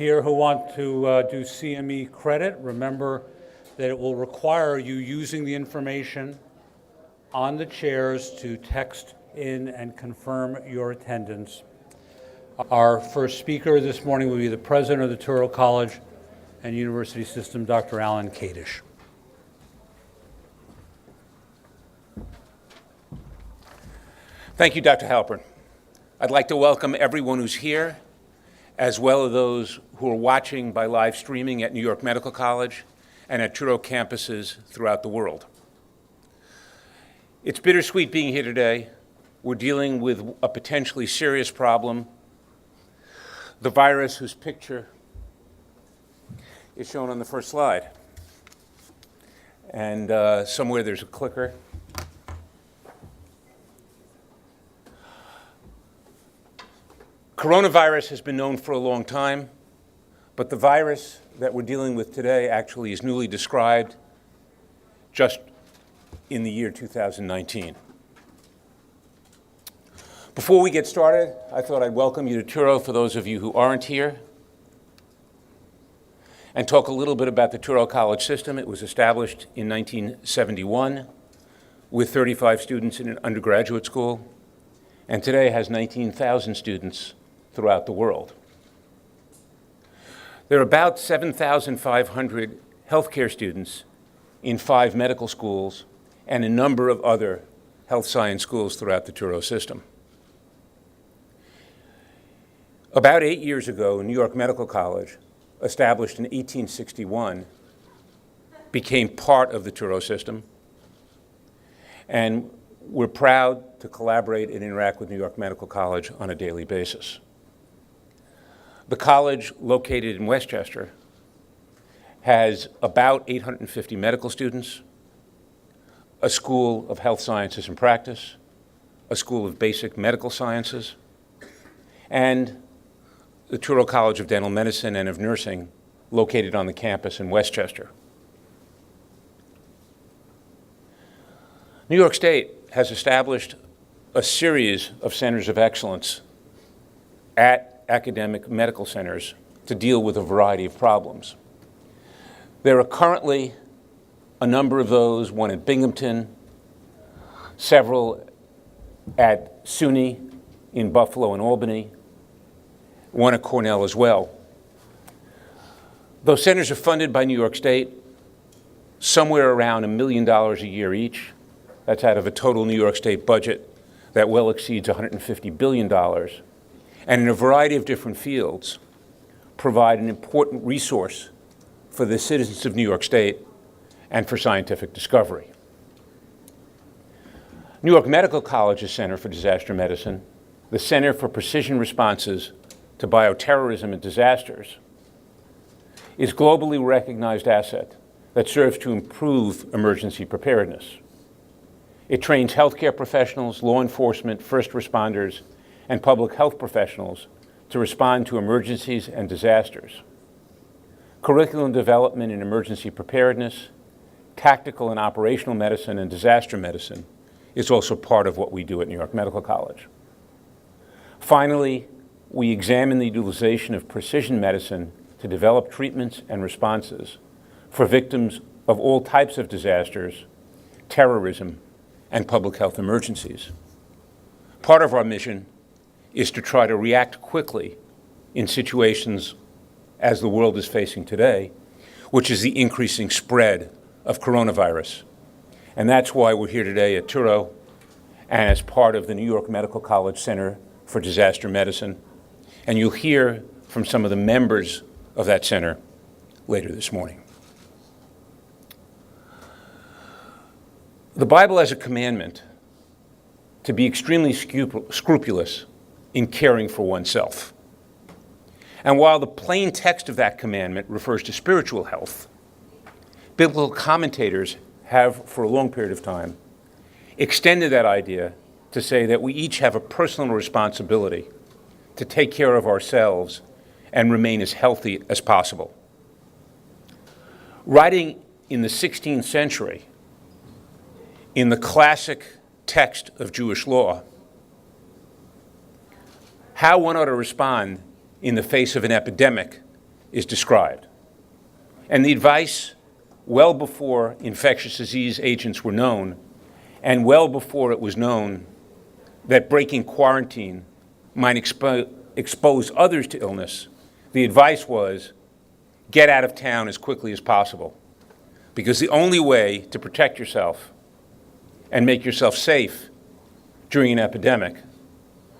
here who want to do CME credit, remember that it will require you using the information on the chairs to text in and confirm your attendance. Our first speaker this morning will be the president of the Touro College and University System, Dr. Alan Kadish. Thank you, Dr. Halpern. I'd like to welcome everyone who's here, as well as those who are watching by live streaming at New York Medical College and at Touro campuses throughout the world. It's bittersweet being here today. We're dealing with a potentially serious problem. The virus whose picture is shown on the first slide. And somewhere there's a clicker. Coronavirus has been known for a long time, but the virus that we're dealing with today actually is newly described just in the year 2019. Before we get started, I thought I'd welcome you to Touro for those of you who aren't here, and talk a little bit about the Touro College system. It was established in 1971 with 35 students in an undergraduate school, and today has 19,000 students throughout the world. There are about 7,500 healthcare students in 5 medical schools and a number of other health science schools throughout the Touro system. About 8 years ago, New York Medical College, established in 1861, became part of the Touro system, and we're proud to collaborate and interact with New York Medical College on a daily basis. The college, located in Westchester, has about 850 medical students, a school of health sciences and practice, a school of basic medical sciences, and the Touro College of Dental Medicine and of Nursing, located on the campus in Westchester. New York State has established a series of centers of excellence at academic medical centers to deal with a variety of problems. There are currently a number of those, one at Binghamton, several at SUNY in Buffalo and Albany, one at Cornell as well. Those centers are funded by New York State, somewhere around $1 million a year each. That's out of a total New York State budget that well exceeds $150 billion, and in a variety of different fields, provide an important resource for the citizens of New York State and for scientific discovery. New York Medical College's Center for Disaster Medicine, the Center for Precision Responses to Bioterrorism and Disasters, is a globally recognized asset that serves to improve emergency preparedness. It trains healthcare professionals, law enforcement, first responders, and public health professionals to respond to emergencies and disasters. Curriculum development in emergency preparedness, tactical and operational medicine, and disaster medicine is also part of what we do at New York Medical College. Finally, we examine the utilization of precision medicine to develop treatments and responses for victims of all types of disasters, terrorism, and public health emergencies. Part of our mission is to try to react quickly in situations as the world is facing today, which is the increasing spread of coronavirus. And that's why we're here today at Touro and as part of the New York Medical College Center for Disaster Medicine. And you'll hear from some of the members of that center later this morning. The Bible has a commandment to be extremely scrupulous in caring for oneself. And while the plain text of that commandment refers to spiritual health, biblical commentators have, for a long period of time, extended that idea to say that we each have a personal responsibility to take care of ourselves and remain as healthy as possible. Writing in the 16th century, in the classic text of Jewish law, how one ought to respond in the face of an epidemic is described. And the advice, well before infectious disease agents were known, and well before it was known that breaking quarantine might expose others to illness, the advice was, get out of town as quickly as possible. Because the only way to protect yourself and make yourself safe during an epidemic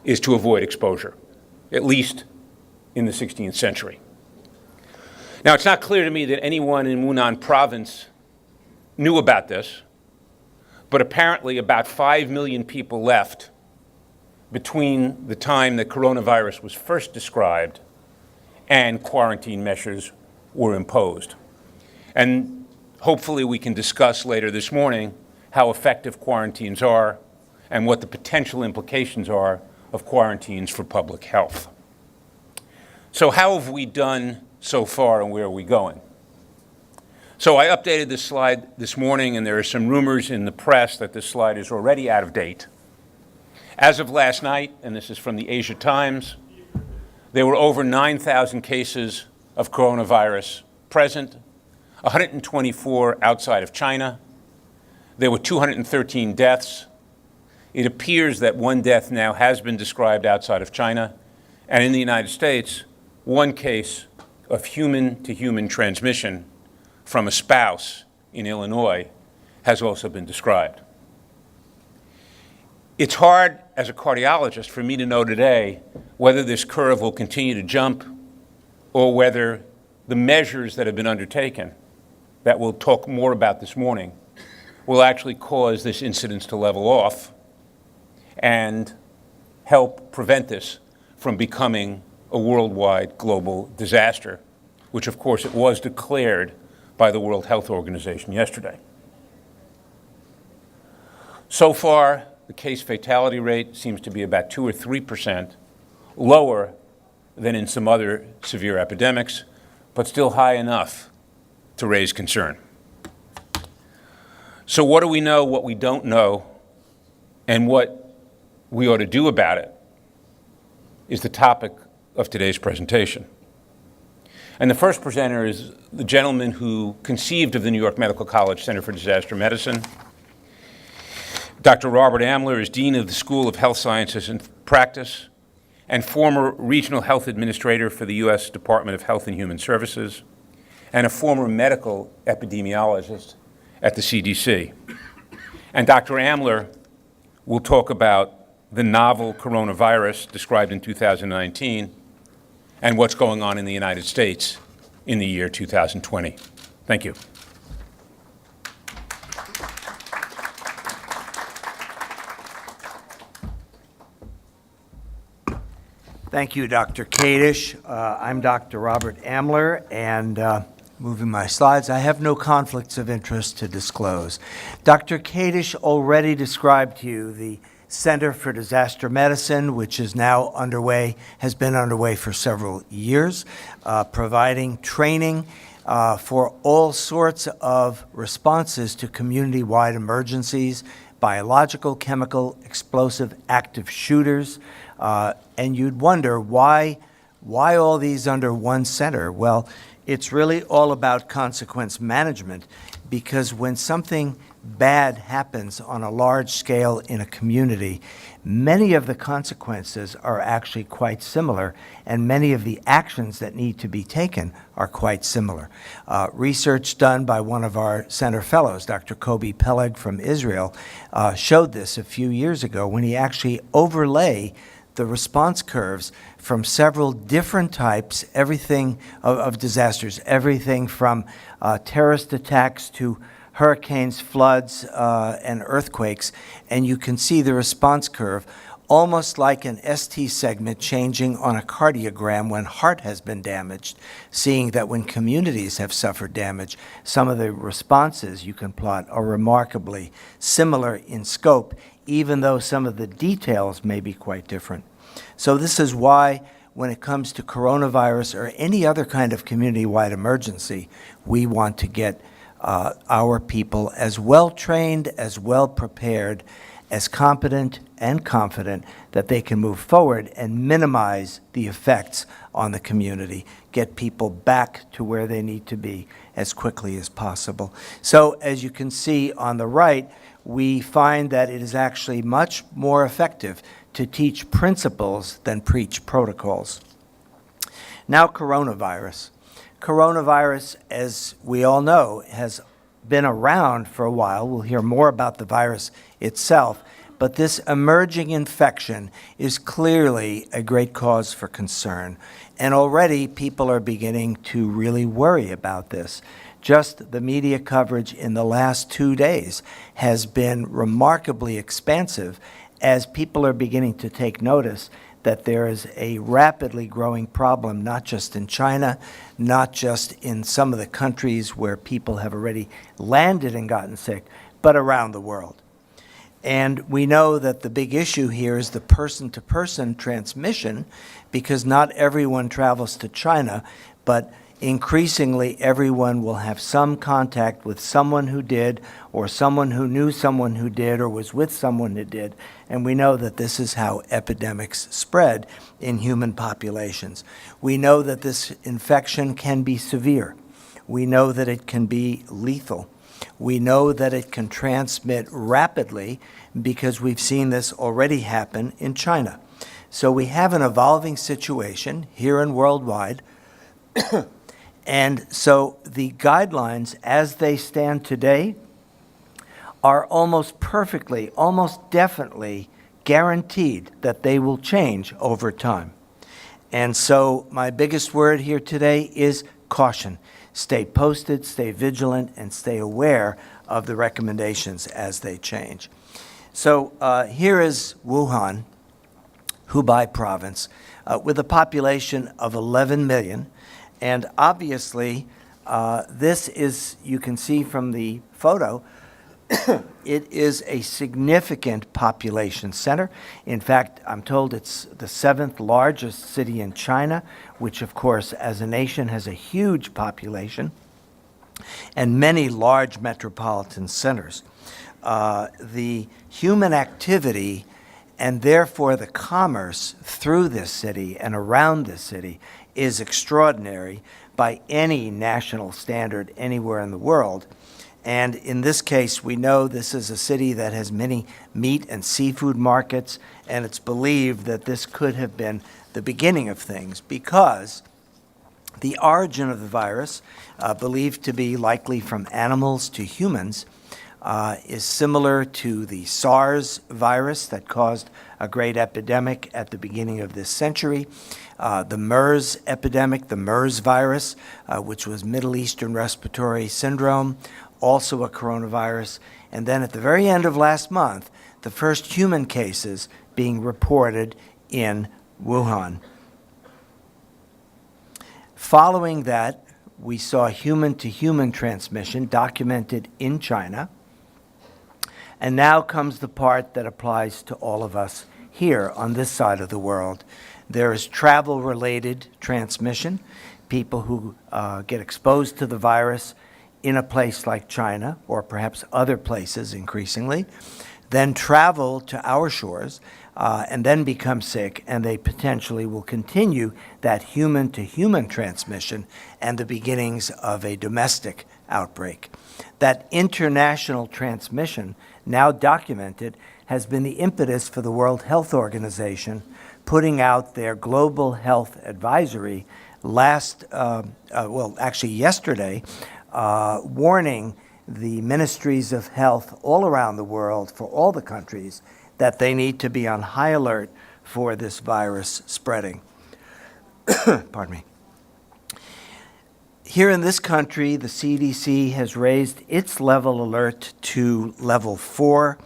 is to avoid exposure, at least in the 16th century. Now, it's not clear to me that anyone in Yunnan province knew about this, but apparently about 5 million people left between the time that coronavirus was first described and quarantine measures were imposed. And hopefully we can discuss later this morning how effective quarantines are and what the potential implications are of quarantines for public health. So how have we done so far and where are we going? So I updated this slide this morning, and there are some rumors in the press that this slide is already out of date. As of last night, and this is from the Asia Times, there were over 9,000 cases of coronavirus present, 124 outside of China. There were 213 deaths. It appears that one death now has been described outside of China, and in the United States, one case of human-to-human transmission from a spouse in Illinois has also been described. It's hard, as a cardiologist, for me to know today whether this curve will continue to jump or whether the measures that have been undertaken, that we'll talk more about this morning, will actually cause this incidence to level off and help prevent this from becoming a worldwide global disaster, which of course it was declared by the World Health Organization yesterday. So far, the case fatality rate seems to be about 2 or 3% lower than in some other severe epidemics, but still high enough to raise concern. So what do we know, what we don't know, and what we ought to do about it is the topic of today's presentation. And the first presenter is the gentleman who conceived of the New York Medical College Center for Disaster Medicine. Dr. Robert Amler is Dean of the School of Health Sciences and Practice and former Regional Health Administrator for the U.S. Department of Health and Human Services and a former medical epidemiologist at the CDC. And Dr. Amler will talk about the novel coronavirus described in 2019 and what's going on in the United States in the year 2020. Thank you. Thank you, Dr. Kadish. I'm Dr. Robert Amler, and moving my slides, I have no conflicts of interest to disclose. Dr. Kadish already described to you the Center for Disaster Medicine, which is now underway, has been underway for several years, providing training for all sorts of responses to community-wide emergencies, biological, chemical, explosive, active shooters. And you'd wonder why all these under one center? Well, it's really all about consequence management, because when something bad happens on a large scale in a community, many of the consequences are actually quite similar, and many of the actions that need to be taken are quite similar. Research done by one of our center fellows, Dr. Kobi Peleg from Israel, showed this a few years ago when he actually overlay the response curves from several different types, everything of disasters, everything from terrorist attacks to hurricanes, floods, and earthquakes, and you can see the response curve almost like an ST segment changing on a cardiogram when heart has been damaged, seeing that when communities have suffered damage, some of the responses you can plot are remarkably similar in scope, even though some of the details may be quite different. So this is why when it comes to coronavirus or any other kind of community-wide emergency, we want to get our people as well trained, as well prepared, as competent and confident that they can move forward and minimize the effects on the community, get people back to where they need to be as quickly as possible. So as you can see on the right, we find that it is actually much more effective to teach principles than preach protocols. Now, coronavirus. Coronavirus, as we all know, has been around for a while. We'll hear more about the virus itself, but this emerging infection is clearly a great cause for concern. And already people are beginning to really worry about this. Just the media coverage in the last 2 days has been remarkably expansive as people are beginning to take notice that there is a rapidly growing problem, not just in China, not just in some of the countries where people have already landed and gotten sick, but around the world. And we know that the big issue here is the person-to-person transmission, because not everyone travels to China, but increasingly everyone will have some contact with someone who did, or someone who knew someone who did, or was with someone who did. And we know that this is how epidemics spread in human populations. We know that this infection can be severe. We know that it can be lethal. We know that it can transmit rapidly because we've seen this already happen in China. So we have an evolving situation here and worldwide. And so the guidelines as they stand today are almost perfectly, almost definitely guaranteed that they will change over time. And so my biggest word here today is caution. Stay posted, stay vigilant, and stay aware of the recommendations as they change. So here is Wuhan, Hubei province, with a population of 11 million. And obviously, this is, you can see from the photo, it is a significant population center. In fact, I'm told it's the 7th largest city in China, which of course, as a nation, has a huge population, and many large metropolitan centers. The human activity and therefore the commerce through this city and around this city is extraordinary by any national standard anywhere in the world. And in this case, we know this is a city that has many meat and seafood markets, and it's believed that this could have been the beginning of things because the origin of the virus, believed to be likely from animals to humans, is similar to the SARS virus that caused a great epidemic at the beginning of this century, the MERS epidemic, the MERS virus, which was Middle Eastern Respiratory Syndrome, also a coronavirus, and then at the very end of last month, the first human cases being reported in Wuhan. Following that, we saw human-to-human transmission documented in China. And now comes the part that applies to all of us here on this side of the world. There is travel-related transmission, people who get exposed to the virus in a place like China, or perhaps other places increasingly, then travel to our shores, and then become sick, and they potentially will continue that human-to-human transmission and the beginnings of a domestic outbreak. That international transmission, now documented, has been the impetus for the World Health Organization putting out their Global Health Advisory yesterday, warning the ministries of health all around the world for all the countries that they need to be on high alert for this virus spreading. Pardon me. Here in this country, the CDC has raised its level alert to level 4.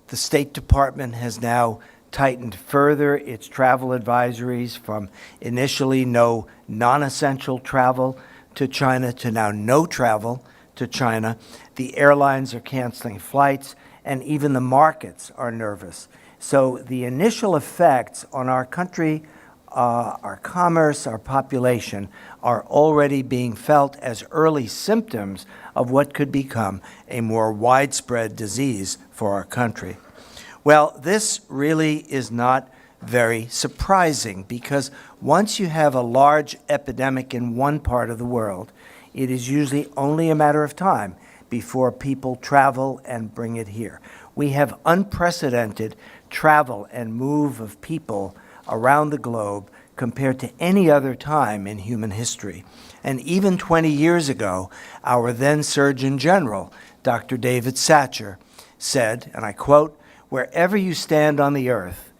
The State Department has now tightened further its travel advisories from initially no non-essential travel to China to now no travel to China. The airlines are canceling flights, and even the markets are nervous. So the initial effects on our country, our commerce, our population are already being felt as early symptoms of what could become a more widespread disease for our country. Well, this really is not very surprising because once you have a large epidemic in one part of the world, it is usually only a matter of time before people travel and bring it here. We have unprecedented travel and move of people around the globe compared to any other time in human history. And even 20 years ago, our then Surgeon General, Dr. David Satcher, said, and I quote, "Wherever you stand on the earth,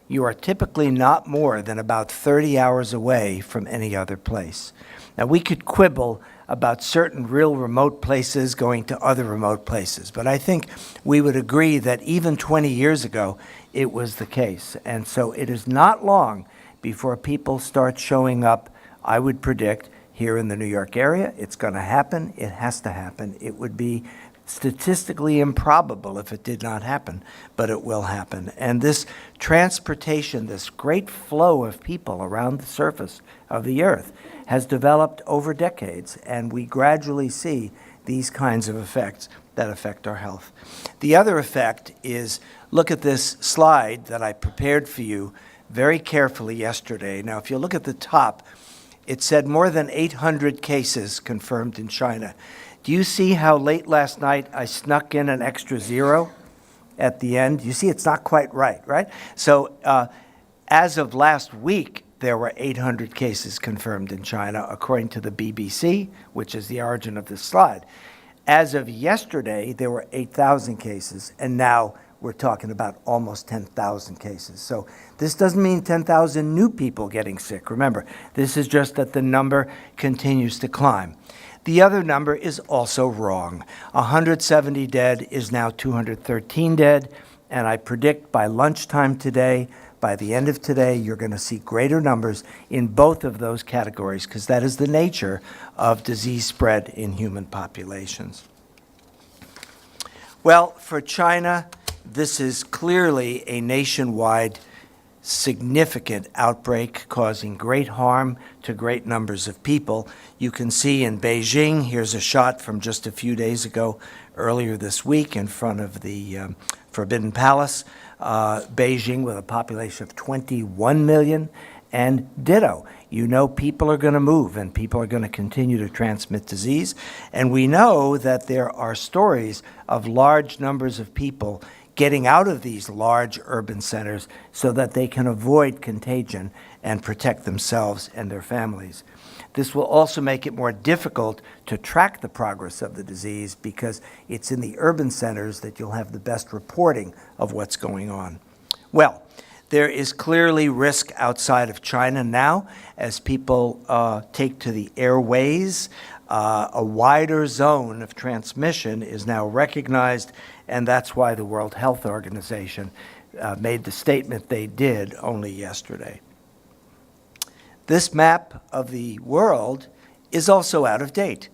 you are typically not more than about 30 hours away from any other place." Now, we could quibble about certain real remote places going to other remote places, but I think we would agree that even 20 years ago, it was the case. And so it is not long before people start showing up, I would predict, here in the New York area. It's going to happen. It has to happen. It would be statistically improbable if it did not happen, but it will happen. And this transportation, this great flow of people around the surface of the earth has developed over decades, and we gradually see these kinds of effects that affect our health. The other effect is, look at this slide that I prepared for you very carefully yesterday. Now, if you look at the top, it said more than 800 cases confirmed in China. Do you see how late last night I snuck in an extra zero at the end? You see, it's not quite right, right? So as of last week, there were 800 cases confirmed in China, according to the BBC, which is the origin of this slide. As of yesterday, there were 8,000 cases, and now we're talking about almost 10,000 cases. So this doesn't mean 10,000 new people getting sick. Remember, this is just that the number continues to climb. The other number is also wrong. 170 dead is now 213 dead, and I predict by lunchtime today, by the end of today, you're going to see greater numbers in both of those categories because that is the nature of disease spread in human populations. Well, for China, this is clearly a nationwide significant outbreak causing great harm to great numbers of people. You can see in Beijing, here's a shot from just a few days ago, earlier this week in front of the Forbidden Palace, Beijing with a population of 21 million, and ditto. You know people are going to move and people are going to continue to transmit disease. And we know that there are stories of large numbers of people getting out of these large urban centers so that they can avoid contagion and protect themselves and their families. This will also make it more difficult to track the progress of the disease because it's in the urban centers that you'll have the best reporting of what's going on. Well, there is clearly risk outside of China now as people take to the airways. A wider zone of transmission is now recognized, and that's why the World Health Organization made the statement they did only yesterday. This map of the world is also out of date.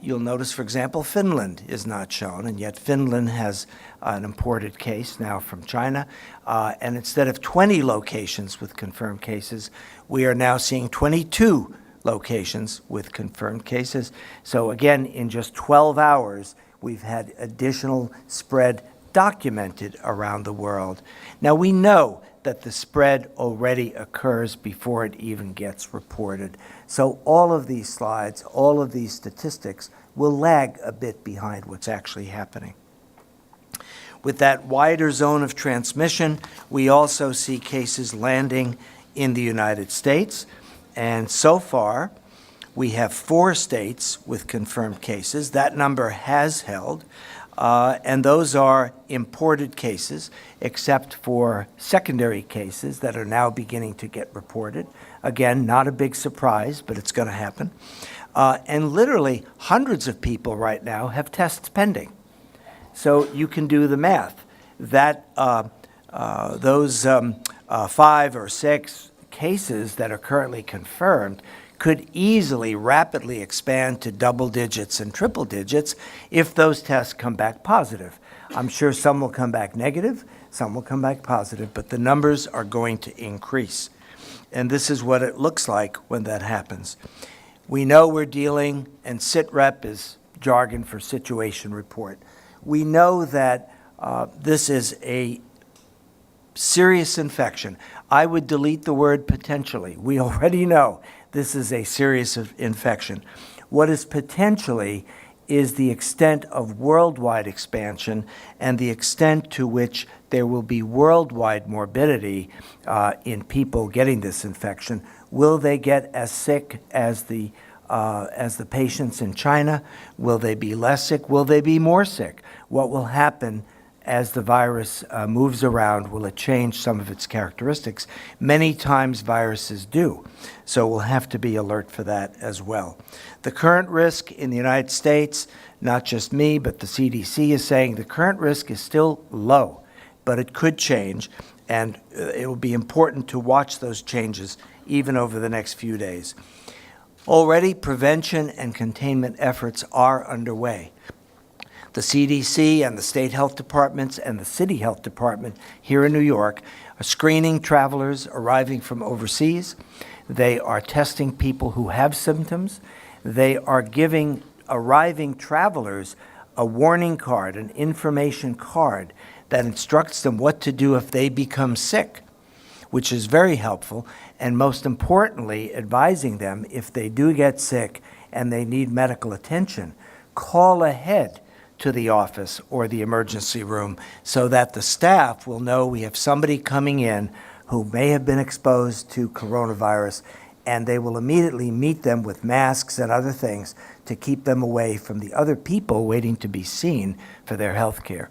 You'll notice, for example, Finland is not shown, and yet Finland has an imported case now from China. And instead of 20 locations with confirmed cases, we are now seeing 22 locations with confirmed cases. So again, in just 12 hours, we've had additional spread documented around the world. Now, we know that the spread already occurs before it even gets reported. So all of these slides, all of these statistics will lag a bit behind what's actually happening. With that wider zone of transmission, we also see cases landing in the United States. And so far, we have 4 states with confirmed cases. That number has held. And those are imported cases, except for secondary cases that are now beginning to get reported. Again, not a big surprise, but it's going to happen. And literally hundreds of people right now have tests pending. So you can do the math. That those 5 or 6 cases that are currently confirmed could easily rapidly expand to double digits and triple digits if those tests come back positive. I'm sure some will come back negative, some will come back positive, but the numbers are going to increase. And this is what it looks like when that happens. We know we're dealing, and SITREP is jargon for situation report. We know that this is a serious infection. I would delete the word potentially. We already know this is a serious infection. What is potentially is the extent of worldwide expansion and the extent to which there will be worldwide morbidity in people getting this infection. Will they get as sick as the patients in China? Will they be less sick? Will they be more sick? What will happen as the virus moves around? Will it change some of its characteristics? Many times viruses do, so we'll have to be alert for that as well. The current risk in the United States, not just me, but the CDC is saying the current risk is still low, but it could change, and it will be important to watch those changes even over the next few days. Already, prevention and containment efforts are underway. The CDC and the state health departments and the city health department here in New York are screening travelers arriving from overseas. They are testing people who have symptoms. They are giving arriving travelers a warning card, an information card that instructs them what to do if they become sick, which is very helpful, and most importantly, advising them if they do get sick and they need medical attention, call ahead to the office or the emergency room so that the staff will know we have somebody coming in who may have been exposed to coronavirus, and they will immediately meet them with masks and other things to keep them away from the other people waiting to be seen for their health care.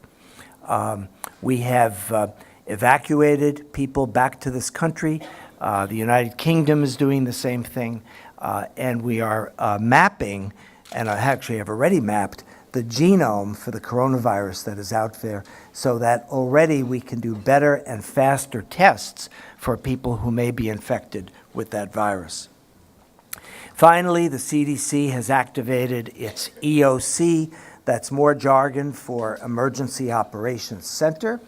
We have evacuated people back to this country. The United Kingdom is doing the same thing, and we are mapping, and I actually have already mapped, the genome for the coronavirus that is out there so that already we can do better and faster tests for people who may be infected with that virus. Finally, the CDC has activated its EOC, that's more jargon for Emergency Operations Center,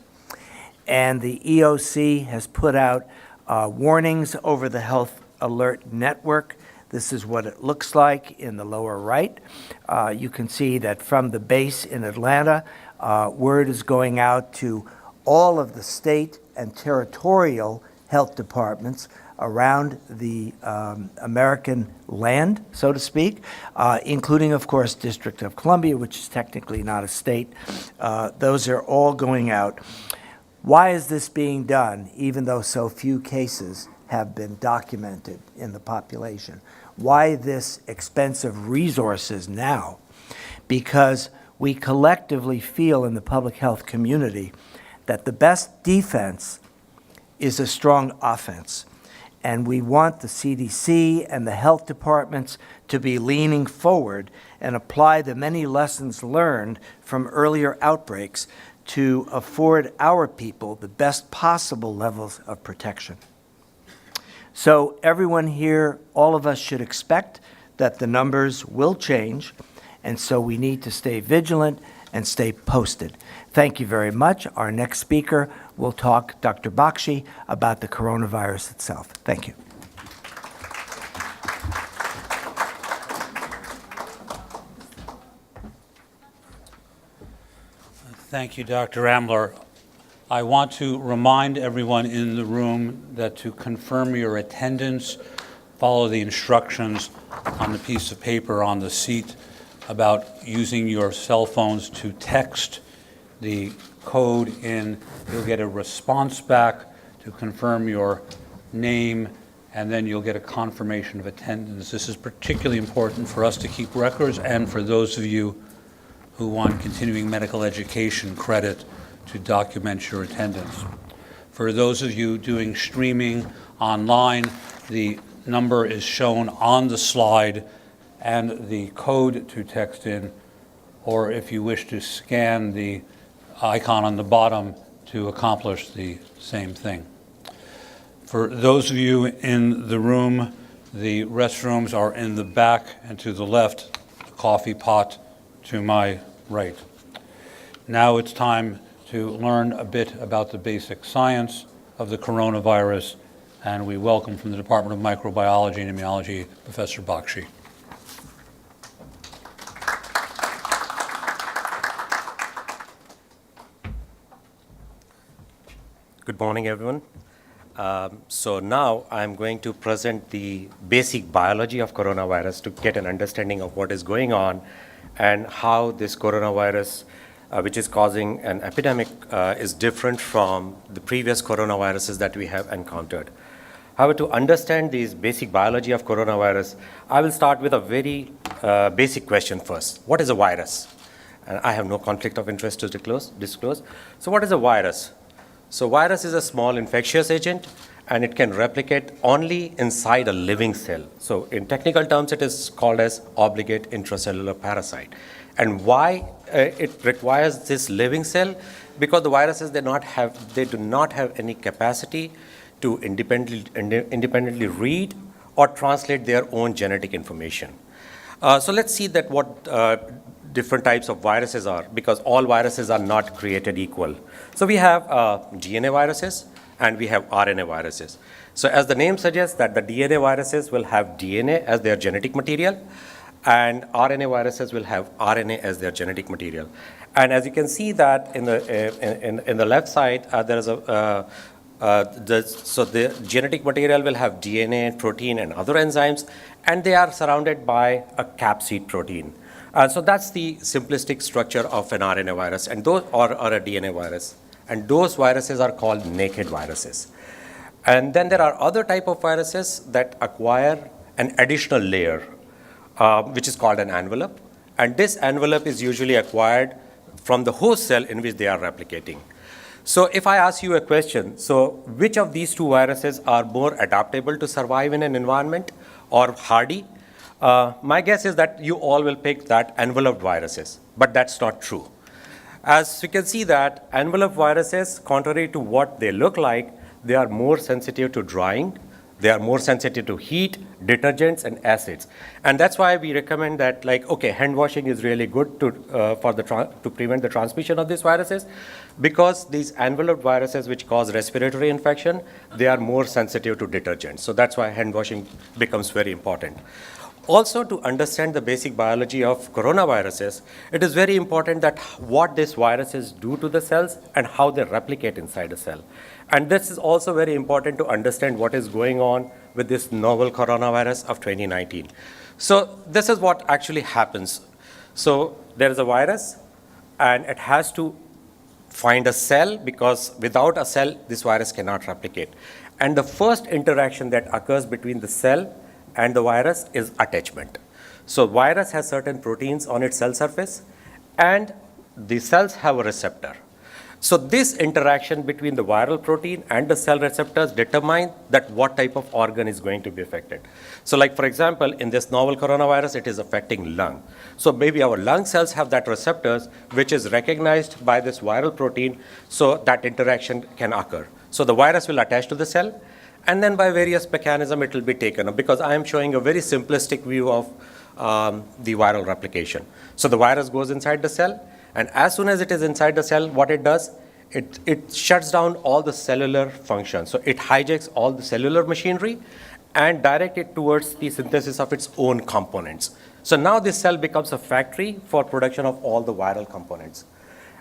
and the EOC has put out warnings over the Health Alert Network. This is what it looks like in the lower right. You can see that from the base in Atlanta, word is going out to all of the state and territorial health departments around the American land, so to speak, including, of course, District of Columbia, which is technically not a state. Those are all going out. Why is this being done, even though so few cases have been documented in the population? Why this expensive resources now? Because we collectively feel in the public health community that the best defense is a strong offense. And we want the CDC and the health departments to be leaning forward and apply the many lessons learned from earlier outbreaks to afford our people the best possible levels of protection. So everyone here, all of us should expect that the numbers will change, and so we need to stay vigilant and stay posted. Thank you very much. Our next speaker will talk, Dr. Bakshi, about the coronavirus itself. Thank you. Thank you, Dr. Amler. I want to remind everyone in the room that to confirm your attendance, follow the instructions on the piece of paper on the seat about using your cell phones to text the code in. You'll get a response back to confirm your name, and then you'll get a confirmation of attendance. This is particularly important for us to keep records and for those of you who want continuing medical education credit to document your attendance. For those of you doing streaming online, the number is shown on the slide and the code to text in, or if you wish to scan the icon on the bottom to accomplish the same thing. For those of you in the room, the restrooms are in the back and to the left, the coffee pot to my right. Now it's time to learn a bit about the basic science of the coronavirus, and we welcome from the Department of Microbiology and Immunology, Professor Bakshi. Good morning, everyone. So now I'm going to present the basic biology of coronavirus to get an understanding of what is going on and how this coronavirus, which is causing an epidemic, is different from the previous coronaviruses that we have encountered. However, to understand this basic biology of coronavirus, I will start with a very basic question first. What is a virus? And I have no conflict of interest to disclose. So what is a virus? So virus is a small infectious agent, and it can replicate only inside a living cell. So in technical terms, it is called as obligate intracellular parasite. And why it requires this living cell? Because the viruses, they do not have any capacity to independently read or translate their own genetic information. So let's see that what different types of viruses are, because all viruses are not created equal. So we have DNA viruses and we have RNA viruses. So as the name suggests, that the DNA viruses will have DNA as their genetic material, and RNA viruses will have RNA as their genetic material. And as you can see that in the left side, there is so the genetic material will have DNA, protein, and other enzymes, and they are surrounded by a capsid protein. So that's the simplistic structure of an RNA virus, and those or a DNA virus. And those viruses are called naked viruses. And then there are other type of viruses that acquire an additional layer, which is called an envelope. And this envelope is usually acquired from the host cell in which they are replicating. So if I ask you a question, so which of these two viruses are more adaptable to survive in an environment or hardy? My guess is that you all will pick that enveloped viruses, but that's not true. As you can see that enveloped viruses, contrary to what they look like, they are more sensitive to drying, they are more sensitive to heat, detergents, and acids. And that's why we recommend that, hand washing is really good to prevent the transmission of these viruses, because these enveloped viruses which cause respiratory infection, they are more sensitive to detergents. So that's why hand washing becomes very important. Also, to understand the basic biology of coronaviruses, it is very important that what these viruses do to the cells and how they replicate inside a cell. And this is also very important to understand what is going on with this novel coronavirus of 2019. So this is what actually happens. So there is a virus, and it has to find a cell, because without a cell, this virus cannot replicate. And the first interaction that occurs between the cell and the virus is attachment. So virus has certain proteins on its cell surface, and the cells have a receptor. So this interaction between the viral protein and the cell receptors determine that what type of organ is going to be affected. So for example, in this novel coronavirus, it is affecting lung. So maybe our lung cells have that receptors which is recognized by this viral protein, so that interaction can occur. So the virus will attach to the cell, and then by various mechanism it will be taken up, because I am showing a very simplistic view of the viral replication. So the virus goes inside the cell, and as soon as it is inside the cell, what it does, it shuts down all the cellular functions. So it hijacks all the cellular machinery and direct it towards the synthesis of its own components. So now this cell becomes a factory for production of all the viral components.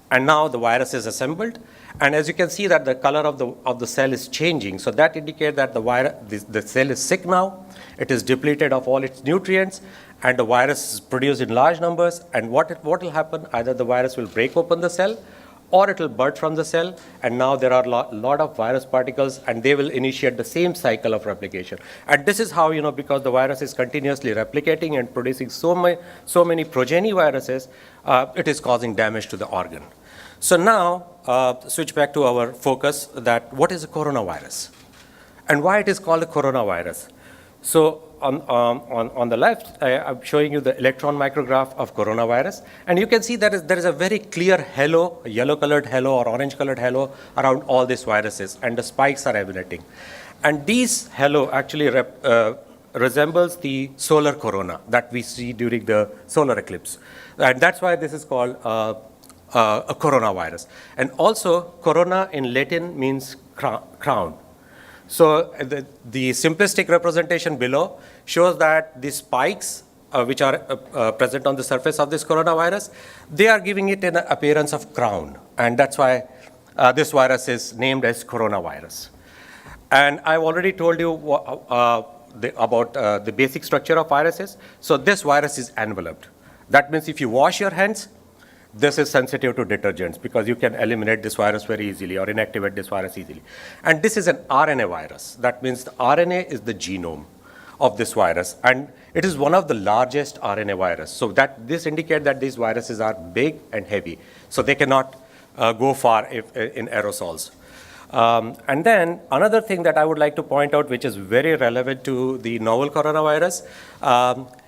And now the virus is assembled, and as you can see that the color of the cell is changing. So that indicates that the cell is sick now, it is depleted of all its nutrients, and the virus is produced in large numbers. And what will happen, either the virus will break open the cell, or it will burst from the cell, and now there are a lot of virus particles, and they will initiate the same cycle of replication. And this is how, because the virus is continuously replicating and producing so many progeny viruses, it is causing damage to the organ. So now, switch back to our focus, that what is a coronavirus and why it is called a coronavirus. So on the left, I'm showing you the electron micrograph of coronavirus, and you can see there is a very clear halo, a yellow-colored halo or orange-colored halo around all these viruses, and the spikes are emanating. And these halo actually resembles the solar corona that we see during the solar eclipse, and that's why this is called a coronavirus. And also, corona in Latin means crown. So the simplistic representation below shows that the spikes which are present on the surface of this coronavirus, they are giving it an appearance of crown. And that's why this virus is named as coronavirus. And I've already told you about the basic structure of viruses. So this virus is enveloped. That means if you wash your hands, this is sensitive to detergents because you can eliminate this virus very easily or inactivate this virus easily. And this is an RNA virus. That means the RNA is the genome of this virus, and it is one of the largest RNA virus. So that this indicates that these viruses are big and heavy, so they cannot go far in aerosols. And then another thing that I would like to point out, which is very relevant to the novel coronavirus,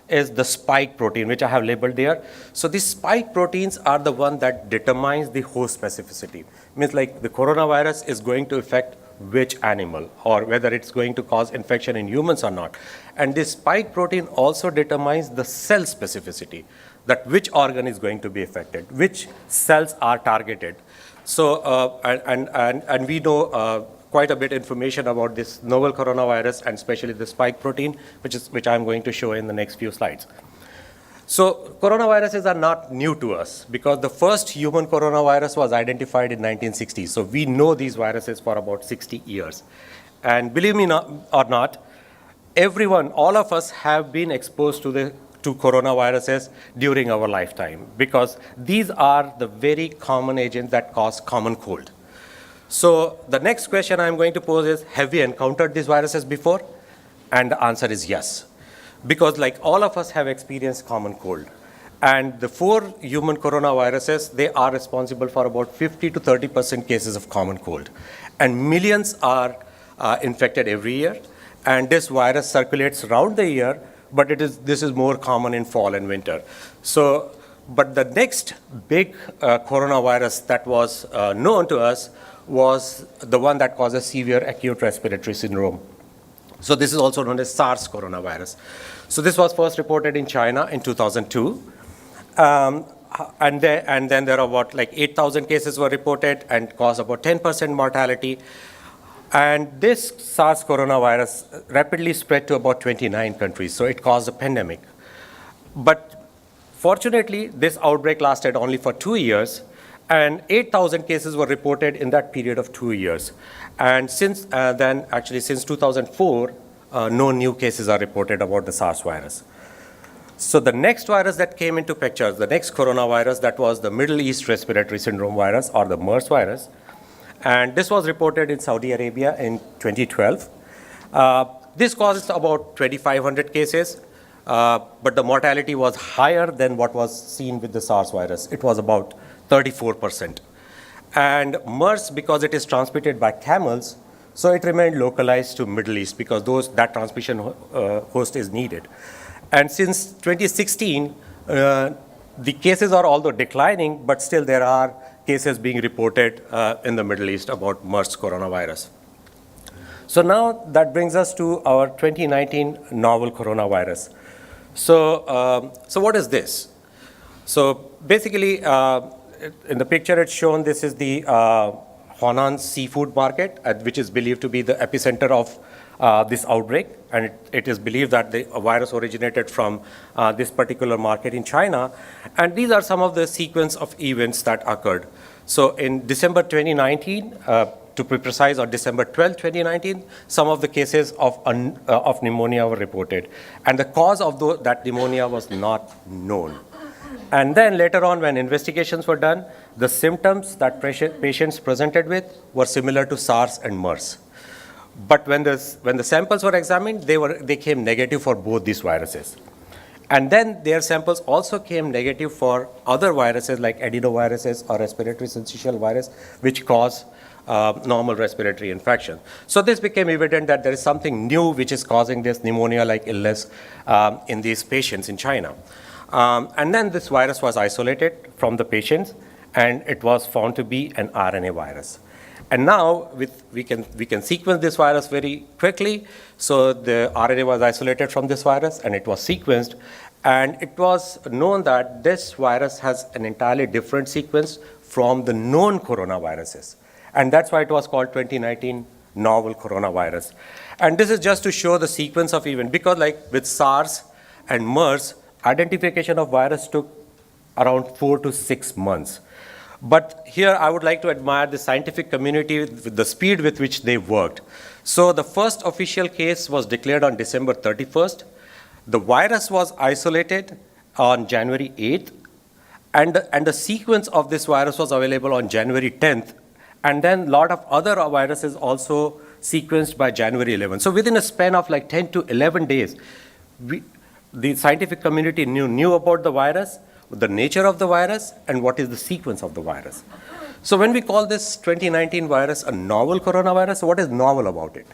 is the spike protein, which I have labeled there. So these spike proteins are the one that determines the host specificity. Means like the coronavirus is going to affect which animal or whether it's going to cause infection in humans or not. And this spike protein also determines the cell specificity, that which organ is going to be affected, which cells are targeted. So, and we know quite a bit information about this novel coronavirus and especially the spike protein, which I'm going to show in the next few slides. So coronaviruses are not new to us because the first human coronavirus was identified in 1960. So we know these viruses for about 60 years. And believe me or not, everyone, all of us have been exposed to coronaviruses during our lifetime because these are the very common agents that cause common cold. So the next question I'm going to pose is, have we encountered these viruses before? And the answer is yes. Because like all of us have experienced common cold. And the 4 human coronaviruses, they are responsible for about 50 to 30% cases of common cold. And millions are infected every year. And this virus circulates around the year, but this is more common in fall and winter. So, but the next big coronavirus that was known to us was the one that causes severe acute respiratory syndrome. So this is also known as SARS coronavirus. So this was first reported in China in 2002. And then there are about like 8,000 cases were reported and caused about 10% mortality. And this SARS coronavirus rapidly spread to about 29 countries. So it caused a pandemic. But fortunately, this outbreak lasted only for 2 years. And 8,000 cases were reported in that period of 2 years. And since then, actually since 2004, no new cases are reported about the SARS virus. So the next virus that came into picture, the next coronavirus, that was the Middle East Respiratory Syndrome virus, or the MERS virus. And this was reported in Saudi Arabia in 2012. This caused about 2,500 cases, but the mortality was higher than what was seen with the SARS virus. It was about 34%. And MERS, because it is transmitted by camels, so it remained localized to Middle East because that transmission host is needed. And since 2016, the cases are although declining, but still there are cases being reported in the Middle East about MERS coronavirus. So now that brings us to our 2019 novel coronavirus. So what is this? So basically, in the picture it's shown, this is the Honan seafood market, which is believed to be the epicenter of this outbreak. And it is believed that the virus originated from this particular market in China. And these are some of the sequence of events that occurred. So in December 2019, to be precise, on December 12, 2019, some of the cases of pneumonia were reported. And the cause of that pneumonia was not known. And then later on, when investigations were done, the symptoms that patients presented with were similar to SARS and MERS. But when the samples were examined, they came negative for both these viruses. And then their samples also came negative for other viruses like adenoviruses or respiratory syncytial virus, which cause normal respiratory infection. So this became evident that there is something new which is causing this pneumonia-like illness in these patients in China. And then this virus was isolated from the patients, and it was found to be an RNA virus. And now we can sequence this virus very quickly. So the RNA was isolated from this virus, and it was sequenced. And it was known that this virus has an entirely different sequence from the known coronaviruses. And that's why it was called 2019 novel coronavirus. And this is just to show the sequence of events, because like with SARS and MERS, identification of virus took around 4 to 6 months. But here I would like to admire the scientific community with the speed with which they worked. So the first official case was declared on December 31st. The virus was isolated on January 8th, and the sequence of this virus was available on January 10th, and then a lot of other viruses also sequenced by January 11th. So within a span of like 10 to 11 days, the scientific community knew about the virus, the nature of the virus, and what is the sequence of the virus. So when we call this 2019 virus a novel coronavirus, what is novel about it?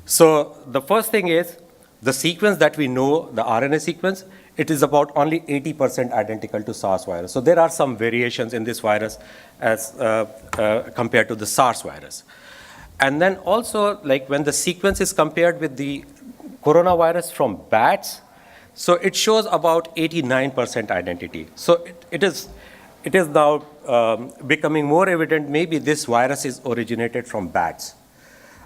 So the first thing is the sequence that we know, the RNA sequence, it is about only 80% identical to SARS virus. So there are some variations in this virus as compared to the SARS virus. And then also, like when the sequence is compared with the coronavirus from bats, so it shows about 89% identity. So it is now becoming more evident maybe this virus is originated from bats.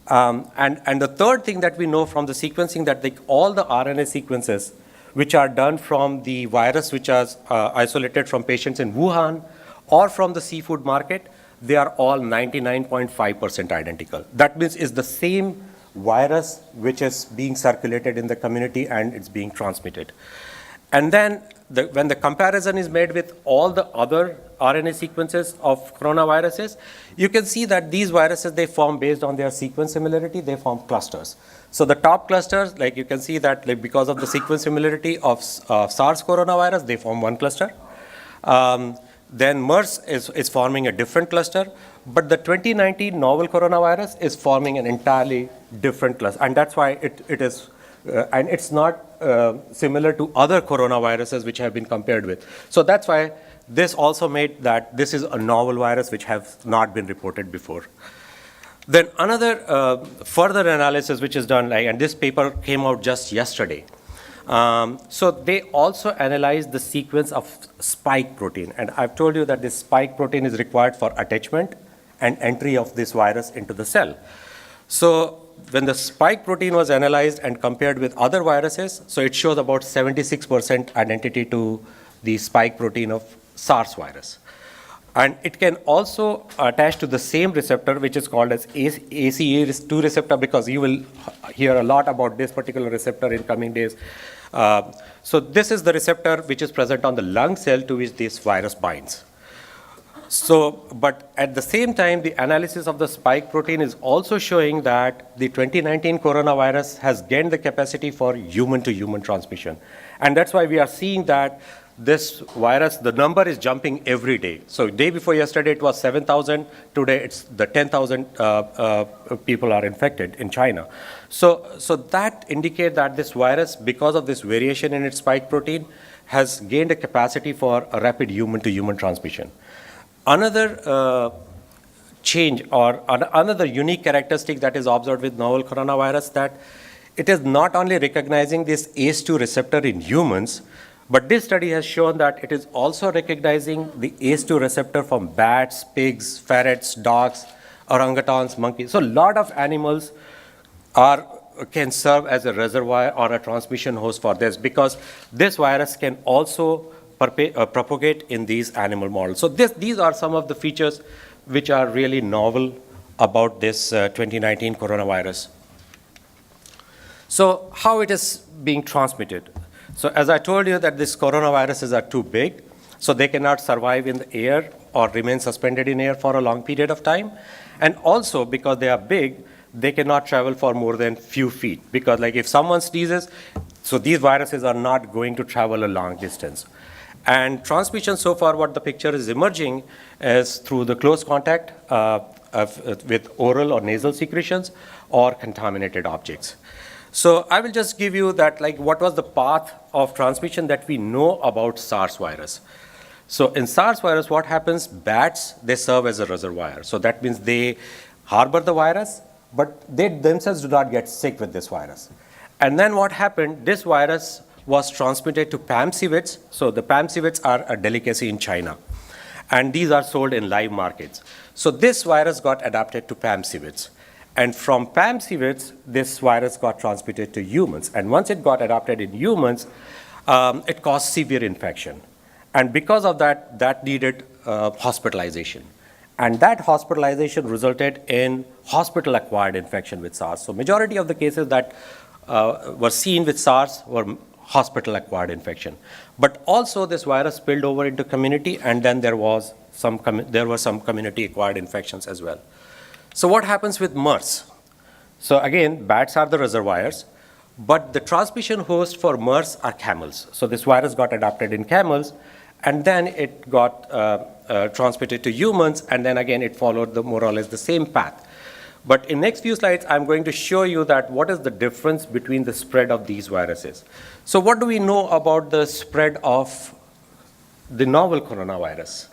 And the third thing that we know from the sequencing that all the RNA sequences which are done from the virus which are isolated from patients in Wuhan or from the seafood market, they are all 99.5% identical. That means it's the same virus which is being circulated in the community and it's being transmitted. And then when the comparison is made with all the other RNA sequences of coronaviruses, you can see that these viruses, they form based on their sequence similarity, they form clusters. So the top clusters, like you can see that like because of the sequence similarity of SARS coronavirus, they form one cluster. Then MERS is forming a different cluster, but the 2019 novel coronavirus is forming an entirely different cluster, and that's why it is, and it's not similar to other coronaviruses which have been compared with. So that's why this also made that this is a novel virus which has not been reported before. Then another further analysis which is done, and this paper came out just yesterday. So they also analyzed the sequence of spike protein. And I've told you that this spike protein is required for attachment and entry of this virus into the cell. So when the spike protein was analyzed and compared with other viruses, so it shows about 76% identity to the spike protein of SARS virus. And it can also attach to the same receptor, which is called as ACE2 receptor, because you will hear a lot about this particular receptor in coming days. So this is the receptor which is present on the lung cell to which this virus binds. So, but at the same time, the analysis of the spike protein is also showing that the 2019 coronavirus has gained the capacity for human-to-human transmission. And that's why we are seeing that this virus, the number is jumping every day. So day before yesterday, it was 7,000. Today, it's the 10,000 people are infected in China. So that indicates that this virus, because of this variation in its spike protein, has gained a capacity for a rapid human-to-human transmission. Another change or another unique characteristic that is observed with novel coronavirus, that it is not only recognizing this ACE2 receptor in humans, but this study has shown that it is also recognizing the ACE2 receptor from bats, pigs, ferrets, dogs, orangutans, monkeys. So a lot of animals can serve as a reservoir or a transmission host for this, because this virus can also propagate in these animal models. So these are some of the features which are really novel about this 2019 coronavirus. So how it is being transmitted? So as I told you that these coronaviruses are too big, so they cannot survive in the air or remain suspended in air for a long period of time. And also because they are big, they cannot travel for more than few feet, because like if someone sneezes, so these viruses are not going to travel a long distance. And transmission so far, what the picture is emerging is through the close contact with oral or nasal secretions or contaminated objects. So I will just give you that, like, what was the path of transmission that we know about SARS virus. So in SARS virus, what happens? Bats, they serve as a reservoir. So that means they harbor the virus, but they themselves do not get sick with this virus. And then what happened? This virus was transmitted to PAM civets. So the PAM civets are a delicacy in China, and these are sold in live markets. So this virus got adapted to PAM civets. And from PAM civets, this virus got transmitted to humans. And once it got adapted in humans, it caused severe infection. And because of that, that needed hospitalization. And that hospitalization resulted in hospital-acquired infection with SARS. So majority of the cases that were seen with SARS were hospital-acquired infection. But also this virus spilled over into community, and then there were some community-acquired infections as well. So what happens with MERS? So again, bats are the reservoirs, but the transmission host for MERS are camels. So this virus got adapted in camels, and then it got transmitted to humans, and then again it followed more or less the same path. But in next few slides, I'm going to show you that what is the difference between the spread of these viruses. So what do we know about the spread of the novel coronavirus?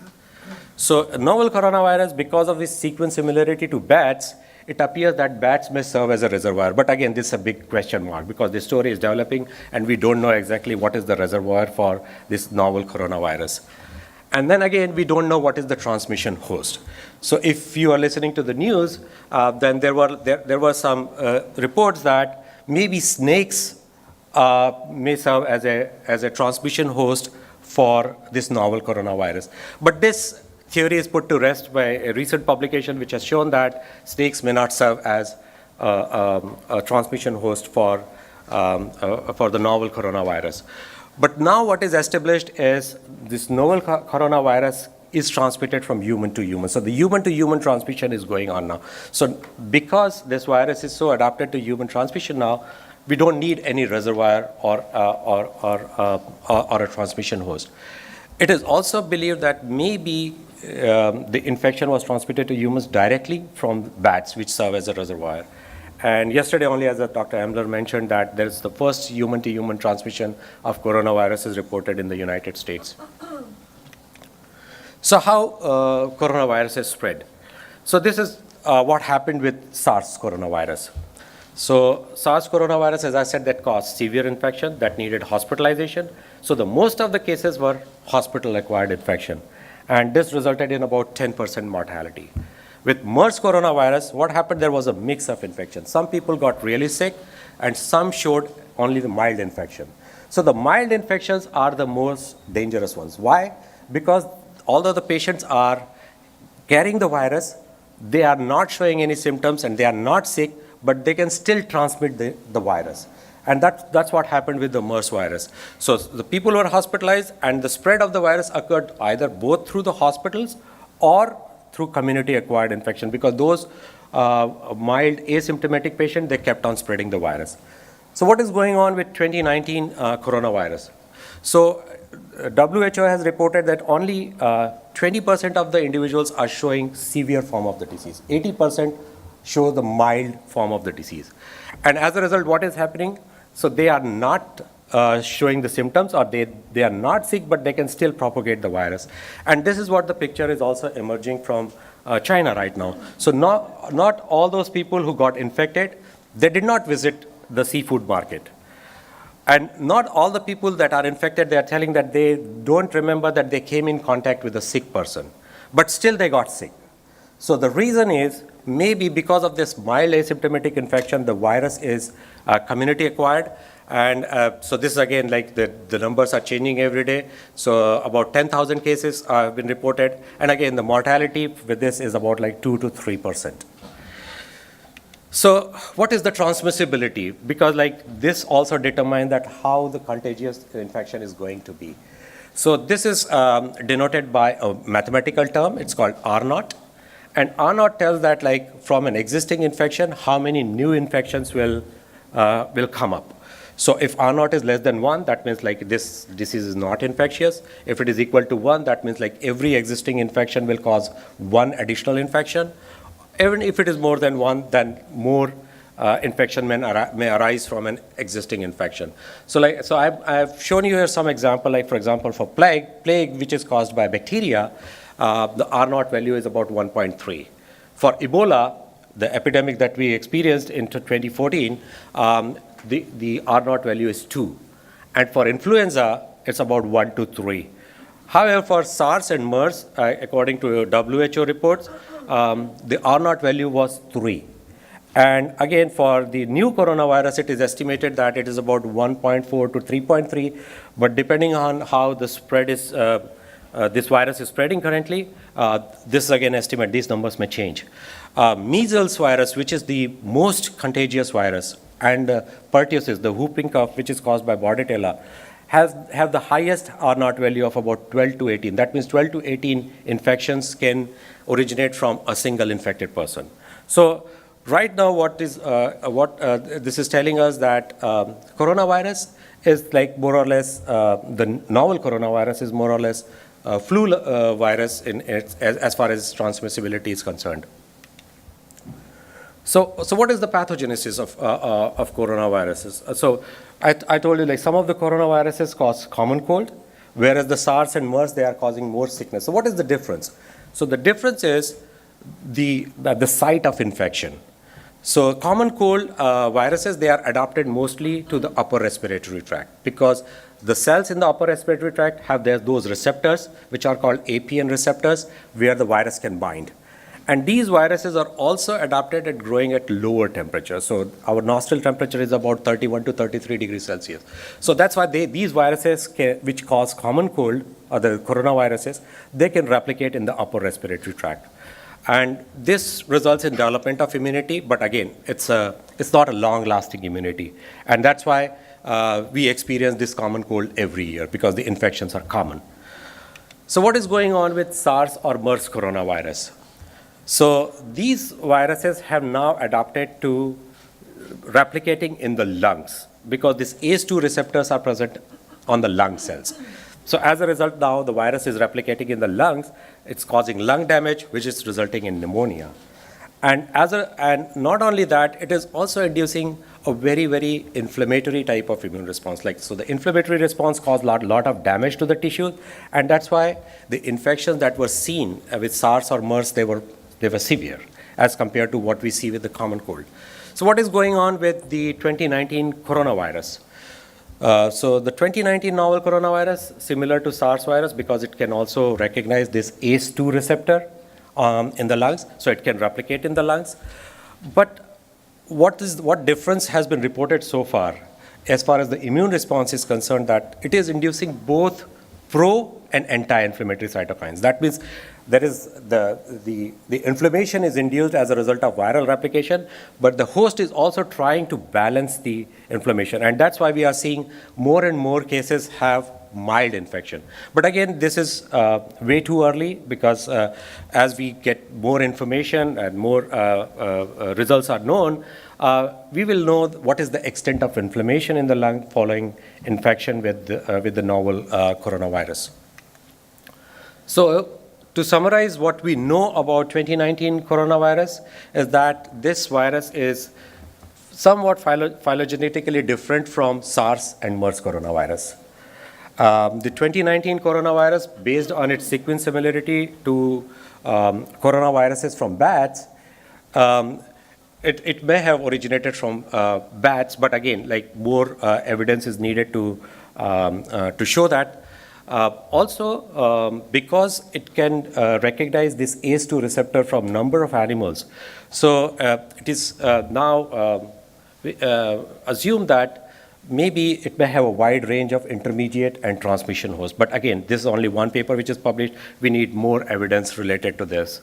So novel coronavirus, because of its sequence similarity to bats, it appears that bats may serve as a reservoir. But again, this is a big question mark because the story is developing and we don't know exactly what is the reservoir for this novel coronavirus. And then again, we don't know what is the transmission host. So if you are listening to the news, then there were some reports that maybe snakes may serve as a transmission host for this novel coronavirus. But this theory is put to rest by a recent publication which has shown that snakes may not serve as a transmission host for the novel coronavirus. But now what is established is this novel coronavirus is transmitted from human to human. So the human to human transmission is going on now. So because this virus is so adapted to human transmission now, we don't need any reservoir or a transmission host. It is also believed that maybe the infection was transmitted to humans directly from bats, which serve as a reservoir. And yesterday only, as Dr. Ambler mentioned, that there's the first human-to-human transmission of coronavirus is reported in the United States. So how coronavirus is spread? So this is what happened with SARS coronavirus. So SARS coronavirus, as I said, that caused severe infection that needed hospitalization. So the most of the cases were hospital-acquired infection. And this resulted in about 10% mortality. With MERS coronavirus, what happened? There was a mix of infections. Some people got really sick, and some showed only the mild infection. So the mild infections are the most dangerous ones. Why? Because although the patients are carrying the virus, they are not showing any symptoms and they are not sick, but they can still transmit the virus. And that's what happened with the MERS virus. So the people were hospitalized, and the spread of the virus occurred either both through the hospitals or through community-acquired infection, because those mild asymptomatic patients, they kept on spreading the virus. So what is going on with 2019 coronavirus? So WHO has reported that only 20% of the individuals are showing severe form of the disease. 80% show the mild form of the disease. And as a result, what is happening? So they are not showing the symptoms, or they are not sick, but they can still propagate the virus. And this is what the picture is also emerging from China right now. So not all those people who got infected, they did not visit the seafood market. And not all the people that are infected, they are telling that they don't remember that they came in contact with a sick person, but still they got sick. So the reason is maybe because of this mild asymptomatic infection, the virus is community acquired. And so this is again, like the numbers are changing every day. So about 10,000 cases have been reported. And again, the mortality with this is about like 2 to 3%. So what is the transmissibility? Because like this also determines that how the contagious infection is going to be. So this is denoted by a mathematical term. It's called R0. And R0 tells that like from an existing infection, how many new infections will come up. So if R0 is less than 1, that means like this disease is not infectious. If it is equal to 1, that means like every existing infection will cause 1 additional infection. Even if it is more than 1, then more infection may arise from an existing infection. So I've shown you here some example, like for example for plague which is caused by bacteria, the R0 value is about 1.3. For Ebola, the epidemic that we experienced in 2014, the R0 value is 2. And for influenza, it's about 1 to 3. However, for SARS and MERS, according to WHO reports, the R0 value was 3. And again, for the new coronavirus, it is estimated that it is about 1.4 to 3.3. But depending on how the spread is this virus is spreading currently. This is again estimate, these numbers may change. Measles virus, which is the most contagious virus, and pertussis, the whooping cough, which is caused by Bordetella, have the highest R0 value of about 12 to 18. That means 12 to 18 infections can originate from a single infected person. So right now, what this is telling us that coronavirus is like more or less, the novel coronavirus is more or less flu virus as far as transmissibility is concerned. So what is the pathogenesis of coronaviruses? So I told you, like, some of the coronaviruses cause common cold, whereas the SARS and MERS, they are causing more sickness. So what is the difference? So the difference is the site of infection. So common cold viruses, they are adapted mostly to the upper respiratory tract because the cells in the upper respiratory tract have those receptors, which are called APN receptors, where the virus can bind. And these viruses are also adapted at growing at lower temperatures. So our nostril temperature is about 31 to 33 degrees Celsius. So that's why these viruses, which cause common cold, or the coronaviruses, they can replicate in the upper respiratory tract. And this results in development of immunity, but again, it's not a long-lasting immunity. And that's why we experience this common cold every year, because the infections are common. So what is going on with SARS or MERS coronavirus? So these viruses have now adapted to replicating in the lungs because these ACE2 receptors are present on the lung cells. So as a result, now the virus is replicating in the lungs. It's causing lung damage, which is resulting in pneumonia. And not only that, it is also inducing a very, very inflammatory type of immune response. So the inflammatory response caused a lot of damage to the tissue, and that's why the infections that were seen with SARS or MERS, they were severe as compared to what we see with the common cold. So what is going on with the 2019 coronavirus? So the 2019 novel coronavirus, similar to SARS virus because it can also recognize this ACE2 receptor in the lungs, so it can replicate in the lungs. But what difference has been reported so far as the immune response is concerned, that it is inducing both pro and anti-inflammatory cytokines. That means there is the inflammation is induced as a result of viral replication, but the host is also trying to balance the inflammation. And that's why we are seeing more and more cases have mild infection. But again, this is way too early because as we get more information and more results are known, we will know what is the extent of inflammation in the lung following infection with the novel coronavirus. So to summarize what we know about 2019 coronavirus is that this virus is somewhat phylogenetically different from SARS and MERS coronavirus. The 2019 coronavirus, based on its sequence similarity to coronaviruses from bats, it may have originated from bats, but again, like more evidence is needed to show that. Also, because it can recognize this ACE2 receptor from number of animals, so it is now assumed that maybe it may have a wide range of intermediate and transmission hosts. But again, this is only one paper which is published. We need more evidence related to this.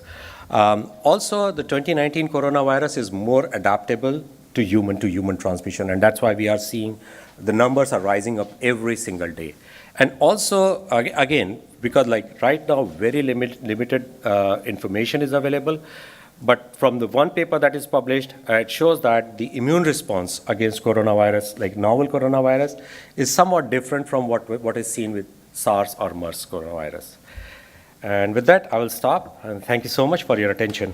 Also, the 2019 coronavirus is more adaptable to human transmission, and that's why we are seeing the numbers are rising up every single day. And also, again, because like right now, very limited information is available, but from the one paper that is published, it shows that the immune response against coronavirus, like novel coronavirus, is somewhat different from what is seen with SARS or MERS coronavirus. And with that, I will stop, and thank you so much for your attention.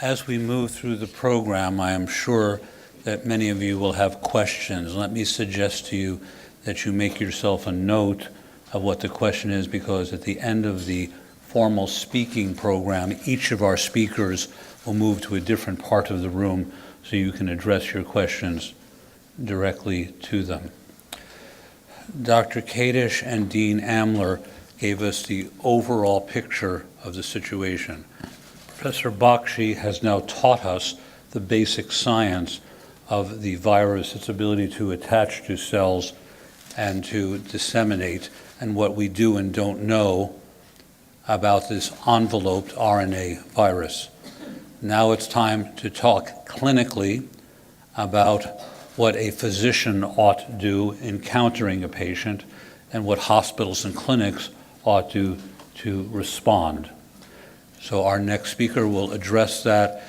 As we move through the program, I am sure that many of you will have questions. Let me suggest to you that you make yourself a note of what the question is, because at the end of the formal speaking program, each of our speakers will move to a different part of the room so you can address your questions directly to them. Dr. Kadish and Dean Amler, gave us the overall picture of the situation. Professor Bakshi has now taught us the basic science of the virus, its ability to attach to cells and to disseminate, and what we do and don't know about this enveloped RNA virus. Now it's time to talk clinically about what a physician ought to do in countering a patient and what hospitals and clinics ought to respond. So our next speaker will address that.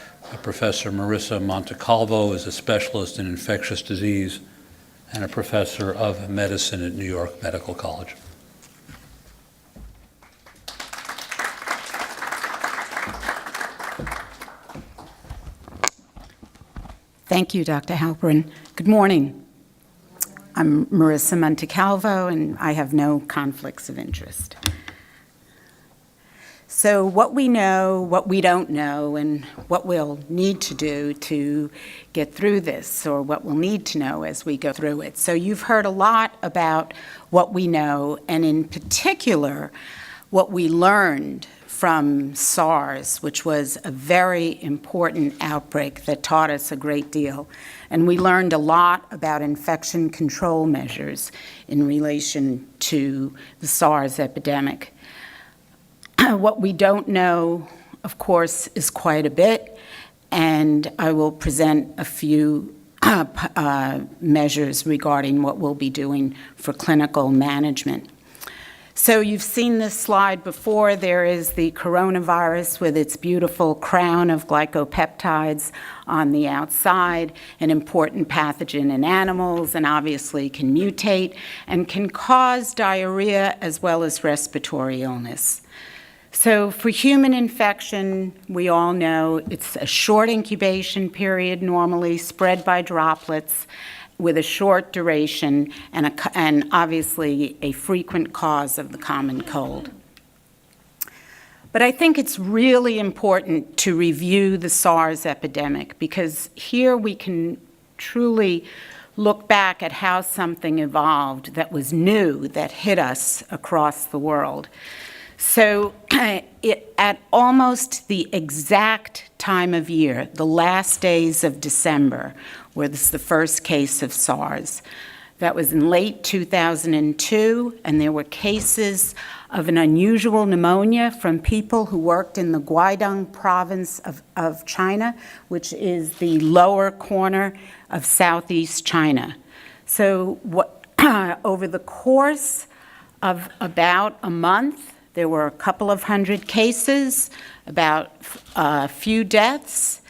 Professor Marissa Montecalvo is a specialist in infectious disease and a professor of medicine at New York Medical College. Thank you, Dr. Halperin. Good morning. I'm Marissa Montecalvo, and I have no conflicts of interest. So what we know, what we don't know, and what we'll need to do to get through this, or what we'll need to know as we go through it. So you've heard a lot about what we know, and in particular, what we learned from SARS, which was a very important outbreak that taught us a great deal. And we learned a lot about infection control measures in relation to the SARS epidemic. What we don't know, of course, is quite a bit, and I will present a few measures regarding what we'll be doing for clinical management. So you've seen this slide before. There is the coronavirus with its beautiful crown of glycopeptides on the outside, an important pathogen in animals, and obviously can mutate and can cause diarrhea as well as respiratory illness. So for human infection, we all know it's a short incubation period, normally spread by droplets, with a short duration and obviously a frequent cause of the common cold. But I think it's really important to review the SARS epidemic, because here we can truly look back at how something evolved that was new, that hit us across the world. So at almost the exact time of year, the last days of December, where this is the first case of SARS. That was in late 2002, and there were cases of an unusual pneumonia from people who worked in the Guangdong province of China, which is the lower corner of southeast China. So over the course of about a month, there were a couple of hundred cases, about a few deaths,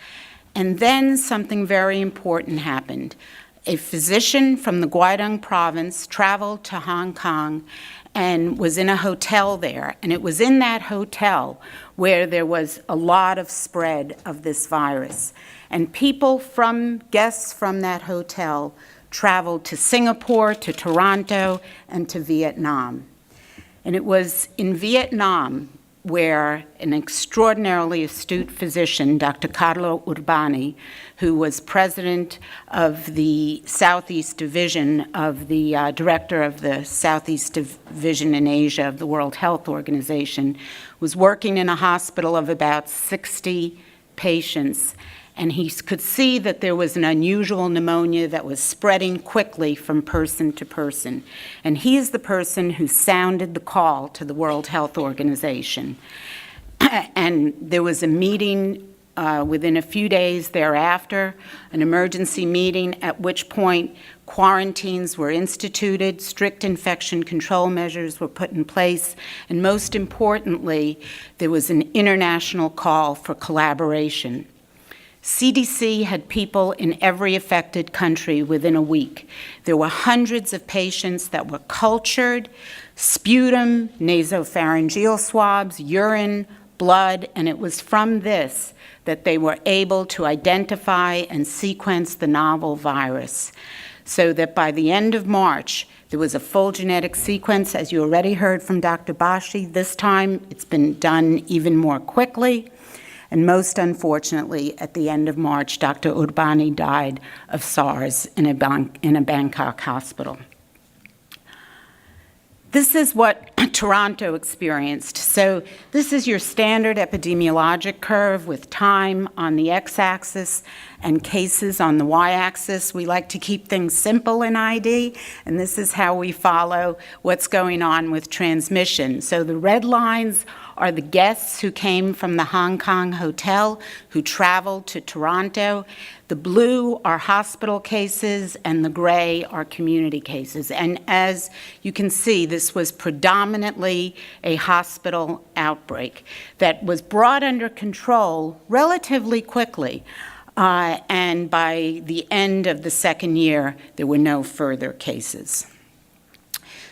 and then something very important happened. A physician from the Guangdong province traveled to Hong Kong and was in a hotel there. And it was in that hotel where there was a lot of spread of this virus. And guests from that hotel traveled to Singapore, to Toronto, and to Vietnam. And it was in Vietnam where an extraordinarily astute physician, Dr. Carlo Urbani, who was president of the Southeast Division of the director of the Southeast Division in Asia of the World Health Organization, was working in a hospital of about 60 patients. And he could see that there was an unusual pneumonia that was spreading quickly from person to person. And he is the person who sounded the call to the World Health Organization. And there was a meeting within a few days thereafter, an emergency meeting, at which point quarantines were instituted, strict infection control measures were put in place, and most importantly, there was an international call for collaboration. CDC had people in every affected country within a week. There were hundreds of patients that were cultured, sputum, nasopharyngeal swabs, urine, blood, and it was from this that they were able to identify and sequence the novel virus. So that by the end of March, there was a full genetic sequence, as you already heard from Dr. Bakshi. This time, it's been done even more quickly. And most unfortunately, at the end of March, Dr. Urbani died of SARS in a Bangkok hospital. This is what Toronto experienced. So this is your standard epidemiologic curve with time on the x-axis and cases on the y-axis. We like to keep things simple in ID, and this is how we follow what's going on with transmission. So the red lines are the guests who came from the Hong Kong hotel who traveled to Toronto. The blue are hospital cases, and the gray are community cases. And as you can see, this was predominantly a hospital outbreak that was brought under control relatively quickly. And by the end of the second year, there were no further cases.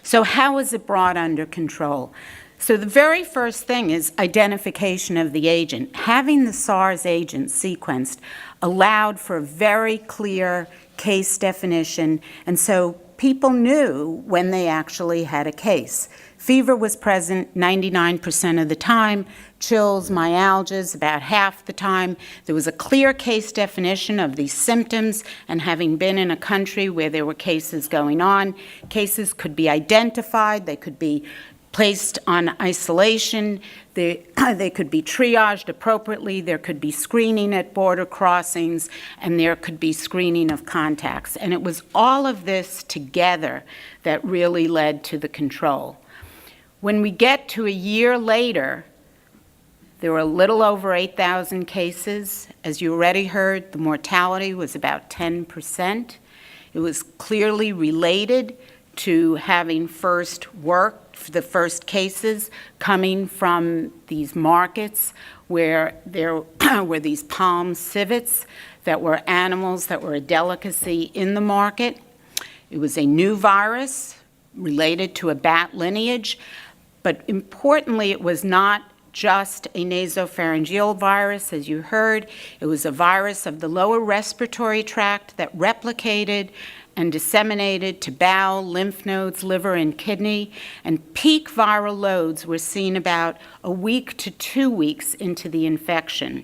So how was it brought under control? So the very first thing is identification of the agent. Having the SARS agent sequenced allowed for a very clear case definition, and so people knew when they actually had a case. Fever was present 99% of the time, chills, myalgias about half the time. There was a clear case definition of these symptoms, and having been in a country where there were cases going on, cases could be identified, they could be placed on isolation, they could be triaged appropriately, there could be screening at border crossings, and there could be screening of contacts. And it was all of this together that really led to the control. When we get to a year later, there were a little over 8,000 cases. As you already heard, the mortality was about 10%. It was clearly related to having first worked, the first cases coming from these markets where there were these palm civets that were animals that were a delicacy in the market. It was a new virus related to a bat lineage, but importantly, it was not just a nasopharyngeal virus, as you heard. It was a virus of the lower respiratory tract that replicated and disseminated to bowel, lymph nodes, liver, and kidney. And peak viral loads were seen about a week to 2 weeks into the infection.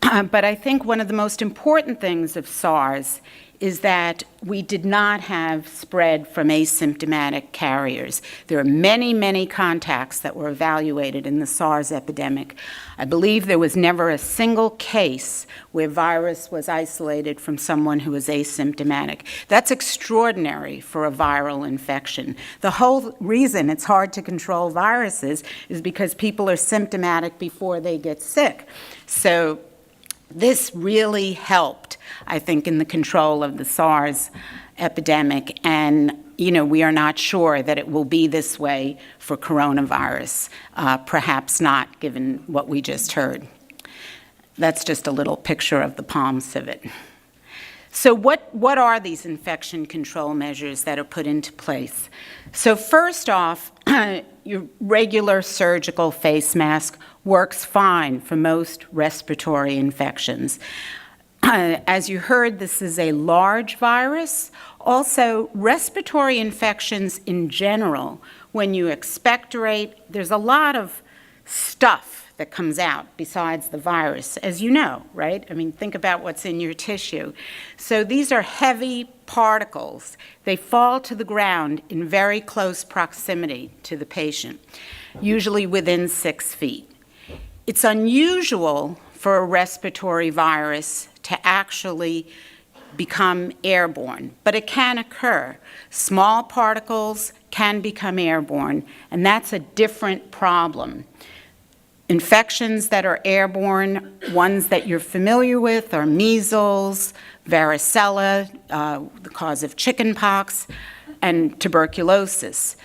But I think one of the most important things of SARS is that we did not have spread from asymptomatic carriers. There are many, many contacts that were evaluated in the SARS epidemic. I believe there was never a single case where virus was isolated from someone who was asymptomatic. That's extraordinary for a viral infection. The whole reason it's hard to control viruses is because people are symptomatic before they get sick. So this really helped, I think, in the control of the SARS epidemic, and we are not sure that it will be this way for coronavirus, perhaps not, given what we just heard. That's just a little picture of the palm civet. So what are these infection control measures that are put into place? So first off, your regular surgical face mask works fine for most respiratory infections. As you heard, this is a large virus. Also, respiratory infections in general, when you expectorate, there's a lot of stuff that comes out besides the virus, as you know, right? I mean, think about what's in your tissue. So these are heavy particles. They fall to the ground in very close proximity to the patient, usually within 6 feet. It's unusual for a respiratory virus to actually become airborne, but it can occur. Small particles can become airborne, and that's a different problem. Infections that are airborne, ones that you're familiar with, are measles, varicella, the cause of chickenpox, and tuberculosis.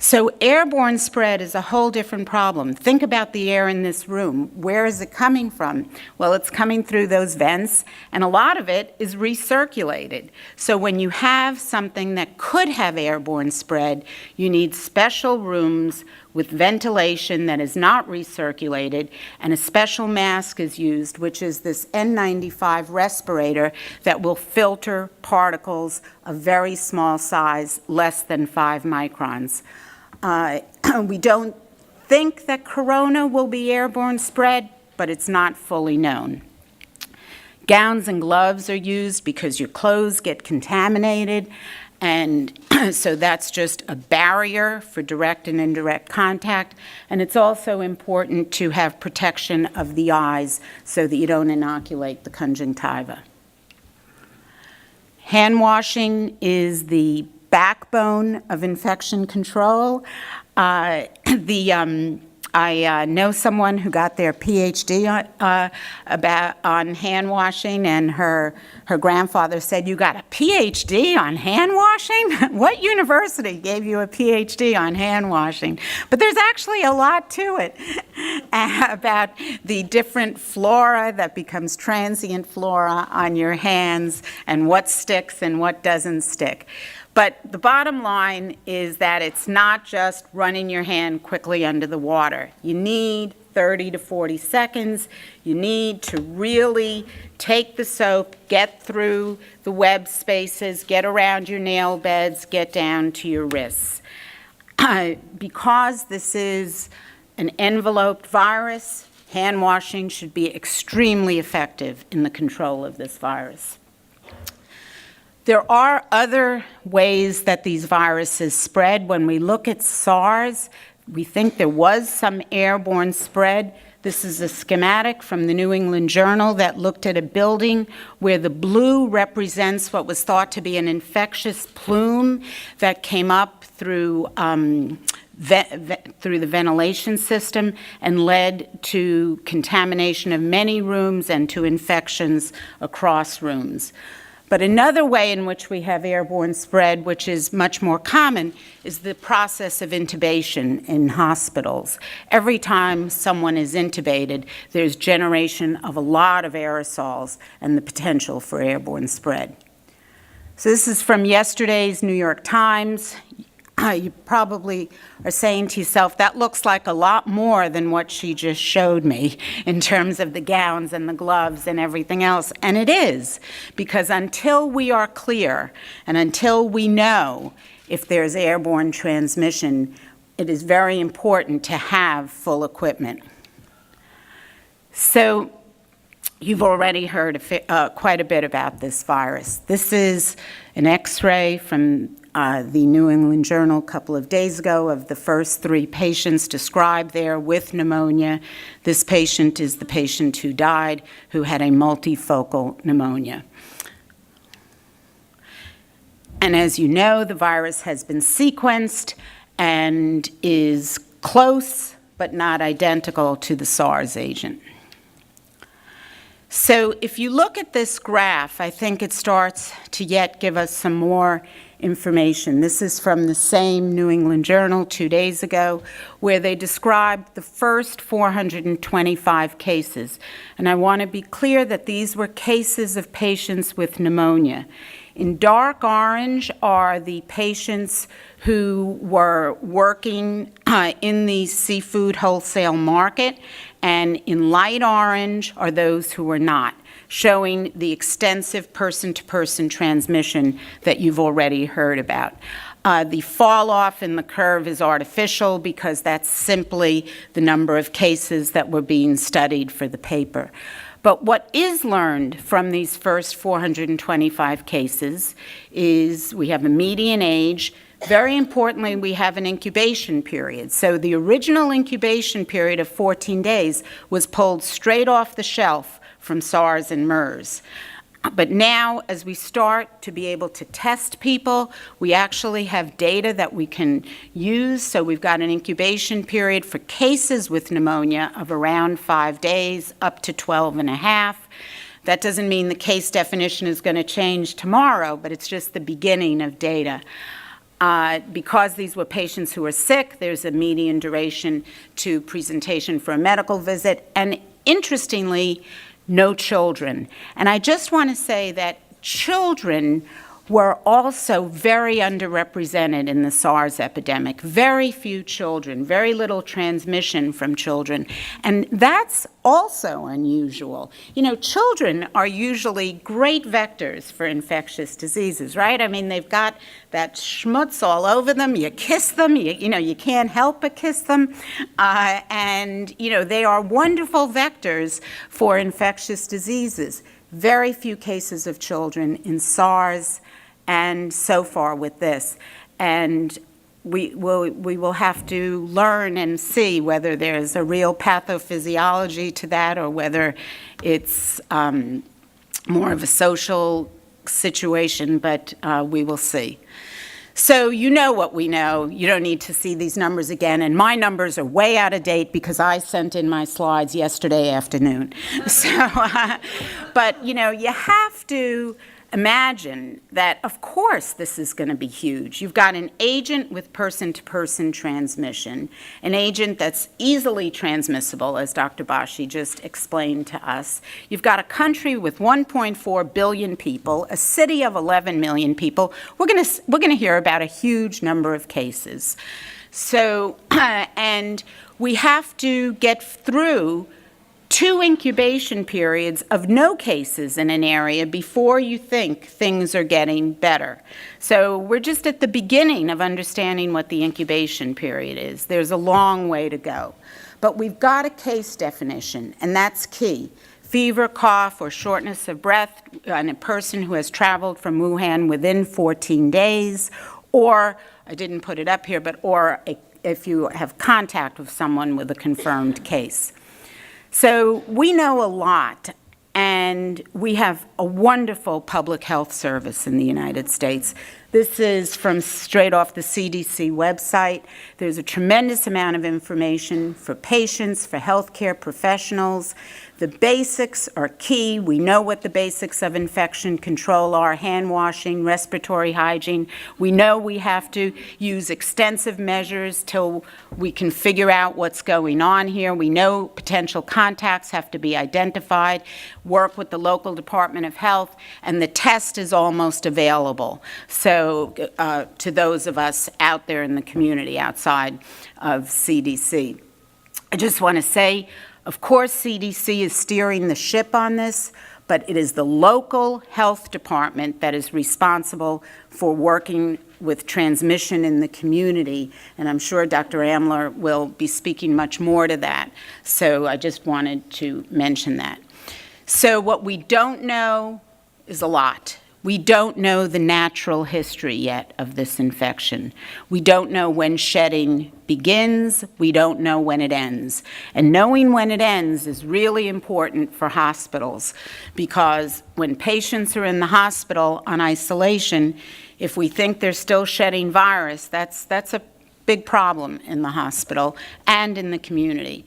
So airborne spread is a whole different problem. Think about the air in this room. Where is it coming from? Well, it's coming through those vents, and a lot of it is recirculated. So when you have something that could have airborne spread, you need special rooms with ventilation that is not recirculated, and a special mask is used, which is this N95 respirator that will filter particles of very small size, less than 5 microns. We don't think that corona will be airborne spread, but it's not fully known. Gowns and gloves are used because your clothes get contaminated, And so that's just a barrier for direct and indirect contact. And it's also important to have protection of the eyes so that you don't inoculate the conjunctiva. Hand washing is the backbone of infection control. I know someone who got their PhD on hand washing, and her grandfather said, "You got a PhD on hand washing? What university gave you a PhD on hand washing?" But there's actually a lot to it about the different flora that becomes transient flora on your hands and what sticks and what doesn't stick. But the bottom line is that it's not just running your hand quickly under the water. You need 30 to 40 seconds. You need to really take the soap, get through the web spaces, get around your nail beds, get down to your wrists. Because this is an enveloped virus, hand washing should be extremely effective in the control of this virus. There are other ways that these viruses spread. When we look at SARS, we think there was some airborne spread. This is a schematic from the New England Journal that looked at a building where the blue represents what was thought to be an infectious plume that came up through the ventilation system and led to contamination of many rooms and to infections across rooms. But another way in which we have airborne spread, which is much more common, is the process of intubation in hospitals. Every time someone is intubated, there's generation of a lot of aerosols and the potential for airborne spread. So this is from yesterday's New York Times. You probably are saying to yourself, that looks like a lot more than what she just showed me in terms of the gowns and the gloves and everything else. And it is, because until we are clear and until we know if there's airborne transmission, it is very important to have full equipment. So you've already heard quite a bit about this virus. This is an X-ray from the New England Journal a couple of days ago of the first 3 patients described there with pneumonia. This patient is the patient who died, who had a multifocal pneumonia. And as you know, the virus has been sequenced and is close but not identical to the SARS agent. So if you look at this graph, I think it starts to yet give us some more information. This is from the same New England Journal 2 days ago, where they described the first 425 cases. And I want to be clear that these were cases of patients with pneumonia. In dark orange are the patients who were working in the seafood wholesale market, and in light orange are those who were not, showing the extensive person-to-person transmission that you've already heard about. The fall off in the curve is artificial because that's simply the number of cases that were being studied for the paper. But what is learned from these first 425 cases is we have a median age. Very importantly, we have an incubation period. So the original incubation period of 14 days was pulled straight off the shelf from SARS and MERS. But now, as we start to be able to test people, we actually have data that we can use. So we've got an incubation period for cases with pneumonia of around 5 days, up to 12 and a half. That doesn't mean the case definition is going to change tomorrow, but it's just the beginning of data. Because these were patients who were sick, there's a median duration to presentation for a medical visit. And interestingly, no children. And I just want to say that children were also very underrepresented in the SARS epidemic. Very few children, very little transmission from children. And that's also unusual. You know, children are usually great vectors for infectious diseases, right? I mean, they've got that schmutz all over them. You kiss them, you can't help but kiss them. And, they are wonderful vectors for infectious diseases. Very few cases of children in SARS and so far with this. And we will have to learn and see whether there's a real pathophysiology to that or whether it's more of a social situation, but we will see. So you know what we know. You don't need to see these numbers again. And my numbers are way out of date because I sent in my slides yesterday afternoon. So, but you know, you have to imagine that, of course, this is going to be huge. You've got an agent with person-to-person transmission, an agent that's easily transmissible, as Dr. Bashi just explained to us. You've got a country with 1.4 billion people, a city of 11 million people. We're going to hear about a huge number of cases. So, and we have to get through 2 incubation periods of no cases in an area before you think things are getting better. So we're just at the beginning of understanding what the incubation period is. There's a long way to go. But we've got a case definition, and that's key. Fever, cough, or shortness of breath in a person who has traveled from Wuhan within 14 days, or, I didn't put it up here, but if you have contact with someone with a confirmed case. So we know a lot, and we have a wonderful public health service in the United States. This is from straight off the CDC website. There's a tremendous amount of information for patients, for healthcare professionals. The basics are key. We know what the basics of infection control are: hand washing, respiratory hygiene. We know we have to use extensive measures till we can figure out what's going on here. We know potential contacts have to be identified, work with the local Department of Health, and the test is almost available. So to those of us out there in the community outside of CDC. I just want to say, of course, CDC is steering the ship on this, but it is the local health department that is responsible for working with transmission in the community, and I'm sure Dr. Amler will be speaking much more to that. So I just wanted to mention that. So what we don't know is a lot. We don't know the natural history yet of this infection. We don't know when shedding begins. We don't know when it ends. And knowing when it ends is really important for hospitals, because when patients are in the hospital on isolation, if we think they're still shedding virus, that's a big problem in the hospital and in the community.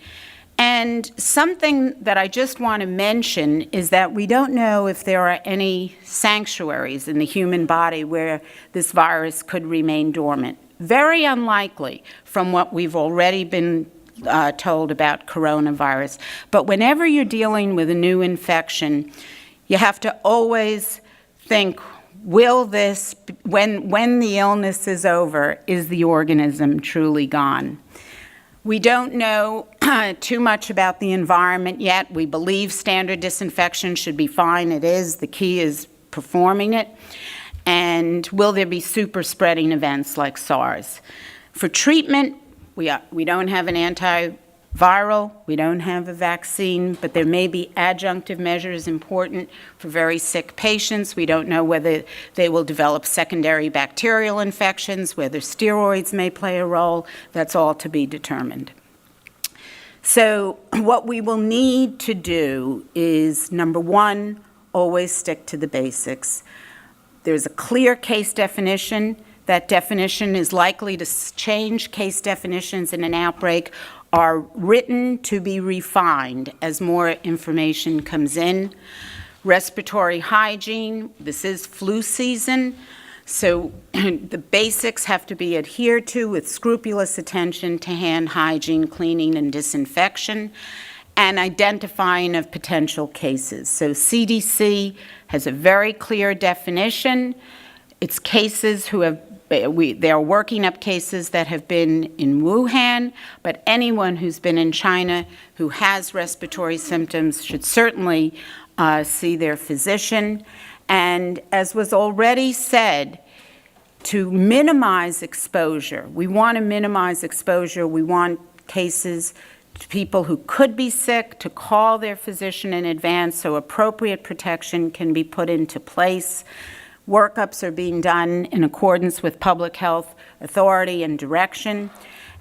And something that I just want to mention is that we don't know if there are any sanctuaries in the human body where this virus could remain dormant. Very unlikely from what we've already been told about coronavirus. But whenever you're dealing with a new infection, you have to always think, will this, when the illness is over, is the organism truly gone? We don't know too much about the environment yet. We believe standard disinfection should be fine. It is. The key is performing it. And will there be super spreading events like SARS? For treatment, we don't have an antiviral. We don't have a vaccine, but there may be adjunctive measures important for very sick patients. We don't know whether they will develop secondary bacterial infections, whether steroids may play a role. That's all to be determined. So what we will need to do is, number one, always stick to the basics. There's a clear case definition. That definition is likely to change. Case definitions in an outbreak are written to be refined as more information comes in. Respiratory hygiene, this is flu season, so the basics have to be adhered to with scrupulous attention to hand hygiene, cleaning, and disinfection, and identifying of potential cases. So CDC has a very clear definition. It's cases who have they're working up cases that have been in Wuhan, but anyone who's been in China who has respiratory symptoms should certainly see their physician. And as was already said, to minimize exposure, we want to minimize exposure. We want cases to people who could be sick to call their physician in advance so appropriate protection can be put into place. Workups are being done in accordance with public health authority and direction.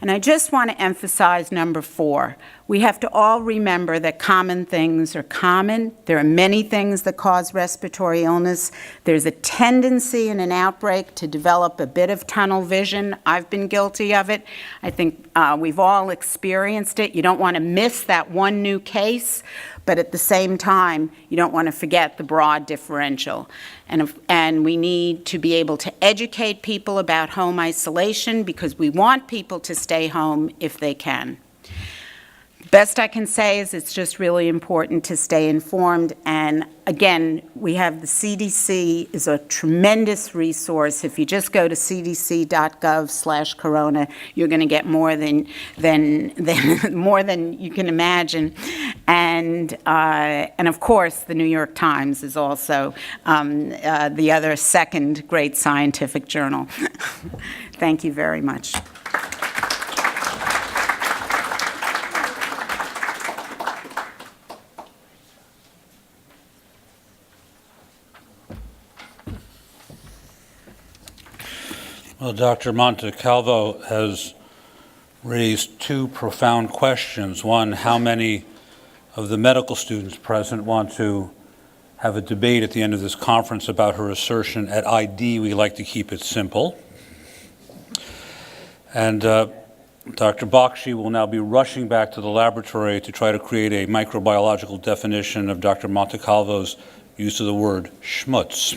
And I just want to emphasize number 4. We have to all remember that common things are common. There are many things that cause respiratory illness. There's a tendency in an outbreak to develop a bit of tunnel vision. I've been guilty of it. I think we've all experienced it. You don't want to miss that one new case, but at the same time, you don't want to forget the broad differential. And we need to be able to educate people about home isolation because we want people to stay home if they can. Best I can say is it's just really important to stay informed. And again, we have the CDC is a tremendous resource. If you just go to cdc.gov/corona, you're going to get more than more than you can imagine. And of course, the New York Times is also the other second great scientific journal. Thank you very much. Well, Dr. Montecalvo has raised 2 profound questions. One, how many of the medical students present want to have a debate at the end of this conference about her assertion at ID, we like to keep it simple. And Dr. Bakshi will now be rushing back to the laboratory to try to create a microbiological definition of Dr. Montecalvo's use of the word schmutz.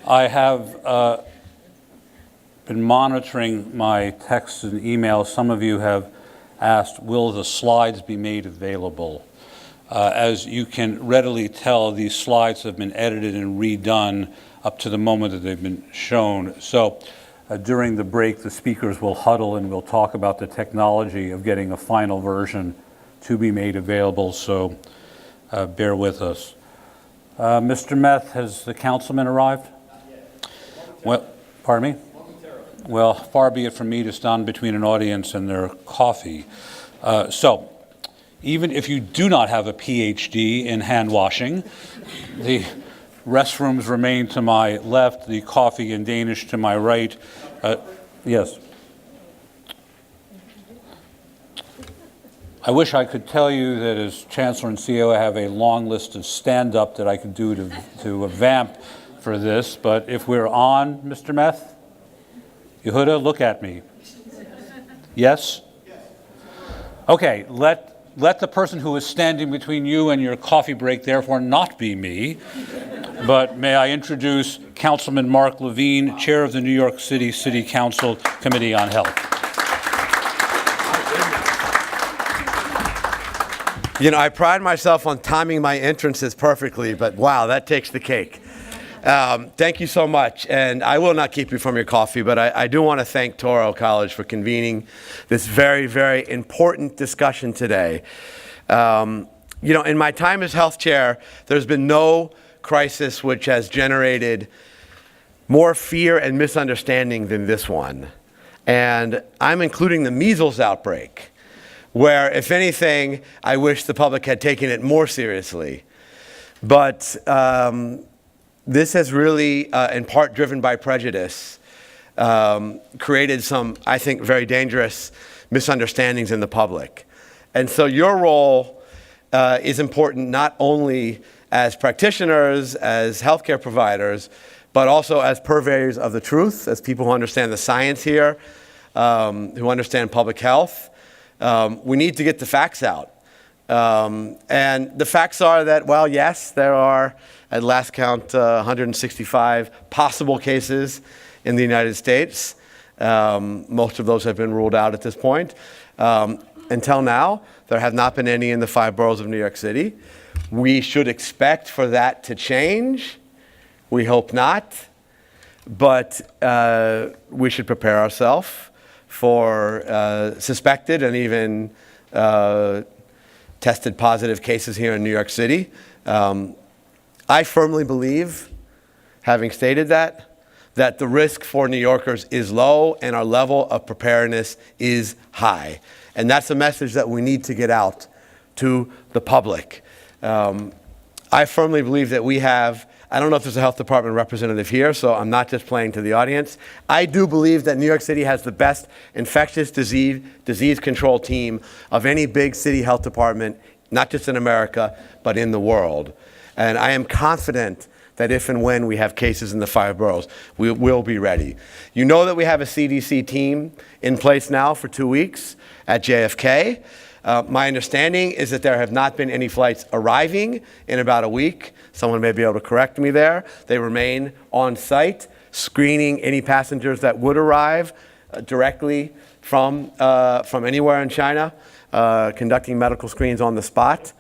I have been monitoring my texts and emails. Some of you have asked, will the slides be made available? As you can readily tell, these slides have been edited and redone up to the moment that they've been shown. So during the break, the speakers will huddle and we'll talk about the technology of getting a final version to be made available, so bear with us. Mr. Meth, has the councilman arrived? Well, pardon me? Well, far be it from me to stand between an audience and their coffee. So, even if you do not have a PhD in hand washing, the restrooms remain to my left, the coffee in Danish to my right. Yes. I wish I could tell you that as Chancellor and CEO I have a long list of stand-up that I could do to vamp for this, but if we're on, Mr. Meth, Yehuda, look at me. Yes? Okay, let the person who is standing between you and your coffee break therefore not be me, but may I introduce Councilman Mark Levine, Chair of the New York City City Council Committee on Health. You know, I pride myself on timing my entrances perfectly, but wow, that takes the cake. Thank you so much, and I will not keep you from your coffee, but I do want to thank Touro College for convening this very, very important discussion today. You know, in my time as health chair, there's been no crisis which has generated more fear and misunderstanding than this one. And I'm including the measles outbreak, where, if anything, I wish the public had taken it more seriously. But this has really, in part driven by prejudice, created some, I think, very dangerous misunderstandings in the public. And so your role is important not only as practitioners, as healthcare providers, but also as purveyors of the truth, as people who understand the science here, who understand public health. We need to get the facts out. And the facts are that, well, yes, there are, at last count, 165 possible cases in the United States. Most of those have been ruled out at this point. Until now, there have not been any in the 5 boroughs of New York City. We should expect for that to change. We hope not. But we should prepare ourselves for suspected and even tested positive cases here in New York City. I firmly believe, having stated that the risk for New Yorkers is low and our level of preparedness is high. And that's a message that we need to get out to the public. I firmly believe that we have, I don't know if there's a health department representative here, so I'm not just playing to the audience. I do believe that New York City has the best infectious disease control team of any big city health department, not just in America, but in the world. And I am confident that if and when we have cases in the 5 boroughs, we will be ready. You know that we have a CDC team in place now for 2 weeks at JFK. My understanding is that there have not been any flights arriving in about a week. Someone may be able to correct me there. They remain on site, screening any passengers that would arrive directly from anywhere in China, conducting medical screens on the spot.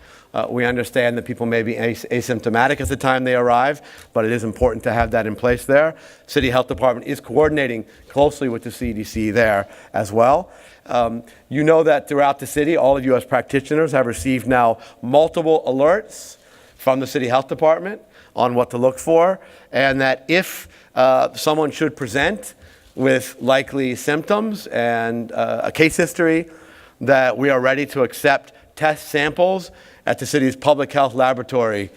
We understand that people may be asymptomatic at the time they arrive, but it is important to have that in place there. City Health Department is coordinating closely with the CDC there as well. You know that throughout the city, all of you as practitioners have received now multiple alerts from the City Health Department on what to look for, and that if someone should present with likely symptoms and a case history, that we are ready to accept test samples at the city's public health laboratory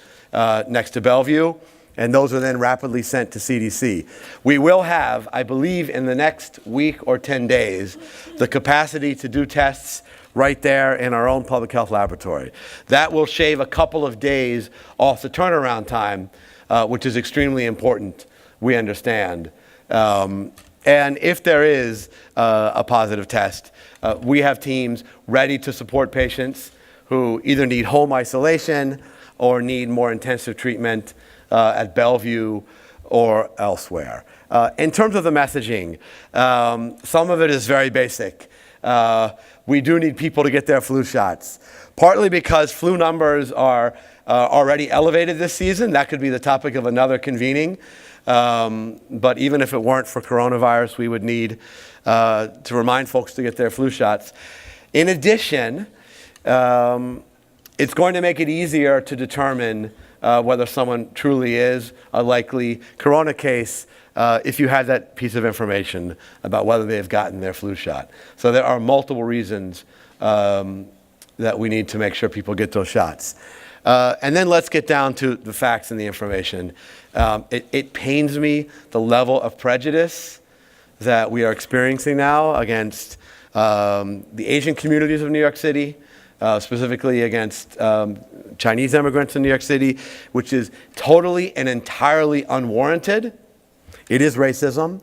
next to Bellevue, and those are then rapidly sent to CDC. We will have, I believe in the next week or 10 days, the capacity to do tests right there in our own public health laboratory. That will shave a couple of days off the turnaround time, which is extremely important, we understand. And if there is a positive test, we have teams ready to support patients who either need home isolation or need more intensive treatment at Bellevue or elsewhere. In terms of the messaging, some of it is very basic. We do need people to get their flu shots, partly because flu numbers are already elevated this season. That could be the topic of another convening. But even if it weren't for coronavirus, we would need to remind folks to get their flu shots. In addition, it's going to make it easier to determine whether someone truly is a likely corona case if you have that piece of information about whether they've gotten their flu shot. So there are multiple reasons that we need to make sure people get those shots. And then let's get down to the facts and the information. It pains me the level of prejudice that we are experiencing now against the Asian communities of New York City, specifically against Chinese immigrants in New York City, which is totally and entirely unwarranted. It is racism.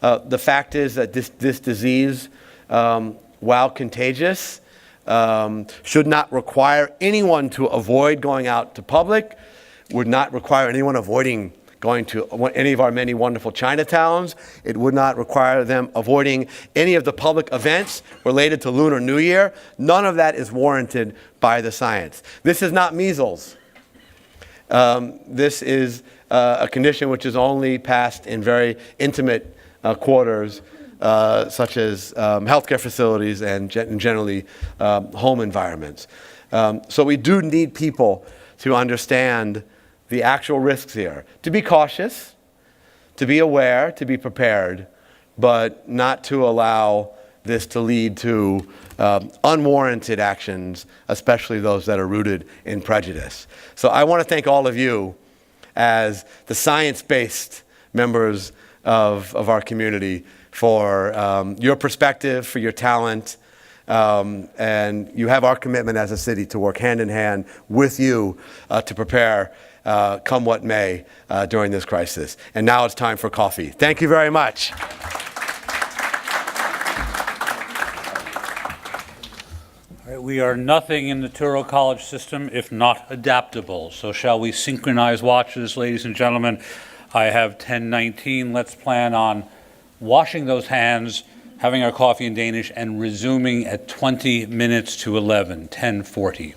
The fact is that this disease, while contagious, should not require anyone to avoid going out to public, would not require anyone avoiding going to any of our many wonderful Chinatowns. It would not require them avoiding any of the public events related to Lunar New Year. None of that is warranted by the science. This is not measles. This is a condition which is only passed in very intimate quarters, such as healthcare facilities and generally home environments. So we do need people to understand the actual risks here, to be cautious, to be aware, to be prepared, but not to allow this to lead to unwarranted actions, especially those that are rooted in prejudice. So I want to thank all of you as the science-based members of our community for your perspective, for your talent, and you have our commitment as a city to work hand in hand with you to prepare come what may during this crisis. And now it's time for coffee. Thank you very much. All right, we are nothing in the Touro College system if not adaptable. So shall we synchronize watches, ladies and gentlemen? I have 10:19. Let's plan on washing those hands, having our coffee in Danish, and resuming at 20 minutes to 11, 10:40.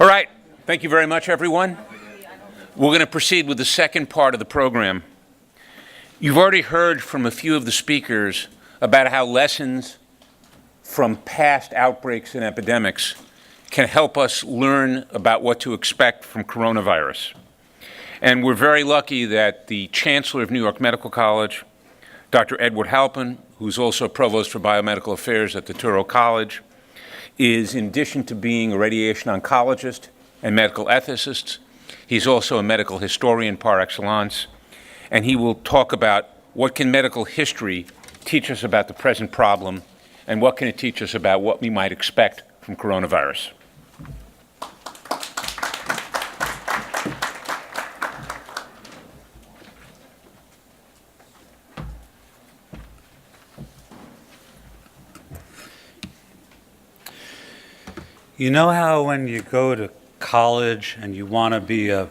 All right. Thank you very much, everyone. We're going to proceed with the second part of the program. You've already heard from a few of the speakers about how lessons from past outbreaks and epidemics can help us learn about what to expect from coronavirus. And we're very lucky that the Chancellor of New York Medical College, Dr. Edward Halpin, who's also Provost for Biomedical Affairs at the Touro College, is, in addition to being a radiation oncologist and medical ethicist, he's also a medical historian par excellence, and he will talk about what can medical history teach us about the present problem and what can it teach us about what we might expect from coronavirus. You know how when you go to college and you want to be a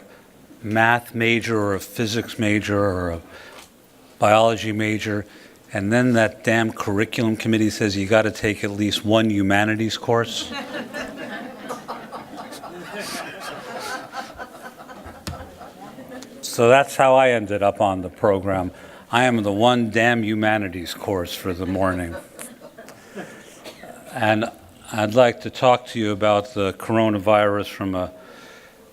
math major or a physics major or a biology major, and then that damn curriculum committee says you got to take at least one humanities course? So that's how I ended up on the program. I am the one damn humanities course for the morning. And I'd like to talk to you about the coronavirus from a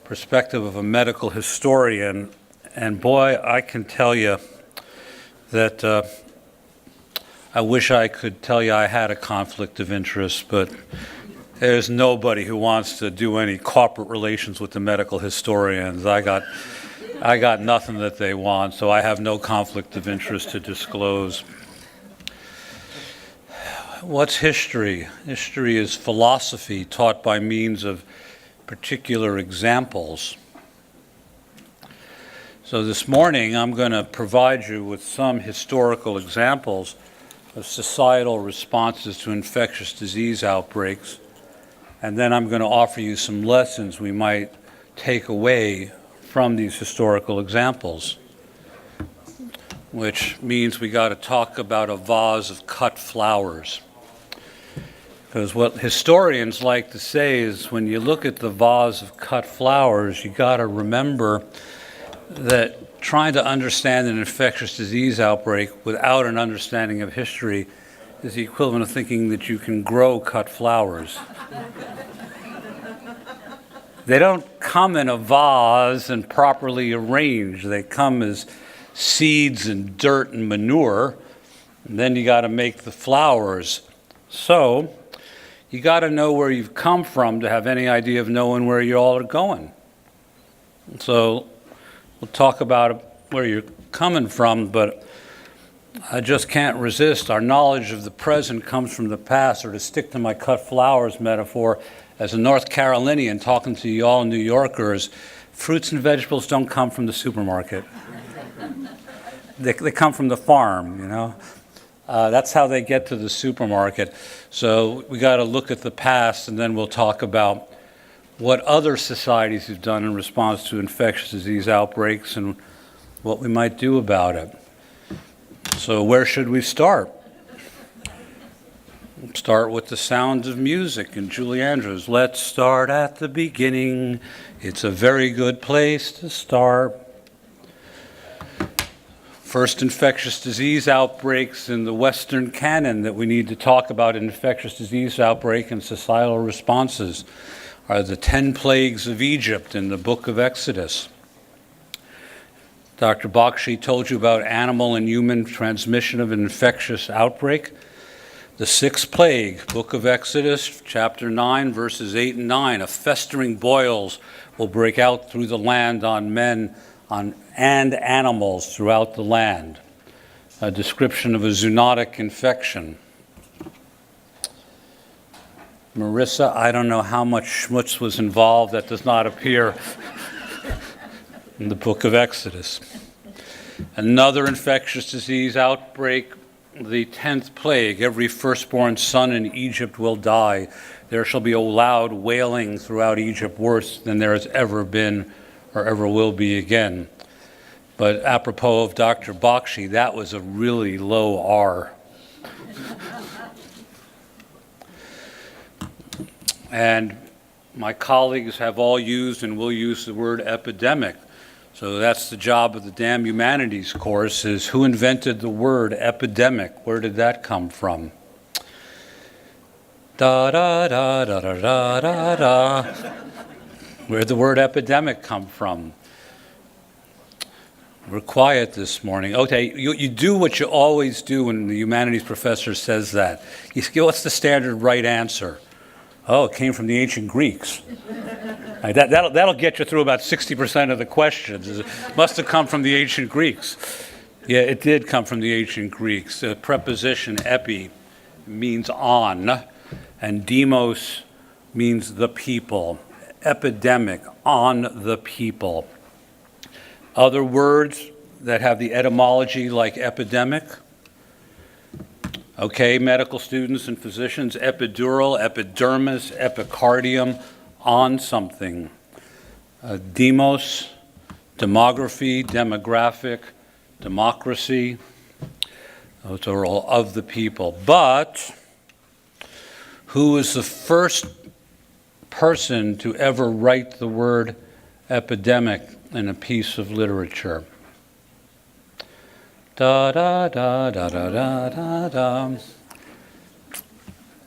perspective of a medical historian. And boy, I can tell you that I wish I could tell you I had a conflict of interest, but there's nobody who wants to do any corporate relations with the medical historians. I got nothing that they want, so I have no conflict of interest to disclose. What's history? History is philosophy taught by means of particular examples. So this morning I'm going to provide you with some historical examples of societal responses to infectious disease outbreaks, and then I'm going to offer you some lessons we might take away from these historical examples, which means we got to talk about a vase of cut flowers. Because what historians like to say is when you look at the vase of cut flowers, you got to remember that trying to understand an infectious disease outbreak without an understanding of history is the equivalent of thinking that you can grow cut flowers. They don't come in a vase and properly arranged. They come as seeds and dirt and manure, and then you got to make the flowers. So you got to know where you've come from to have any idea of knowing where you all are going. So we'll talk about where you're coming from, but I just can't resist. Our knowledge of the present comes from the past, or to stick to my cut flowers metaphor, as a North Carolinian talking to you all New Yorkers, fruits and vegetables don't come from the supermarket. They come from the farm, you know. That's how they get to the supermarket. So we got to look at the past, and then we'll talk about what other societies have done in response to infectious disease outbreaks and what we might do about it. So where should we start? Start with the sound of music and Julie Andrews. Let's start at the beginning. It's a very good place to start. First infectious disease outbreaks in the Western canon that we need to talk about in infectious disease outbreak and societal responses are the 10 plagues of Egypt in the book of Exodus. Dr. Bakshi told you about animal and human transmission of an infectious outbreak. The 6th plague, book of Exodus, chapter 9, verses 8 and 9, of festering boils will break out through the land on men and animals throughout the land. A description of a zoonotic infection. Marissa, I don't know how much schmutz was involved. That does not appear in the book of Exodus. Another infectious disease outbreak, the 10th plague. Every firstborn son in Egypt will die. There shall be a loud wailing throughout Egypt, worse than there has ever been or ever will be again. But apropos of Dr. Bakshi, that was a really low R. And my colleagues have all used and will use the word epidemic. So that's the job of the damn humanities course, is who invented the word epidemic? Where did that come from? Da da da da da da da da. Where'd the word epidemic come from? We're quiet this morning. Okay, you do what you always do when the humanities professor says that. You say, what's the standard right answer? Oh, it came from the ancient Greeks. Right, that'll get you through about 60% of the questions. It must have come from the ancient Greeks. Yeah, it did come from the ancient Greeks. The preposition epi means on, and demos means the people. Epidemic, on the people. Other words that have the etymology like epidemic. Okay, medical students and physicians, epidural, epidermis, epicardium, on something. Demos, demography, demographic, democracy. Those are all of the people. But who was the first person to ever write the word epidemic in a piece of literature? Da da da da da da da da.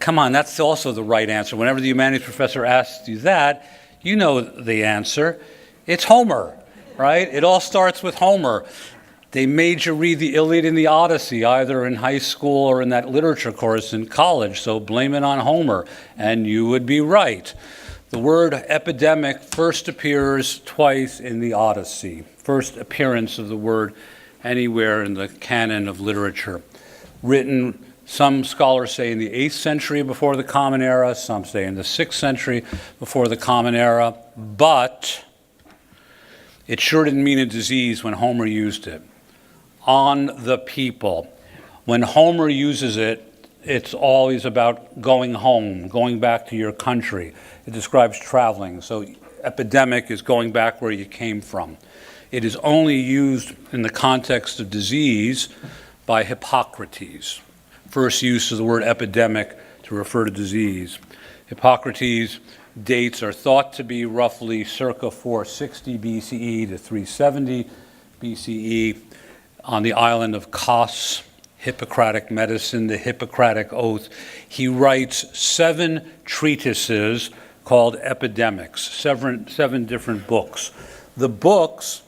Come on, that's also the right answer. Whenever the humanities professor asks you that, you know the answer. It's Homer, right? It all starts with Homer. They made you read the Iliad and the Odyssey, either in high school or in that literature course in college, so blame it on Homer, and you would be right. The word epidemic first appears twice in the Odyssey, first appearance of the word anywhere in the canon of literature. Written, some scholars say in the 8th century before the Common Era, some say in the 6th century before the Common Era, but it sure didn't mean a disease when Homer used it. On the people. When Homer uses it, it's always about going home, going back to your country. It describes traveling, so epidemic is going back where you came from. It is only used in the context of disease by Hippocrates. First use of the word epidemic to refer to disease. Hippocrates' dates are thought to be roughly circa 460 BCE to 370 BCE on the island of Kos, Hippocratic medicine, the Hippocratic Oath. He writes 7 treatises called epidemics, seven different books. The books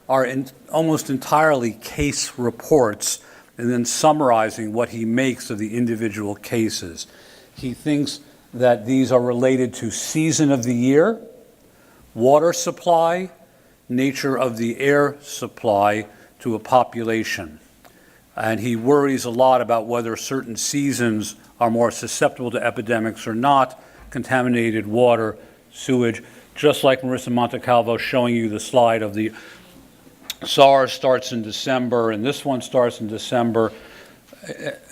are almost entirely case reports and then summarizing what he makes of the individual cases. He thinks that these are related to season of the year, water supply, nature of the air supply to a population. And he worries a lot about whether certain seasons are more susceptible to epidemics or not, contaminated water, sewage, just like Marissa Montecalvo showing you the slide of the SARS starts in December, and this one starts in December.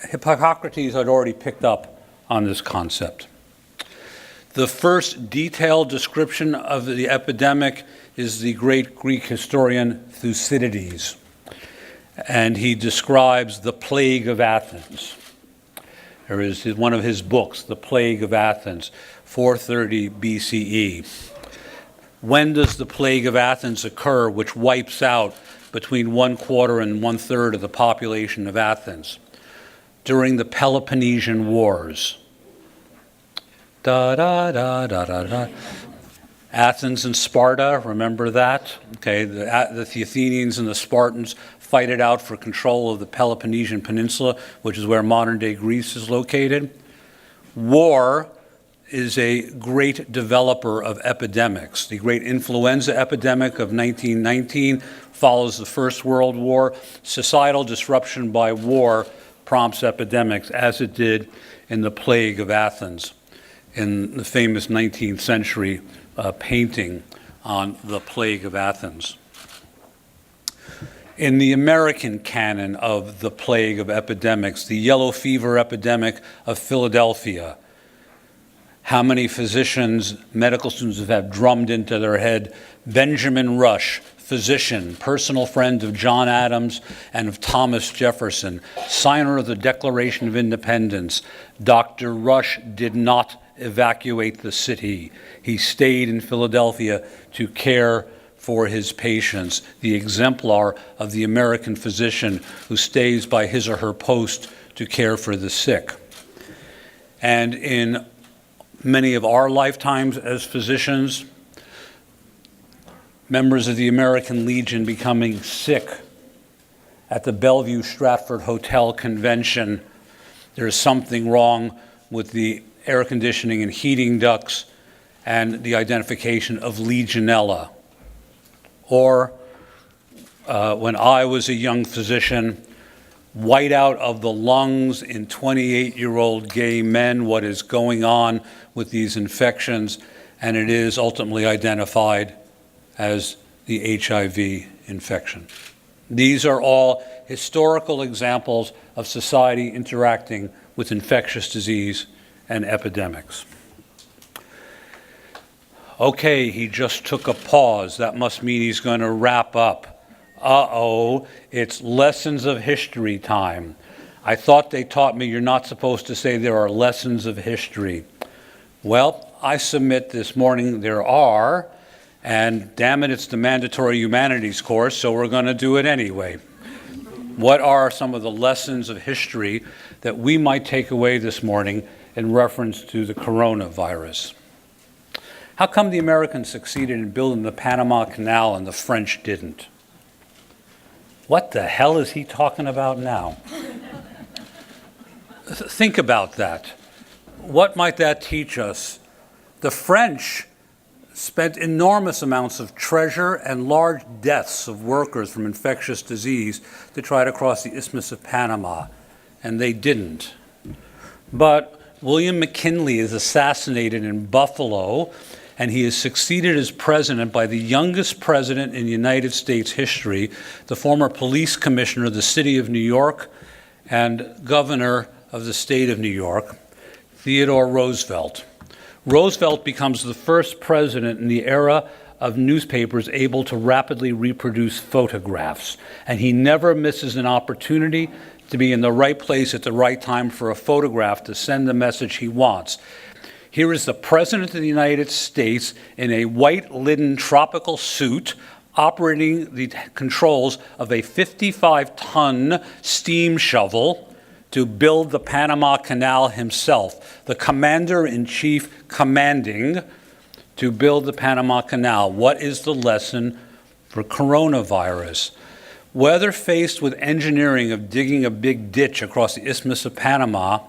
Hippocrates had already picked up on this concept. The first detailed description of the epidemic is the great Greek historian Thucydides, and he describes the plague of Athens. There is one of his books, The Plague of Athens, 430 BCE. When does the plague of Athens occur, which wipes out between 1/4 and 1/3 of the population of Athens? During the Peloponnesian Wars. Da da da da da da. Athens and Sparta, remember that? Okay, the Athenians and the Spartans fight it out for control of the Peloponnesian Peninsula, which is where modern-day Greece is located. War is a great developer of epidemics. The great influenza epidemic of 1919 follows the First World War. Societal disruption by war prompts epidemics, as it did in the plague of Athens, in the famous 19th century painting on the plague of Athens. In the American canon of the plague of epidemics, the yellow fever epidemic of Philadelphia, how many physicians, medical students have had drummed into their head? Benjamin Rush, physician, personal friend of John Adams and of Thomas Jefferson, signer of the Declaration of Independence. Dr. Rush did not evacuate the city. He stayed in Philadelphia to care for his patients, the exemplar of the American physician who stays by his or her post to care for the sick. And in many of our lifetimes as physicians, members of the American Legion becoming sick at the Bellevue Stratford Hotel convention, there's something wrong with the air conditioning and heating ducts and the identification of Legionella. Or when I was a young physician, whiteout of the lungs in 28-year-old gay men, what is going on with these infections, and it is ultimately identified as the HIV infection. These are all historical examples of society interacting with infectious disease and epidemics. Okay, he just took a pause. That must mean he's going to wrap up. Uh-oh, it's lessons of history time. I thought they taught me you're not supposed to say there are lessons of history. Well, I submit this morning there are, and damn it, it's the mandatory humanities course, so we're going to do it anyway. What are some of the lessons of history that we might take away this morning in reference to the coronavirus? How come the Americans succeeded in building the Panama Canal and the French didn't? What the hell is he talking about now? Think about that. What might that teach us? The French spent enormous amounts of treasure and large deaths of workers from infectious disease to try to cross the Isthmus of Panama, and they didn't. But William McKinley is assassinated in Buffalo, and he is succeeded as president by the youngest president in United States history, the former police commissioner of the city of New York and governor of the state of New York, Theodore Roosevelt. Roosevelt becomes the first president in the era of newspapers able to rapidly reproduce photographs, and he never misses an opportunity to be in the right place at the right time for a photograph to send the message he wants. Here is the President of the United States in a white linen tropical suit operating the controls of a 55-ton steam shovel to build the Panama Canal himself, the commander-in-chief commanding to build the Panama Canal. What is the lesson for coronavirus? Whether faced with engineering of digging a big ditch across the Isthmus of Panama,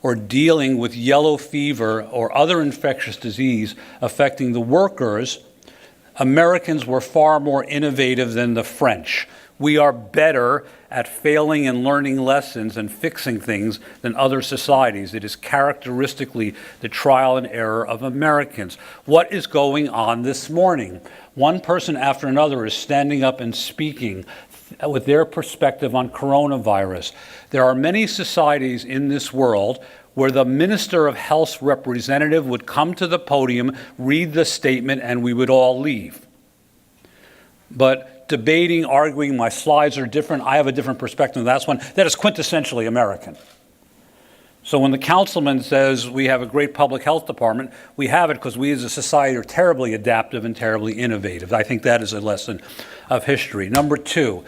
or dealing with yellow fever or other infectious disease affecting the workers, Americans were far more innovative than the French. We are better at failing and learning lessons and fixing things than other societies. It is characteristically the trial and error of Americans. What is going on this morning? One person after another is standing up and speaking with their perspective on coronavirus. There are many societies in this world where the Minister of Health's representative would come to the podium, read the statement, and we would all leave. But debating, arguing, my slides are different, I have a different perspective, that's one that is quintessentially American. So when the councilman says we have a great public health department, we have it because we as a society are terribly adaptive and terribly innovative. I think that is a lesson of history. Number two,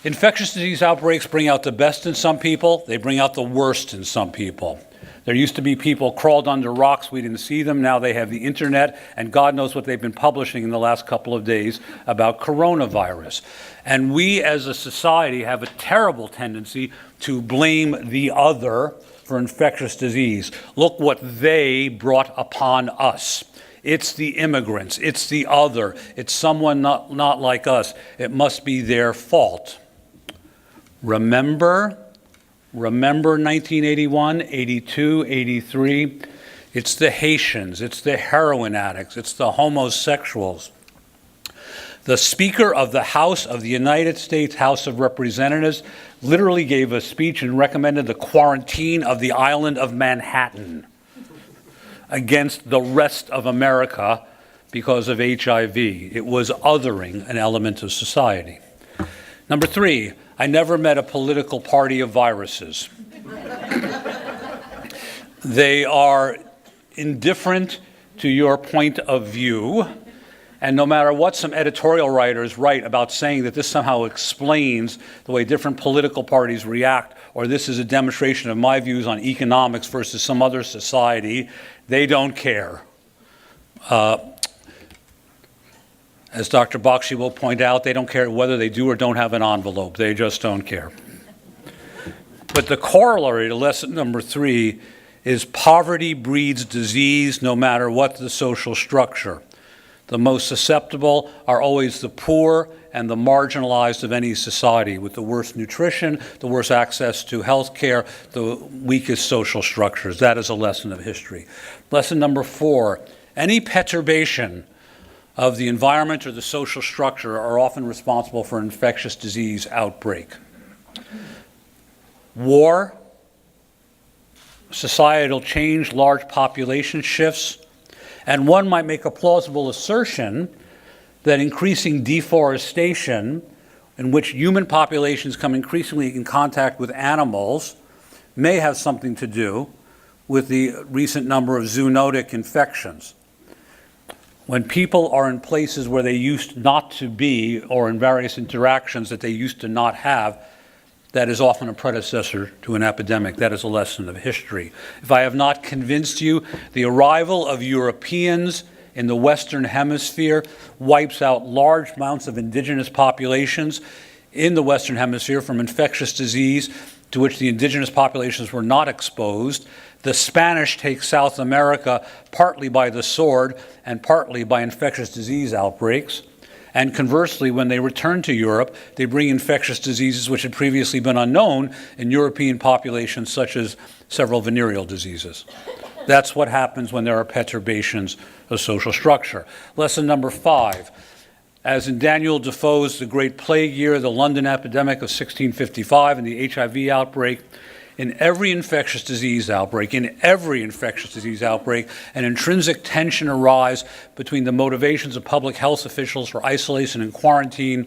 infectious disease outbreaks bring out the best in some people, they bring out the worst in some people. There used to be people crawled under rocks, we didn't see them, now they have the internet, and God knows what they've been publishing in the last couple of days about coronavirus. And we as a society have a terrible tendency to blame the other for infectious disease. Look what they brought upon us. It's the immigrants, it's the other, it's someone not like us. It must be their fault. Remember 1981, 82, 83? It's the Haitians, it's the heroin addicts, it's the homosexuals. The Speaker of the House of the United States House of Representatives literally gave a speech and recommended the quarantine of the island of Manhattan against the rest of America because of HIV. It was othering an element of society. Number three, I never met a political party of viruses. They are indifferent to your point of view, and no matter what some editorial writers write about saying that this somehow explains the way different political parties react, or this is a demonstration of my views on economics versus some other society, they don't care. As Dr. Bakshi will point out, they don't care whether they do or don't have an envelope. They just don't care. But the corollary to lesson number 3 is poverty breeds disease no matter what the social structure. The most susceptible are always the poor and the marginalized of any society, with the worst nutrition, the worst access to health care, the weakest social structures. That is a lesson of history. Lesson number 4, any perturbation of the environment or the social structure are often responsible for an infectious disease outbreak. War, societal change, large population shifts, and one might make a plausible assertion that increasing deforestation, in which human populations come increasingly in contact with animals, may have something to do with the recent number of zoonotic infections. When people are in places where they used not to be, or in various interactions that they used to not have, that is often a predecessor to an epidemic. That is a lesson of history. If I have not convinced you, the arrival of Europeans in the Western Hemisphere wipes out large amounts of indigenous populations in the Western Hemisphere from infectious disease to which the indigenous populations were not exposed. The Spanish take South America partly by the sword and partly by infectious disease outbreaks. And conversely, when they return to Europe, they bring infectious diseases which had previously been unknown in European populations, such as several venereal diseases. That's what happens when there are perturbations of social structure. Lesson number 5. As in Daniel Defoe's The Great Plague Year, the London epidemic of 1655, and the HIV outbreak, in every infectious disease outbreak, an intrinsic tension arises between the motivations of public health officials for isolation and quarantine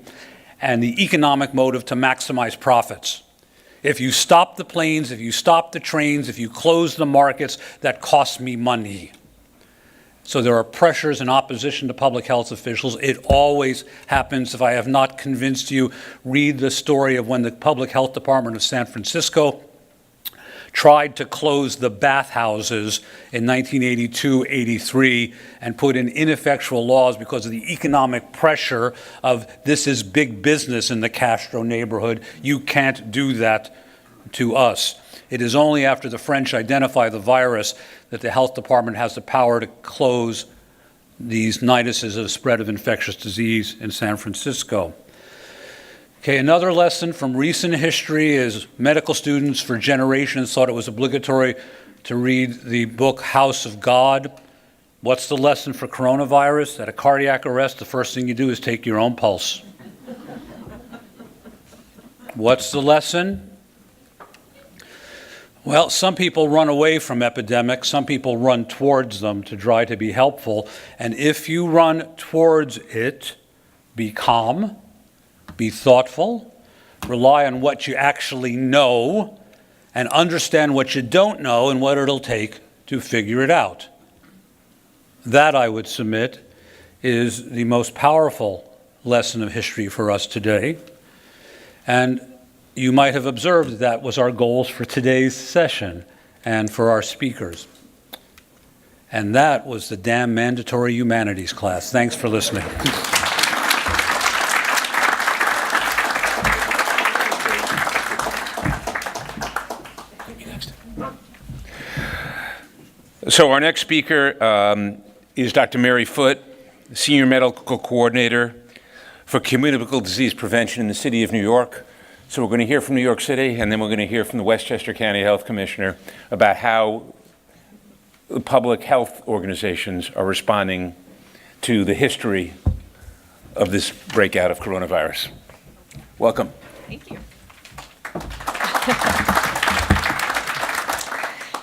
and the economic motive to maximize profits. If you stop the planes, if you stop the trains, if you close the markets, that costs me money. So there are pressures and opposition to public health officials. It always happens. If I have not convinced you, read the story of when the Public Health Department of San Francisco tried to close the bathhouses in 1982-83 and put in ineffectual laws because of the economic pressure of this is big business in the Castro neighborhood. You can't do that to us. It is only after the French identify the virus that the health department has the power to close these niduses of spread of infectious disease in San Francisco. Okay, another lesson from recent history is medical students for generations thought it was obligatory to read the book House of God. What's the lesson for coronavirus? At a cardiac arrest, the first thing you do is take your own pulse. What's the lesson? Well, some people run away from epidemics. Some people run towards them to try to be helpful. And if you run towards it, be calm. Be thoughtful, rely on what you actually know, and understand what you don't know and what it'll take to figure it out. That, I would submit, is the most powerful lesson of history for us today. And you might have observed that was our goals for today's session and for our speakers. And that was the damn mandatory humanities class. Thanks for listening. So our next speaker is Dr. Mary Foote, Senior Medical Coordinator for Communicable Disease Prevention in the City of New York. So we're going to hear from New York City, and then we're going to hear from the Westchester County Health Commissioner about how the public health organizations are responding to the history of this breakout of coronavirus. Welcome. Thank you.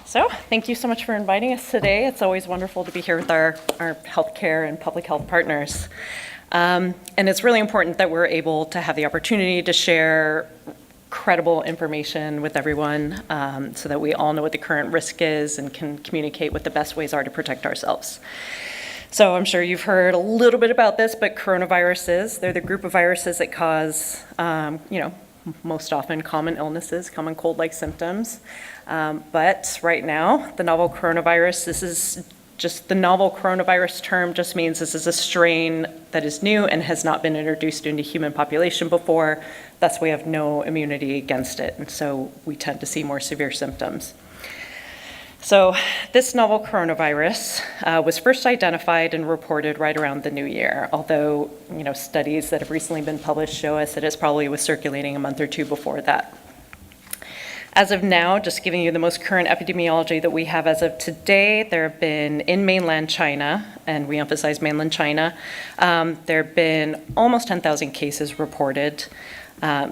So, thank you so much for inviting us today. It's always wonderful to be here with our healthcare and public health partners. And it's really important that we're able to have the opportunity to share credible information with everyone so that we all know what the current risk is and can communicate what the best ways are to protect ourselves. So I'm sure you've heard a little bit about this, but coronaviruses, they're the group of viruses that cause, most often common illnesses, common cold-like symptoms. But right now, the novel coronavirus, this is Just the novel coronavirus term just means this is a strain that is new and has not been introduced into human population before. Thus, we have no immunity against it, and so we tend to see more severe symptoms. So this novel coronavirus was first identified and reported right around the new year, although studies that have recently been published show us that it probably was circulating a month or two before that. As of now, just giving you the most current epidemiology that we have as of today, there have been in mainland China, and we emphasize mainland China, there have been almost 10,000 cases reported.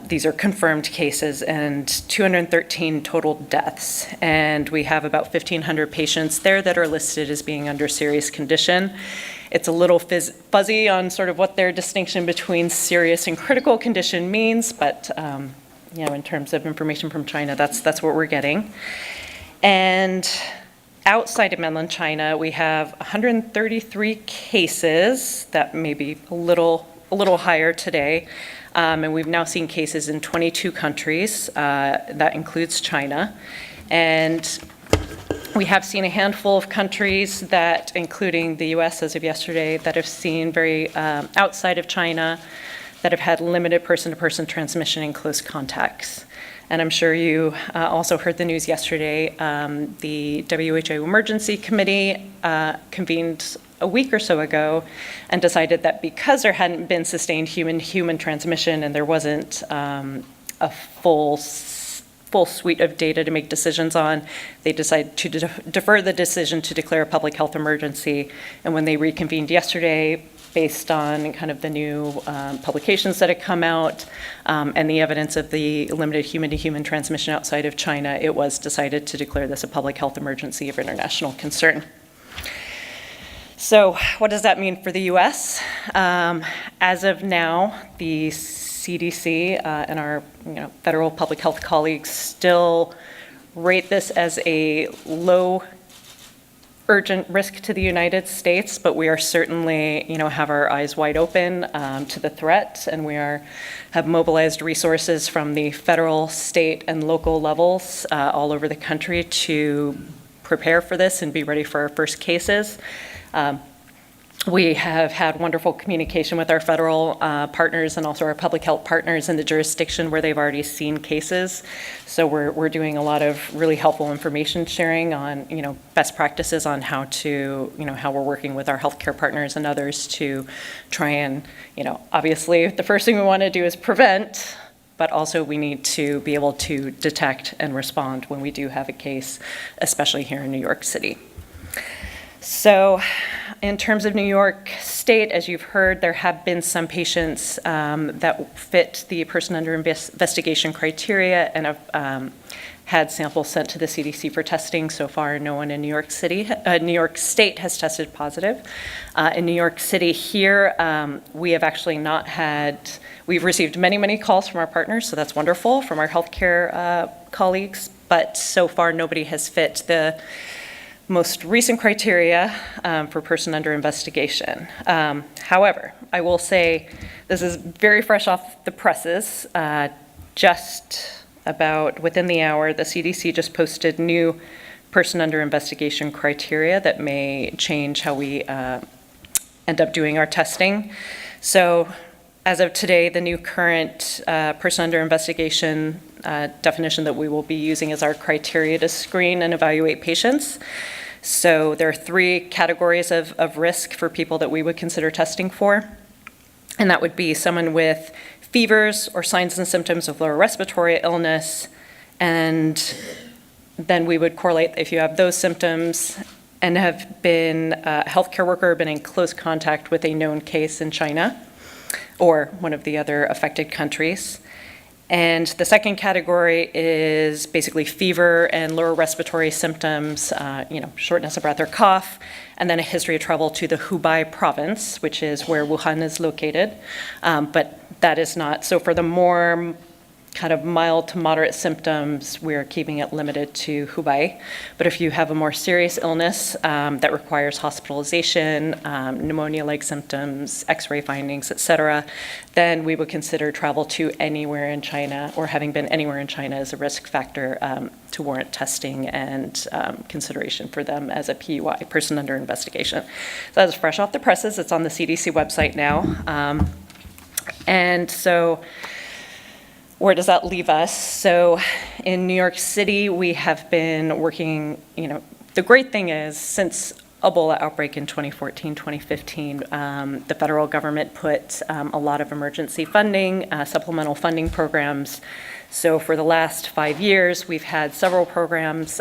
These are confirmed cases, and 213 total deaths. And we have about 1,500 patients there that are listed as being under serious condition. It's a little fuzzy on sort of what their distinction between serious and critical condition means, but in terms of information from China, that's what we're getting. And outside of mainland China, we have 133 cases. That may be a little higher today. And we've now seen cases in 22 countries. That includes China. And we have seen a handful of countries that, including the US as of yesterday, that have seen very outside of China, that have had limited person-to-person transmission in close contacts. And I'm sure you also heard the news yesterday. The WHO Emergency Committee convened a week or so ago and decided that because there hadn't been sustained human-human transmission and there wasn't a full suite of data to make decisions on, they decided to defer the decision to declare a public health emergency. And when they reconvened yesterday, based on kind of the new publications that had come out and the evidence of the limited human-to-human transmission outside of China, it was decided to declare this a public health emergency of international concern. So what does that mean for the US? As of now, the CDC and our federal public health colleagues still rate this as a low urgent risk to the United States, but we are certainly, have our eyes wide open to the threat, and we have mobilized resources from the federal, state, and local levels all over the country to prepare for this and be ready for our first cases. We have had wonderful communication with our federal partners and also our public health partners in the jurisdiction where they've already seen cases. So we're doing a lot of really helpful information sharing on, best practices on how to, how we're working with our healthcare partners and others to try and, obviously the first thing we want to do is prevent, but also we need to be able to detect and respond when we do have a case, especially here in New York City. So in terms of New York State, as you've heard, there have been some patients that fit the person under investigation criteria and have had samples sent to the CDC for testing. So far, no one in New York State has tested positive. In New York City here, we have actually not had, we've received many, many calls from our partners, so that's wonderful, from our healthcare colleagues, but so far nobody has fit the most recent criteria for person under investigation. However, I will say this is very fresh off the presses. Just about within the hour, the CDC just posted new person under investigation criteria that may change how we end up doing our testing. So as of today, the new current person under investigation definition that we will be using as our criteria to screen and evaluate patients. So there are 3 categories of risk for people that we would consider testing for. And that would be someone with fevers or signs and symptoms of lower respiratory illness. And then we would correlate if you have those symptoms and have been a healthcare worker or been in close contact with a known case in China or one of the other affected countries. And the second category is basically fever and lower respiratory symptoms, shortness of breath or cough, and then a history of travel to the Hubei province, which is where Wuhan is located. But that is not, so for the more kind of mild to moderate symptoms, we're keeping it limited to Hubei. But if you have a more serious illness that requires hospitalization, pneumonia-like symptoms, x-ray findings, et cetera, then we would consider travel to anywhere in China or having been anywhere in China as a risk factor to warrant testing and consideration for them as a PUI, person under investigation. So that is fresh off the presses. It's on the CDC website now. And so where does that leave us? So in New York City, we have been working, the great thing is since Ebola outbreak in 2014, 2015, the federal government put a lot of emergency funding, supplemental funding programs. So for the last 5 years, we've had several programs,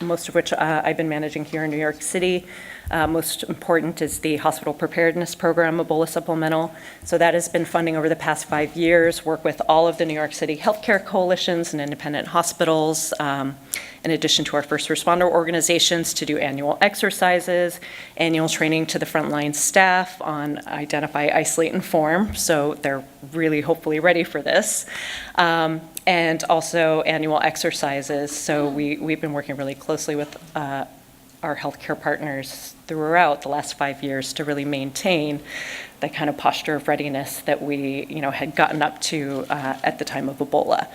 most of which I've been managing here in New York City. Most important is the Hospital Preparedness Program, Ebola Supplemental. So that has been funding over the past 5 years, work with all of the New York City healthcare coalitions and independent hospitals, in addition to our first responder organizations to do annual exercises, annual training to the frontline staff on identify, isolate, inform. So they're really hopefully ready for this. And also annual exercises. So we've been working really closely with our healthcare partners throughout the last 5 years to really maintain the kind of posture of readiness that we, had gotten up to at the time of Ebola.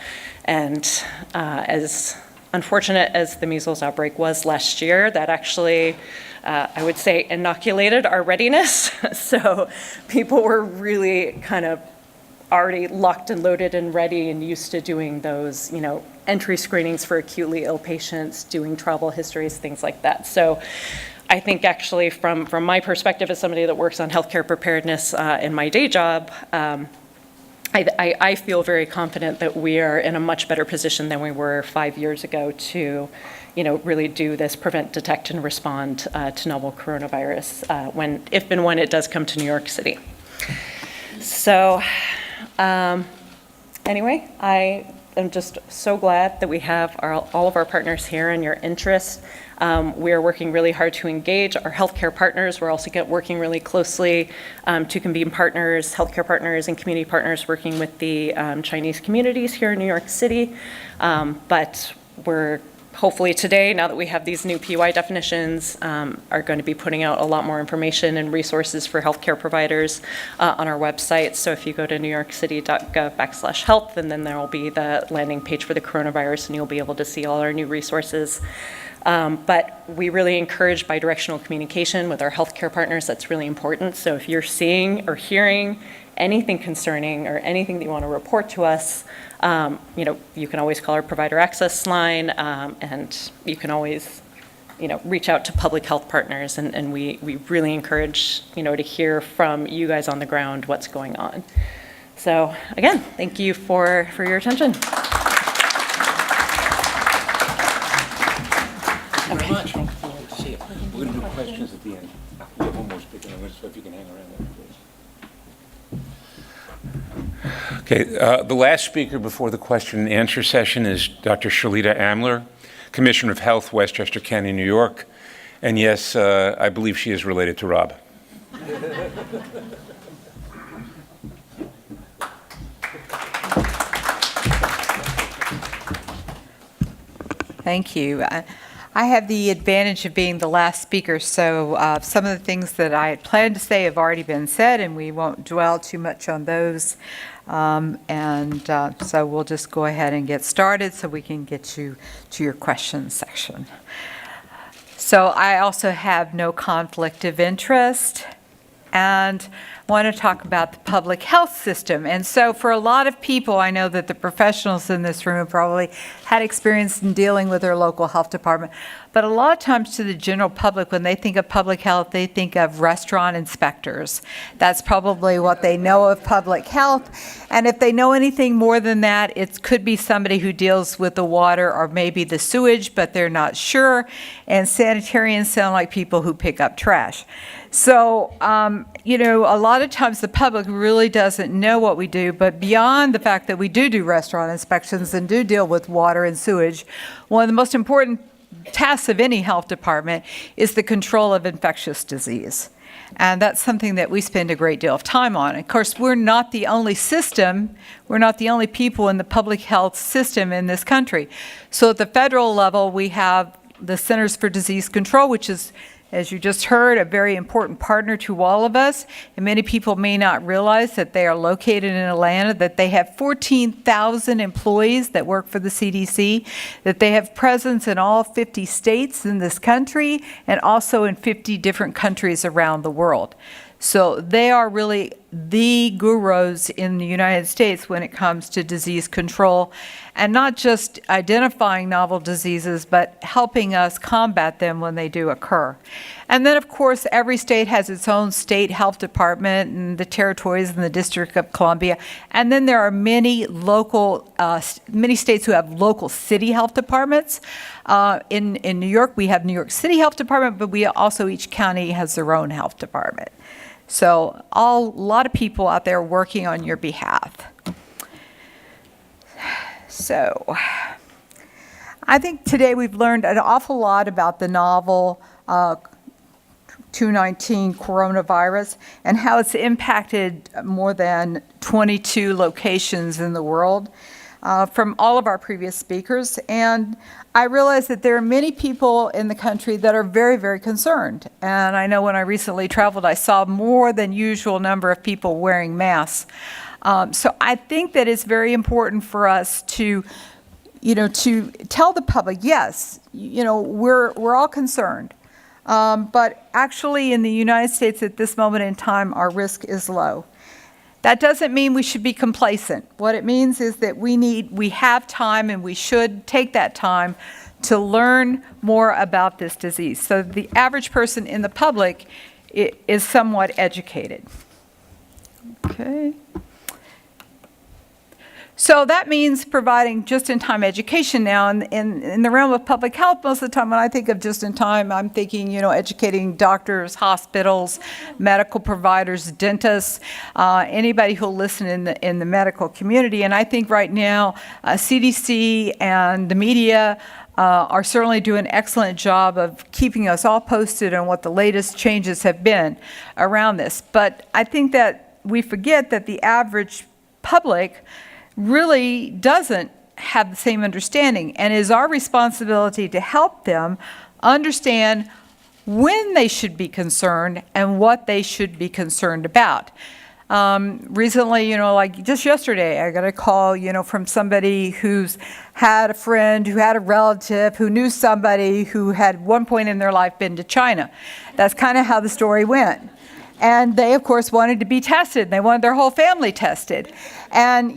And as unfortunate as the measles outbreak was last year, that actually, I would say, inoculated our readiness. So people were really kind of already locked and loaded and ready and used to doing those, entry screenings for acutely ill patients, doing travel histories, things like that. So I think actually from my perspective as somebody that works on healthcare preparedness in my day job, I feel very confident that we are in a much better position than we were 5 years ago to, really do this prevent, detect, and respond to novel coronavirus if and when it does come to New York City. So anyway, I am just so glad that we have all of our partners here and your interest. We are working really hard to engage our healthcare partners. We're also working really closely to convene partners, healthcare partners, and community partners working with the Chinese communities here in New York City. But we're hopefully today, now that we have these new PUI definitions, are going to be putting out a lot more information and resources for healthcare providers on our website. So if you go to newyorkcity.gov/health, and then there will be the landing page for the coronavirus, and you'll be able to see all our new resources. But we really encourage bidirectional communication with our healthcare partners. That's really important. So if you're seeing or hearing anything concerning or anything that you want to report to us, you can always call our provider access line, and you can always, reach out to public health partners, and we really encourage, to hear from you guys on the ground what's going on. So again, thank you for your attention. Thank you very much. See you. We're going to do questions at the end. We have one more speaker, so if you can hang around there, please. Okay, the last speaker before the question and answer session is Dr. Shalita Amler, Commissioner of Health, Westchester County, New York. And yes, I believe she is related to Rob. Thank you. I have the advantage of being the last speaker, so some of the things that I had planned to say have already been said, and we won't dwell too much on those. So we'll just go ahead and get started so we can get you to your questions section. So I also have no conflict of interest, and want to talk about the public health system. And so for a lot of people, I know that the professionals in this room have probably had experience in dealing with their local health department, but a lot of times to the general public, when they think of public health, they think of restaurant inspectors. That's probably what they know of public health. And if they know anything more than that, it could be somebody who deals with the water or maybe the sewage, but they're not sure. And sanitarians sound like people who pick up trash. So, a lot of times the public really doesn't know what we do, but beyond the fact that we do restaurant inspections and do deal with water and sewage, one of the most important tasks of any health department is the control of infectious disease. And that's something that we spend a great deal of time on. Of course, we're not the only system, we're not the only people in the public health system in this country. So at the federal level, we have the Centers for Disease Control, which is, as you just heard, a very important partner to all of us. And many people may not realize that they are located in Atlanta, that they have 14,000 employees that work for the CDC, that they have presence in all 50 states in this country, and also in 50 different countries around the world. So they are really the gurus in the United States when it comes to disease control, and not just identifying novel diseases, but helping us combat them when they do occur. And then, of course, every state has its own state health department, and the territories and the District of Columbia. And then there are many states who have local city health departments. In New York, we have New York City Health Department, but we also, each county has their own health department. So a lot of people out there working on your behalf. So I think today we've learned an awful lot about the novel 2019 coronavirus and how it's impacted more than 22 locations in the world from all of our previous speakers. And I realize that there are many people in the country that are very, very concerned. And I know when I recently traveled, I saw more than usual number of people wearing masks. So I think that it's very important for us to tell the public, yes, we're all concerned. But actually in the United States at this moment in time, our risk is low. That doesn't mean we should be complacent. What it means is that we have time, and we should take that time to learn more about this disease. So the average person in the public is somewhat educated. Okay. So that means providing just-in-time education now. In the realm of public health, most of the time when I think of just-in-time, I'm thinking, educating doctors, hospitals, medical providers, dentists, anybody who'll listen in the medical community. And I think right now, CDC and the media are certainly doing an excellent job of keeping us all posted on what the latest changes have been around this. But I think that we forget that the average public really doesn't have the same understanding, and it is our responsibility to help them understand when they should be concerned and what they should be concerned about. Recently, like just yesterday, I got a call, from somebody who's had a friend, who had a relative, who knew somebody who had at one point in their life been to China. That's kind of how the story went. And they, of course, wanted to be tested. They wanted their whole family tested. And,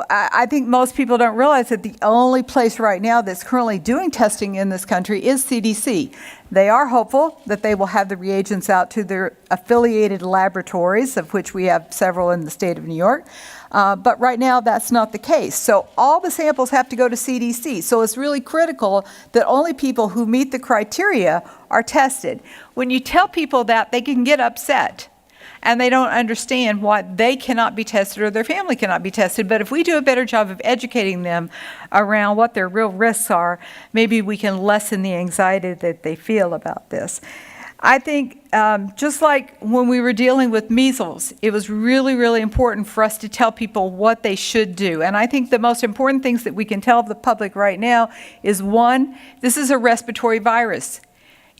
I think most people don't realize that the only place right now that's currently doing testing in this country is CDC. They are hopeful that they will have the reagents out to their affiliated laboratories, of which we have several in the state of New York. But right now, that's not the case. So all the samples have to go to CDC. So it's really critical that only people who meet the criteria are tested. When you tell people that, they can get upset. And they don't understand why they cannot be tested or their family cannot be tested. But if we do a better job of educating them around what their real risks are, maybe we can lessen the anxiety that they feel about this. I think just like when we were dealing with measles, it was really, really important for us to tell people what they should do. And I think the most important things that we can tell the public right now is, one, this is a respiratory virus.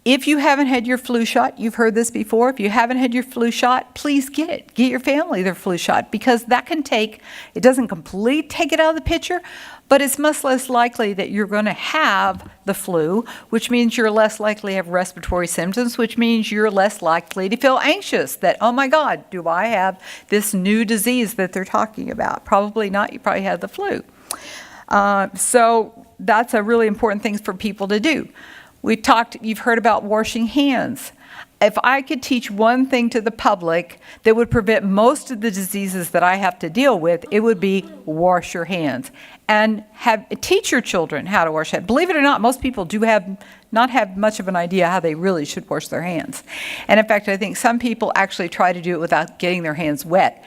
If you haven't had your flu shot, you've heard this before, if you haven't had your flu shot, please get it. Get your family their flu shot, because that can it doesn't completely take it out of the picture, but it's much less likely that you're going to have the flu, which means you're less likely to have respiratory symptoms, which means you're less likely to feel anxious that, oh my God, do I have this new disease that they're talking about? Probably not. You probably had the flu. So that's a really important thing for people to do. You've heard about washing hands. If I could teach one thing to the public that would prevent most of the diseases that I have to deal with, it would be wash your hands. And teach your children how to wash hands. Believe it or not, most people do not have much of an idea how they really should wash their hands. And in fact, I think some people actually try to do it without getting their hands wet.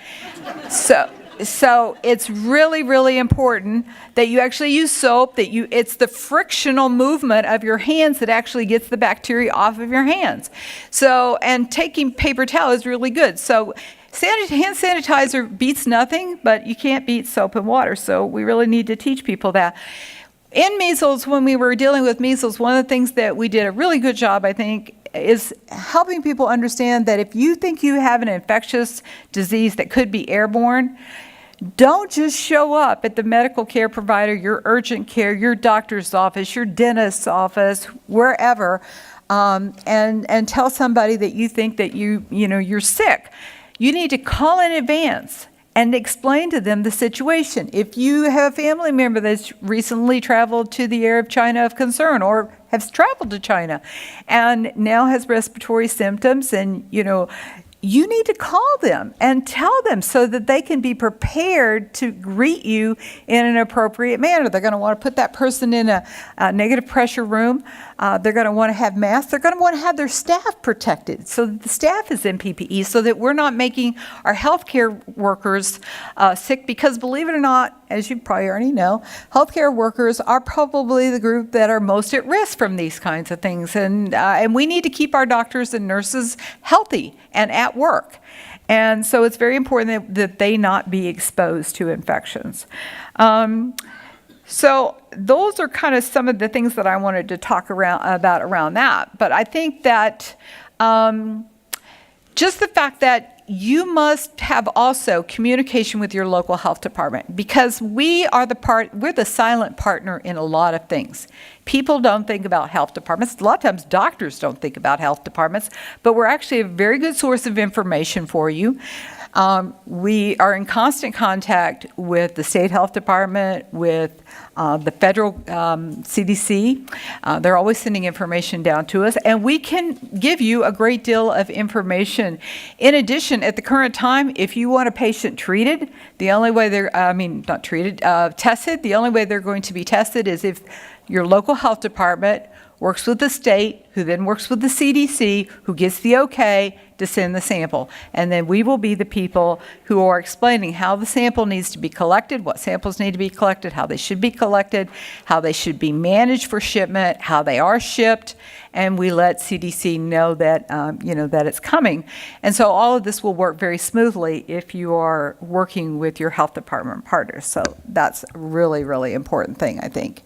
So So it's really, really important that you actually use soap, it's the frictional movement of your hands that actually gets the bacteria off of your hands. So, and taking paper towel is really good. So hand sanitizer beats nothing, but you can't beat soap and water. So we really need to teach people that. In measles, when we were dealing with measles, one of the things that we did a really good job, I think, is helping people understand that if you think you have an infectious disease that could be airborne, don't just show up at the medical care provider, your urgent care, your doctor's office, your dentist's office, wherever, and tell somebody that you think that you're sick. You need to call in advance and explain to them the situation. If you have a family member that's recently traveled to the area of China of concern or has traveled to China and now has respiratory symptoms, and you need to call them and tell them so that they can be prepared to greet you in an appropriate manner. They're going to want to put that person in a negative pressure room. They're going to want to have masks. They're going to want to have their staff protected so that the staff is in PPE so that we're not making our healthcare workers sick, because believe it or not, as you probably already know, healthcare workers are probably the group that are most at risk from these kinds of things. And we need to keep our doctors and nurses healthy and at work. And so it's very important that they not be exposed to infections. So those are kind of some of the things that I wanted to talk about around that. But I think that just the fact that you must have also communication with your local health department, because we're the silent partner in a lot of things. People don't think about health departments. A lot of times doctors don't think about health departments, but we're actually a very good source of information for you. We are in constant contact with the state health department, with the federal CDC. They're always sending information down to us, and we can give you a great deal of information. In addition, at the current time, if you want a patient treated, the only way tested, the only way they're going to be tested is if your local health department works with the state, who then works with the CDC, who gets the okay to send the sample. And then we will be the people who are explaining how the sample needs to be collected, what samples need to be collected, how they should be collected, how they should be managed for shipment, how they are shipped, and we let CDC know that, that it's coming. And so all of this will work very smoothly if you are working with your health department partners. So that's a really, really important thing, I think.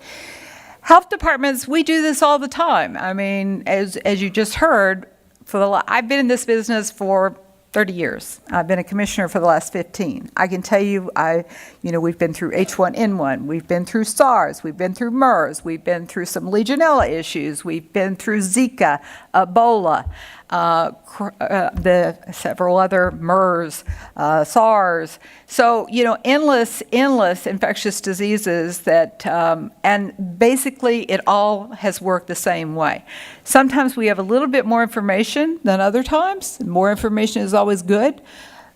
Health departments, we do this all the time. I mean, as you just heard, I've been in this business for 30 years. I've been a commissioner for the last 15. I can tell you, we've been through H1N1, we've been through SARS, we've been through MERS, we've been through some Legionella issues, we've been through Zika, Ebola, the several other MERS, SARS. So, endless infectious diseases that, and basically it all has worked the same way. Sometimes we have a little bit more information than other times. More information is always good.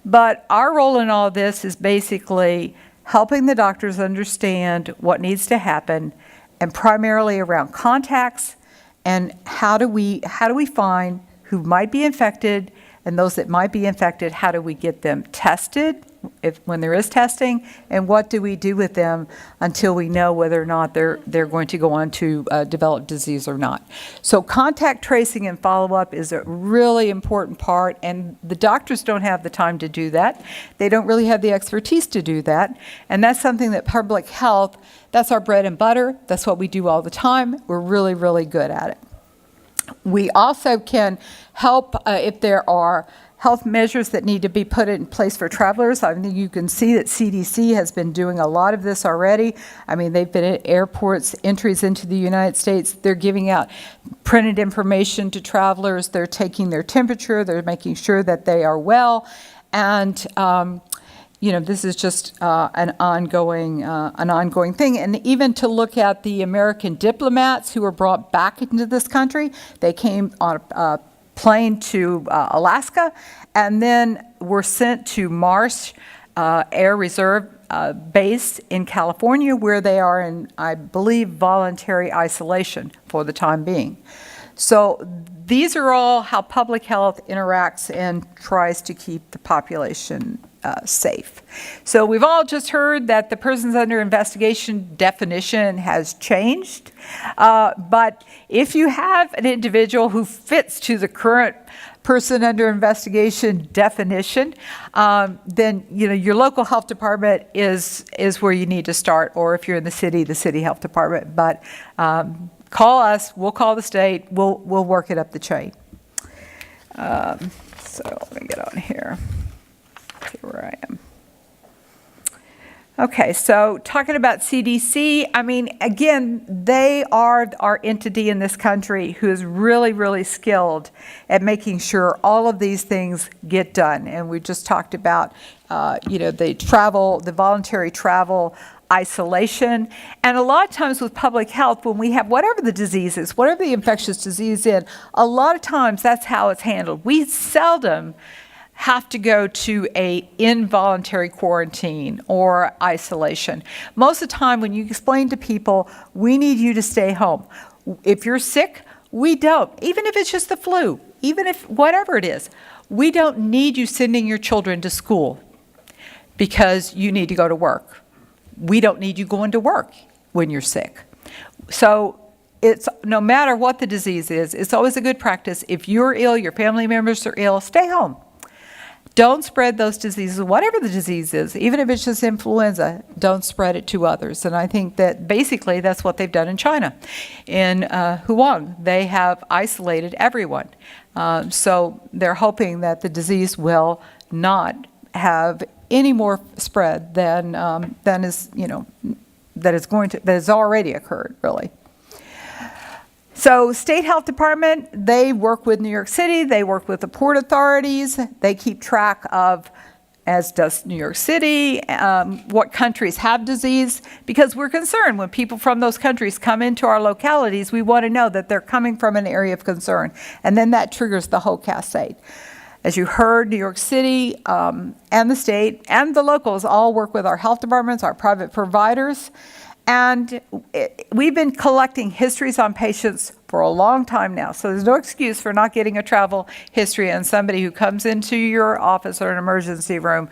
But our role in all this is basically helping the doctors understand what needs to happen, and primarily around contacts and how do we find who might be infected, and those that might be infected, how do we get them tested when there is testing, and what do we do with them until we know whether or not they're going to go on to develop disease or not. So contact tracing and follow-up is a really important part, and the doctors don't have the time to do that. They don't really have the expertise to do that, and that's something that public health, that's our bread and butter. That's what we do all the time. We're really, really good at it. We also can help if there are health measures that need to be put in place for travelers. I think you can see that CDC has been doing a lot of this already. I mean, they've been at airports, entries into the United States. They're giving out printed information to travelers. They're taking their temperature. They're making sure that they are well. And this is just an ongoing thing. And even to look at the American diplomats who were brought back into this country, they came on a plane to Alaska, and then were sent to Marsh Air Reserve base in California, where they are in, I believe, voluntary isolation for the time being. So these are all how public health interacts and tries to keep the population safe. So we've all just heard that the persons under investigation definition has changed. But if you have an individual who fits to the current person under investigation definition, then your local health department is where you need to start, or if you're in the city health department. But call us, we'll call the state, we'll work it up the chain. So let me get on here. See where I am. Okay, so talking about CDC, I mean, again, they are our entity in this country who is really, really skilled at making sure all of these things get done. And we just talked about, the voluntary travel, isolation. And a lot of times with public health, when we have whatever the disease is, whatever the infectious disease is, a lot of times that's how it's handled. We seldom have to go to a involuntary quarantine or isolation. Most of the time when you explain to people, we need you to stay home. If you're sick, we don't. Even if it's just the flu, even if whatever it is, we don't need you sending your children to school because you need to go to work. We don't need you going to work when you're sick. So it's no matter what the disease is, it's always a good practice. If you're ill, your family members are ill, stay home. Don't spread those diseases, whatever the disease is, even if it's just influenza, don't spread it to others. And I think that basically that's what they've done in China. In Wuhan, they have isolated everyone. So they're hoping that the disease will not have any more spread than is, that has already occurred, really. So state health department, they work with New York City, they work with the port authorities, they keep track of, as does New York City, what countries have disease, because we're concerned when people from those countries come into our localities, we want to know that they're coming from an area of concern, and then that triggers the whole cascade. As you heard, New York City and the state and the locals all work with our health departments, our private providers. And we've been collecting histories on patients for a long time now. So there's no excuse for not getting a travel history on somebody who comes into your office or an emergency room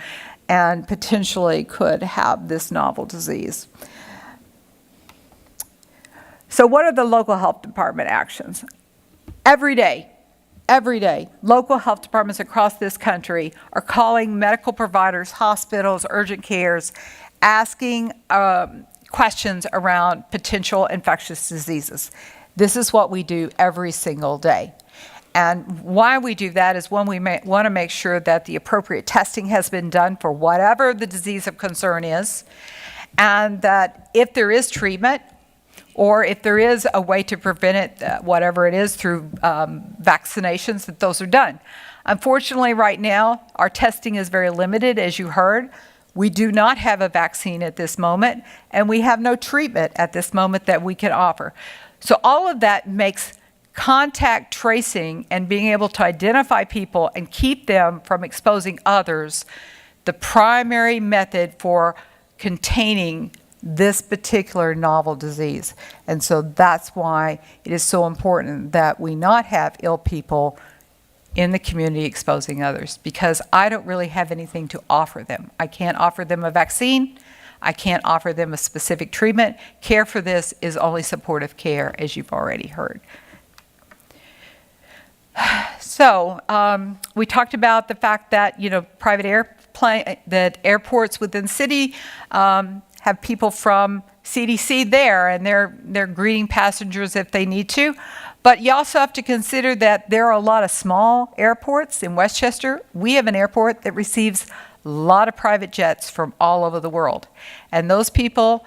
and potentially could have this novel disease. So what are the local health department actions? Every day, local health departments across this country are calling medical providers, hospitals, urgent cares, asking questions around potential infectious diseases. This is what we do every single day. And why we do that is when we want to make sure that the appropriate testing has been done for whatever the disease of concern is, and that if there is treatment, or if there is a way to prevent it, whatever it is, through vaccinations, that those are done. Unfortunately, right now, our testing is very limited, as you heard. We do not have a vaccine at this moment, and we have no treatment at this moment that we can offer. So all of that makes contact tracing and being able to identify people and keep them from exposing others the primary method for containing this particular novel disease. And so that's why it is so important that we not have ill people in the community exposing others, because I don't really have anything to offer them. I can't offer them a vaccine. I can't offer them a specific treatment. Care for this is only supportive care, as you've already heard. So we talked about the fact that, that airports within city have people from CDC there, and they're greeting passengers if they need to. But you also have to consider that there are a lot of small airports. In Westchester, we have an airport that receives a lot of private jets from all over the world. And those people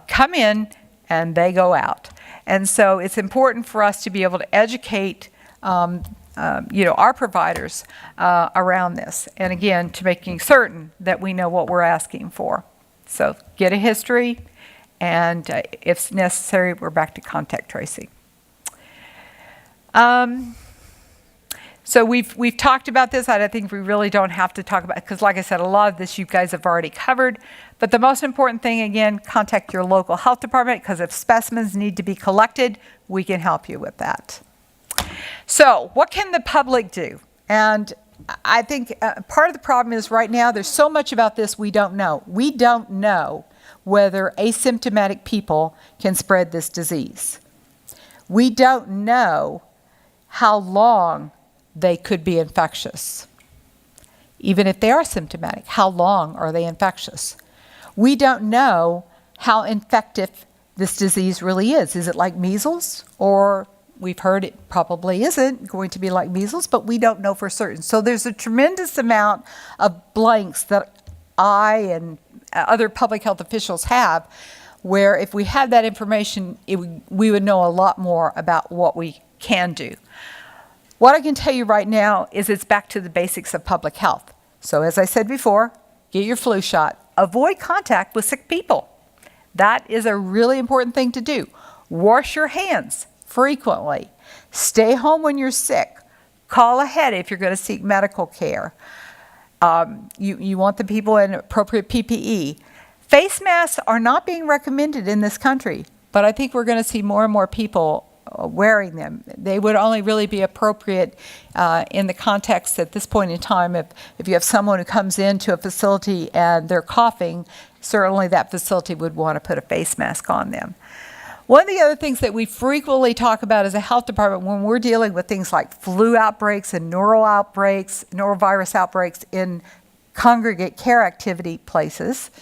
come in and they go out. And so it's important for us to be able to educate our providers around this. And again, to making certain that we know what we're asking for. So get a history, and if necessary, we're back to contact tracing. So we've talked about this. I think we really don't have to talk about it, because like I said, a lot of this you guys have already covered. But the most important thing, again, contact your local health department, because if specimens need to be collected, we can help you with that. So what can the public do? And I think part of the problem is right now there's so much about this we don't know. We don't know whether asymptomatic people can spread this disease. We don't know how long they could be infectious. Even if they are symptomatic, how long are they infectious? We don't know how infective this disease really is. Is it like measles? Or we've heard it probably isn't going to be like measles, but we don't know for certain. So there's a tremendous amount of blanks that I and other public health officials have, where if we had that information, we would know a lot more about what we can do. What I can tell you right now is it's back to the basics of public health. So as I said before, get your flu shot. Avoid contact with sick people. That is a really important thing to do. Wash your hands frequently. Stay home when you're sick. Call ahead if you're going to seek medical care. You want the people in appropriate PPE. Face masks are not being recommended in this country, but I think we're going to see more and more people wearing them. They would only really be appropriate in the context at this point in time if you have someone who comes into a facility and they're coughing, certainly that facility would want to put a face mask on them. One of the other things that we frequently talk about as a health department when we're dealing with things like flu outbreaks and norovirus outbreaks in congregate care activity places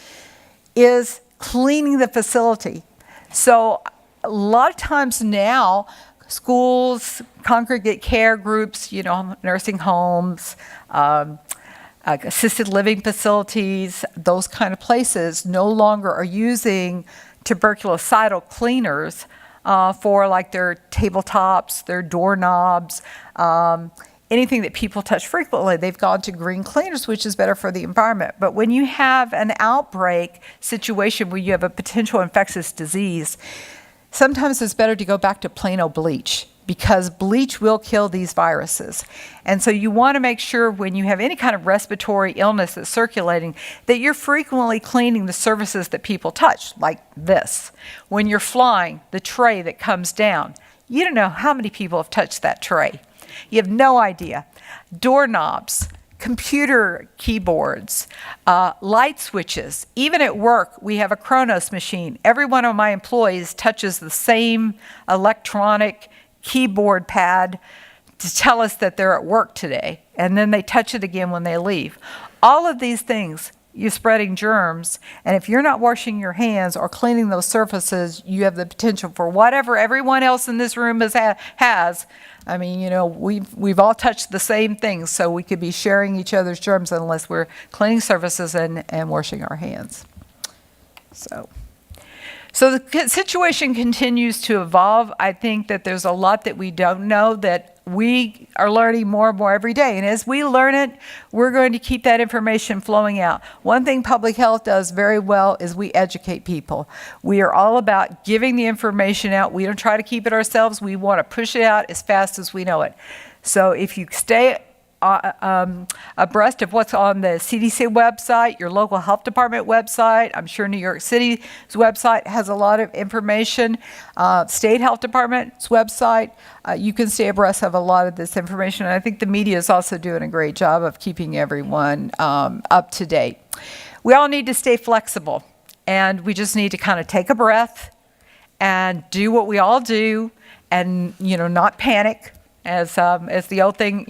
is cleaning the facility. So a lot of times now, schools, congregate care groups, nursing homes, assisted living facilities, those kind of places no longer are using tuberculocidal cleaners for like their tabletops, their doorknobs, anything that people touch frequently. They've gone to green cleaners, which is better for the environment. But when you have an outbreak situation where you have a potential infectious disease, sometimes it's better to go back to plain old bleach, because bleach will kill these viruses. And so you want to make sure when you have any kind of respiratory illness that's circulating that you're frequently cleaning the surfaces that people touch, like this. When you're flying, the tray that comes down, you don't know how many people have touched that tray. You have no idea. Doorknobs, computer keyboards, light switches. Even at work, we have a Kronos machine. Every one of my employees touches the same electronic keyboard pad to tell us that they're at work today, and then they touch it again when they leave. All of these things, you're spreading germs, and if you're not washing your hands or cleaning those surfaces, you have the potential for whatever everyone else in this room has. I mean, we've all touched the same things, so we could be sharing each other's germs unless we're cleaning surfaces and washing our hands. So the situation continues to evolve. I think that there's a lot that we don't know that we are learning more and more every day. And as we learn it, we're going to keep that information flowing out. One thing public health does very well is we educate people. We are all about giving the information out. We don't try to keep it ourselves. We want to push it out as fast as we know it. So if you stay abreast of what's on the CDC website, your local health department website. I'm sure New York City's website has a lot of information. State health department's website, you can stay abreast of a lot of this information. And I think the media is also doing a great job of keeping everyone up to date. We all need to stay flexible, and we just need to kind of take a breath and do what we all do, and not panic. As the old thing,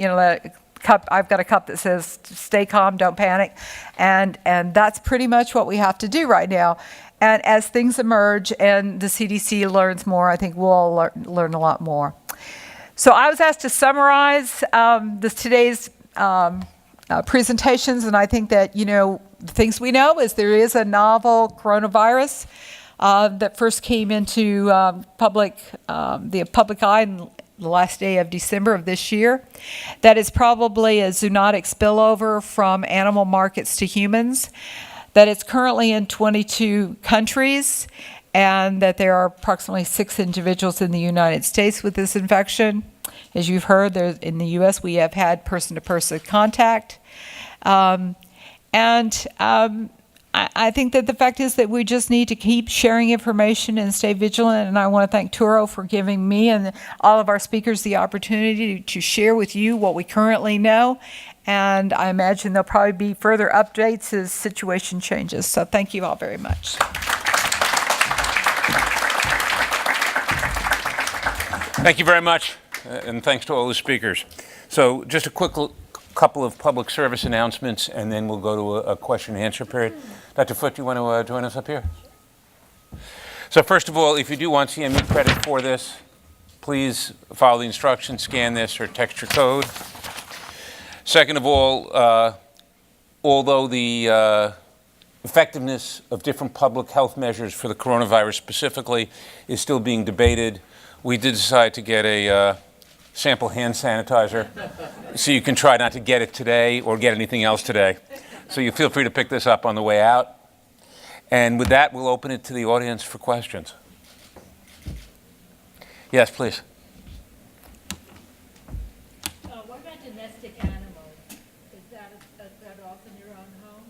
cup, I've got a cup that says stay calm, don't panic, and that's pretty much what we have to do right now. And as things emerge and the CDC learns more, I think we'll all learn a lot more. So I was asked to summarize today's presentations, and I think that the things we know is there is a novel coronavirus that first came into the public eye in the last day of December of this year. That is probably a zoonotic spillover from animal markets to humans. That it's currently in 22 countries, and that there are approximately 6 individuals in the United States with this infection. As you've heard, in the U.S. we have had person-to-person contact. I think that the fact is that we just need to keep sharing information and stay vigilant. And I want to thank Touro for giving me and all of our speakers the opportunity to share with you what we currently know. And I imagine there'll probably be further updates as situation changes. So thank you all very much. Thank you very much, and thanks to all the speakers. So just a quick couple of public service announcements, and then we'll go to a question and answer period. Dr. Foote, do you want to join us up here? So first of all, if you do want CME credit for this, please follow the instructions, scan this, or text your code. Second of all, although the effectiveness of different public health measures for the coronavirus specifically is still being debated, we did decide to get a sample hand sanitizer, so you can try not to get it today or get anything else today. So you feel free to pick this up on the way out. And with that, we'll open it to the audience for questions. Yes, please. What about domestic animals? Is that off in your own home?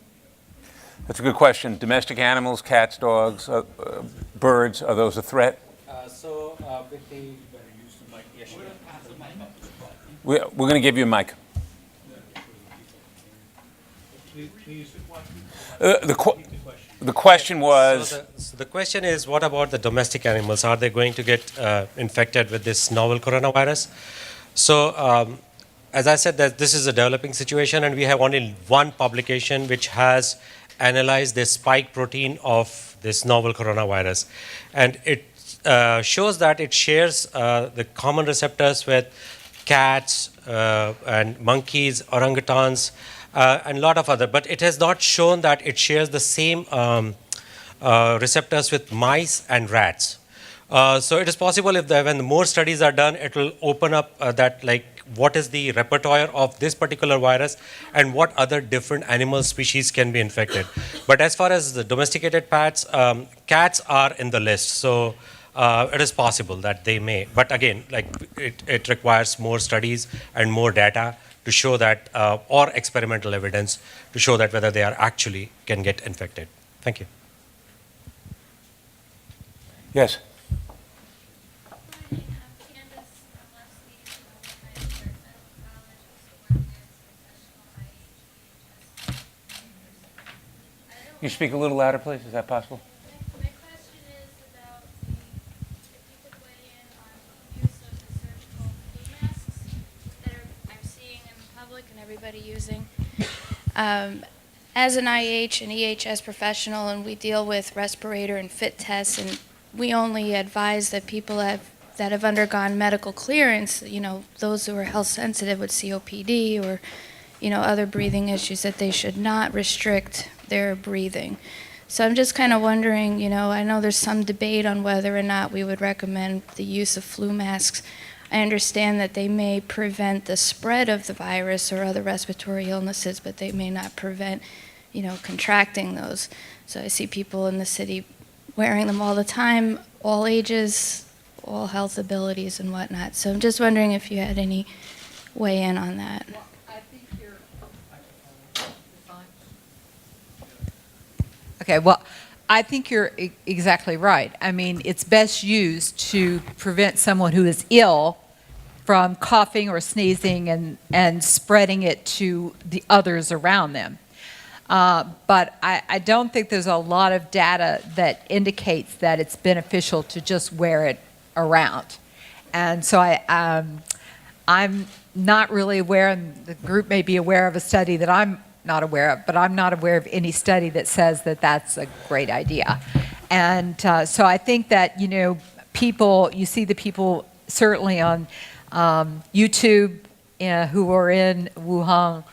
That's a good question. Domestic animals, cats, dogs, birds, are those a threat? With the We're going to give you a mic. The question was... So the question is, what about the domestic animals? Are they going to get infected with this novel coronavirus? So as I said, that this is a developing situation, and we have only one publication which has analyzed the spike protein of this novel coronavirus. And it shows that it shares the common receptors with cats and monkeys, orangutans, and a lot of other. But it has not shown that it shares the same receptors with mice and rats. So it is possible if when more studies are done, it will open up that, like, what is the repertoire of this particular virus and what other different animal species can be infected. But as far as the domesticated pets, cats are in the list. So it is possible that they may. But again, like, it requires more studies and more data to show that, or experimental evidence to show that whether they are actually can get infected. Thank you. Yes. Can you speak a little louder, please? Is that possible? My question is about if you could weigh in on the use of the surgical face masks that I'm seeing in the public and everybody using. As an IH and EHS professional, and we deal with respirator and fit tests, and we only advise that people that have undergone medical clearance, those who are health sensitive with COPD or, other breathing issues, that they should not restrict their breathing. So I'm just kind of wondering, I know there's some debate on whether or not we would recommend the use of flu masks. I understand that they may prevent the spread of the virus or other respiratory illnesses, but they may not prevent, contracting those. So I see people in the city wearing them all the time, all ages, all health abilities and whatnot. So I'm just wondering if you had any weigh in on that. Okay, well, I think you're exactly right. I mean, it's best used to prevent someone who is ill from coughing or sneezing and spreading it to the others around them. But I don't think there's a lot of data that indicates that it's beneficial to just wear it around. And so I'm not really aware, and the group may be aware of a study that I'm not aware of, but I'm not aware of any study that says that that's a great idea. And so I think that, people, you see the people certainly on YouTube who are in Wuhan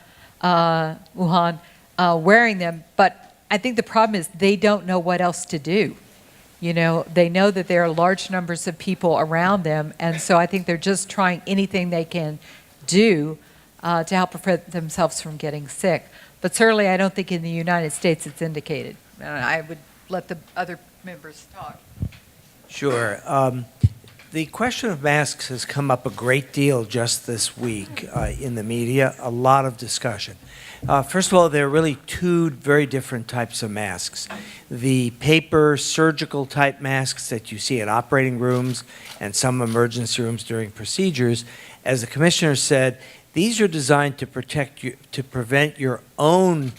wearing them, but I think the problem is they don't know what else to do. They know that there are large numbers of people around them, and so I think they're just trying anything they can do to help prevent themselves from getting sick. But certainly I don't think in the United States it's indicated. I would let the other members talk. Sure. The question of masks has come up a great deal just this week in the media, a lot of discussion. First of all, there are really two very different types of masks. The paper surgical type masks that you see in operating rooms and some emergency rooms during procedures, as the commissioner said, these are designed to protect you, to prevent your own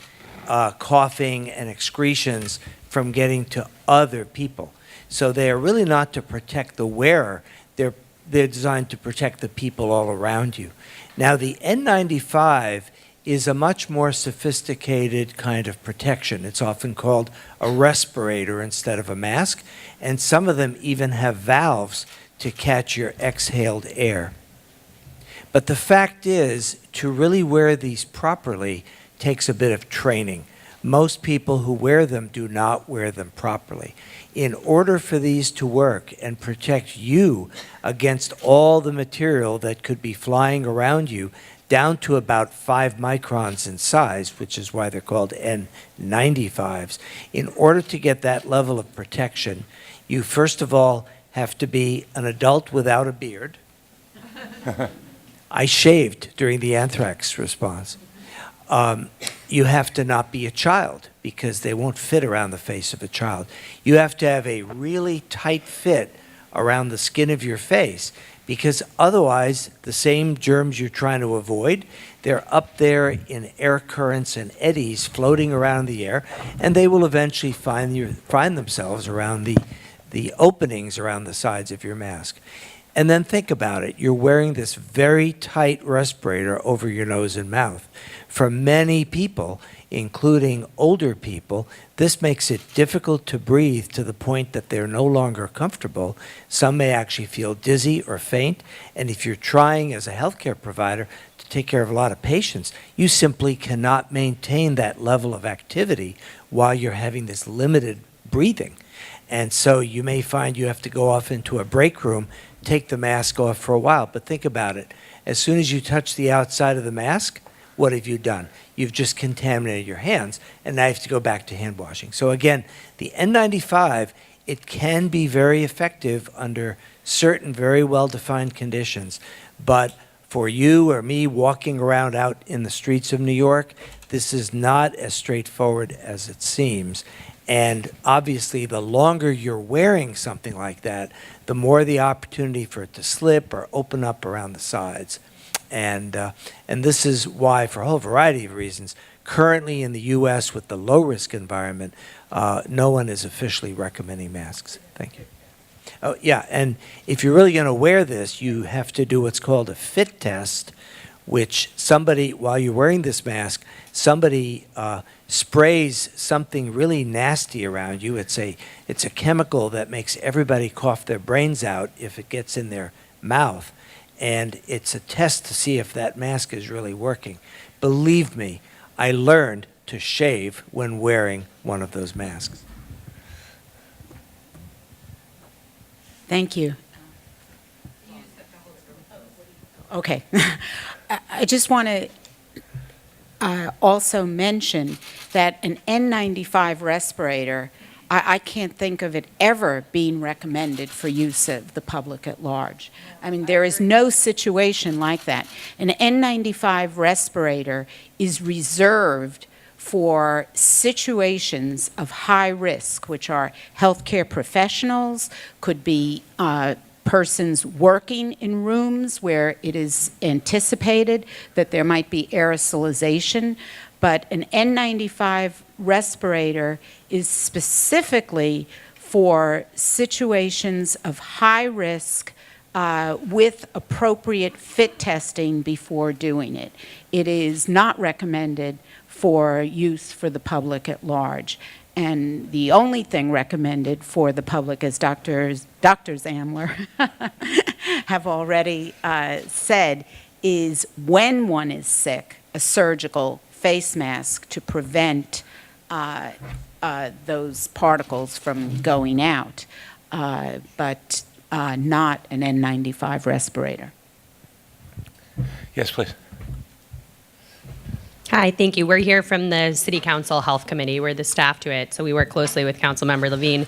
coughing and excretions from getting to other people. So they are really not to protect the wearer, they're designed to protect the people all around you. Now the N95 is a much more sophisticated kind of protection. It's often called a respirator instead of a mask, and some of them even have valves to catch your exhaled air. But the fact is, to really wear these properly takes a bit of training. Most people who wear them do not wear them properly. In order for these to work and protect you against all the material that could be flying around you, down to about 5 microns in size, which is why they're called N95s, in order to get that level of protection, you first of all have to be an adult without a beard. I shaved during the anthrax response. You have to not be a child because they won't fit around the face of a child. You have to have a really tight fit around the skin of your face because otherwise the same germs you're trying to avoid, they're up there in air currents and eddies floating around the air, and they will eventually find themselves around the openings around the sides of your mask. And then think about it. You're wearing this very tight respirator over your nose and mouth. For many people, including older people, this makes it difficult to breathe to the point that they're no longer comfortable. Some may actually feel dizzy or faint. And if you're trying as a healthcare provider to take care of a lot of patients, you simply cannot maintain that level of activity while you're having this limited breathing. And so you may find you have to go off into a break room, take the mask off for a while. But think about it. As soon as you touch the outside of the mask, what have you done? You've just contaminated your hands, and now you have to go back to hand washing. So again, the N95, it can be very effective under certain very well-defined conditions. But for you or me walking around out in the streets of New York, this is not as straightforward as it seems. And obviously, the longer you're wearing something like that, the more the opportunity for it to slip or open up around the sides. And this is why, for a whole variety of reasons, currently in the U.S. with the low-risk environment, no one is officially recommending masks. Thank you. Oh, yeah, and if you're really going to wear this, you have to do what's called a fit test, which somebody, while you're wearing this mask, somebody sprays something really nasty around you. It's a chemical that makes everybody cough their brains out if it gets in their mouth. And it's a test to see if that mask is really working. Believe me, I learned to shave when wearing one of those masks. Thank you. Okay. I just want to also mention that an N95 respirator, I can't think of it ever being recommended for use of the public at large. I mean, there is no situation like that. An N95 respirator is reserved for situations of high risk, which are healthcare professionals, could be persons working in rooms where it is anticipated that there might be aerosolization. But an N95 respirator is specifically for situations of high risk with appropriate fit testing before doing it. It is not recommended for use for the public at large. And the only thing recommended for the public, as Drs. Amler have already said, is when one is sick, a surgical face mask to prevent those particles from going out, but not an N95 respirator. Yes, please. Hi, thank you. We're here from the City Council Health Committee. We're the staff to it, so we work closely with Councilmember Levine.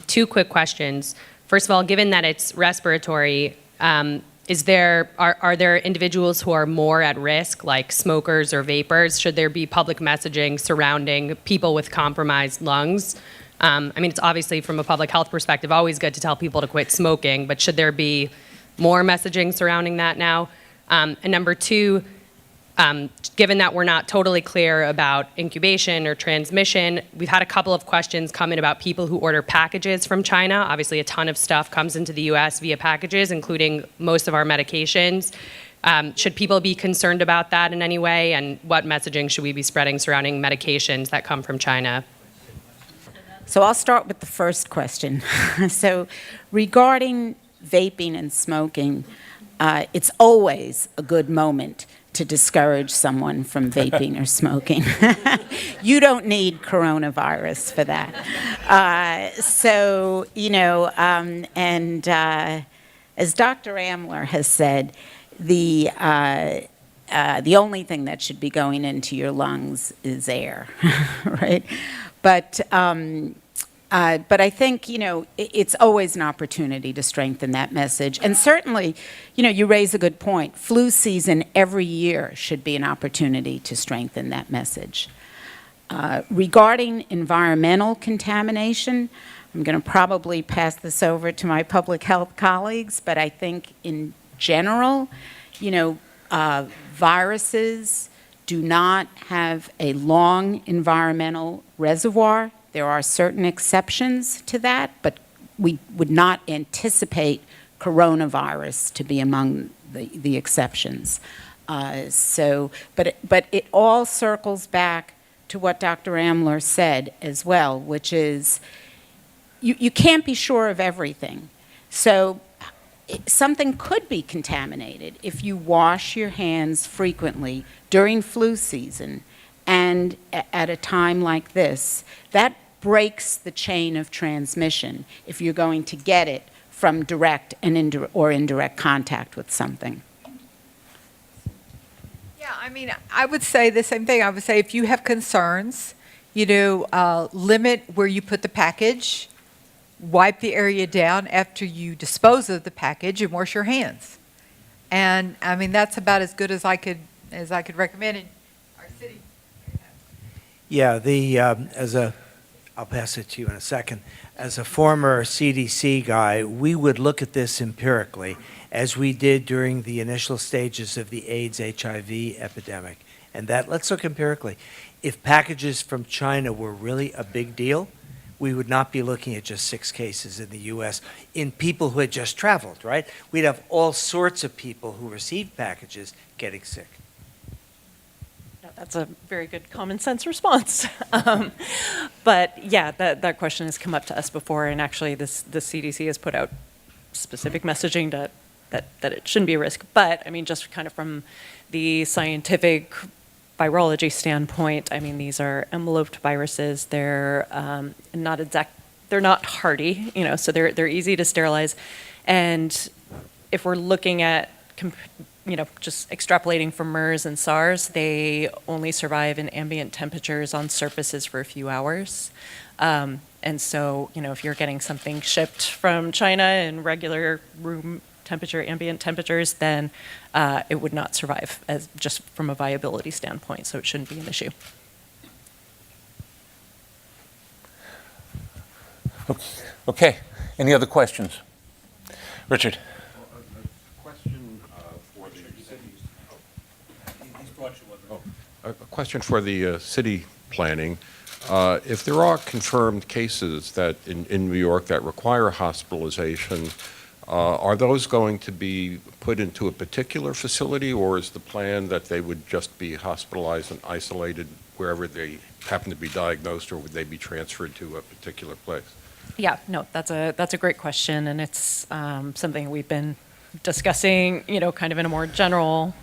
Two quick questions. First of all, given that it's respiratory, are there individuals who are more at risk, like smokers or vapors? Should there be public messaging surrounding people with compromised lungs? I mean, it's obviously from a public health perspective always good to tell people to quit smoking, but should there be more messaging surrounding that now? And number two, given that we're not totally clear about incubation or transmission, we've had a couple of questions come in about people who order packages from China. Obviously, a ton of stuff comes into the US via packages, including most of our medications. Should people be concerned about that in any way? And what messaging should we be spreading surrounding medications that come from China? So I'll start with the first question. So regarding vaping and smoking, it's always a good moment to discourage someone from vaping or smoking. You don't need coronavirus for that. As Dr. Amler has said, the only thing that should be going into your lungs is air, right? But I think, it's always an opportunity to strengthen that message. And certainly, you raise a good point. Flu season every year should be an opportunity to strengthen that message. Regarding environmental contamination, I'm going to probably pass this over to my public health colleagues, but I think in general, viruses do not have a long environmental reservoir. There are certain exceptions to that, but we would not anticipate coronavirus to be among the exceptions. But it all circles back to what Dr. Amler said as well, which is you can't be sure of everything. So something could be contaminated if you wash your hands frequently during flu season and at a time like this. That breaks the chain of transmission if you're going to get it from direct and indirect contact with something. Yeah, I mean, I would say the same thing. I would say if you have concerns, limit where you put the package, wipe the area down after you dispose of the package, and wash your hands. And I mean, that's about as good as I could recommend in our city. Yeah, I'll pass it to you in a second. As a former CDC guy, we would look at this empirically, as we did during the initial stages of the AIDS-HIV epidemic. And let's look empirically. If packages from China were really a big deal, we would not be looking at just 6 cases in the U.S. in people who had just traveled, right? We'd have all sorts of people who received packages getting sick. That's a very good common sense response. But yeah, that question has come up to us before, and actually the CDC has put out specific messaging that it shouldn't be a risk. But I mean, just kind of from the scientific virology standpoint, I mean, these are enveloped viruses. They're they're not hardy, so they're easy to sterilize. And if we're looking at just extrapolating from MERS and SARS, they only survive in ambient temperatures on surfaces for a few hours. And so, if you're getting something shipped from China in regular room temperature, ambient temperatures, then it would not survive as just from a viability standpoint, so it shouldn't be an issue. Okay. Any other questions? Richard. A question for the city planning. If there are confirmed cases that in New York that require hospitalization, are those going to be put into a particular facility, or is the plan that they would just be hospitalized and isolated wherever they happen to be diagnosed, or would they be transferred to a particular place? Yeah, no, that's a great question, and it's something we've been discussing, kind of in a more general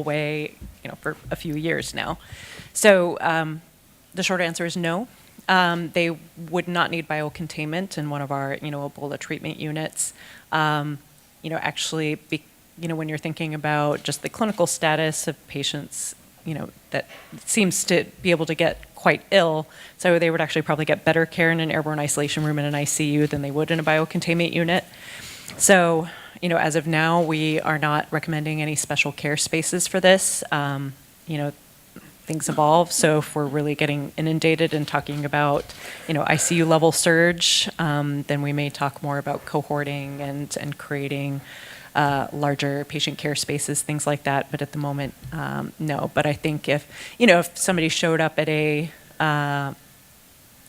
way, for a few years now. So the short answer is no. They would not need biocontainment in one of our, Ebola treatment units. Actually, when you're thinking about just the clinical status of patients, that seems to be able to get quite ill. So they would actually probably get better care in an airborne isolation room in an ICU than they would in a biocontainment unit. So, as of now, we are not recommending any special care spaces for this. Things evolve. So if we're really getting inundated and talking about, ICU level surge, then we may talk more about cohorting and creating larger patient care spaces, things like that. But at the moment, no. But I think if somebody showed up at a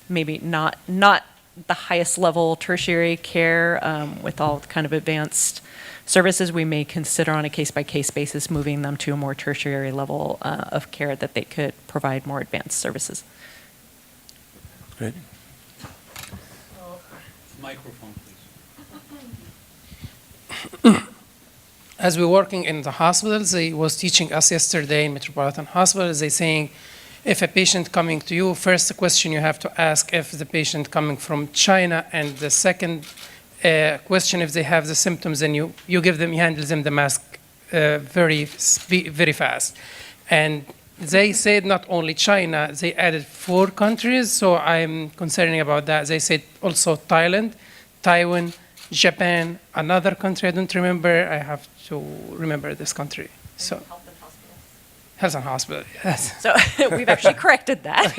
maybe not the highest level tertiary care with all kind of advanced services, we may consider on a case-by-case basis moving them to a more tertiary level of care that they could provide more advanced services. Great. Microphone, please. As we're working in the hospitals, they was teaching us yesterday in Metropolitan Hospitals, they saying, if a patient coming to you, first question you have to ask if the patient coming from China, and the second question if they have the symptoms, and you handle them the mask very fast. And they said not only China, they added 4 countries, so I'm concerning about that. They said also Thailand, Taiwan, Japan, another country I don't remember. I have to remember this country. So. Health and Hospital, yes. So we've actually corrected that.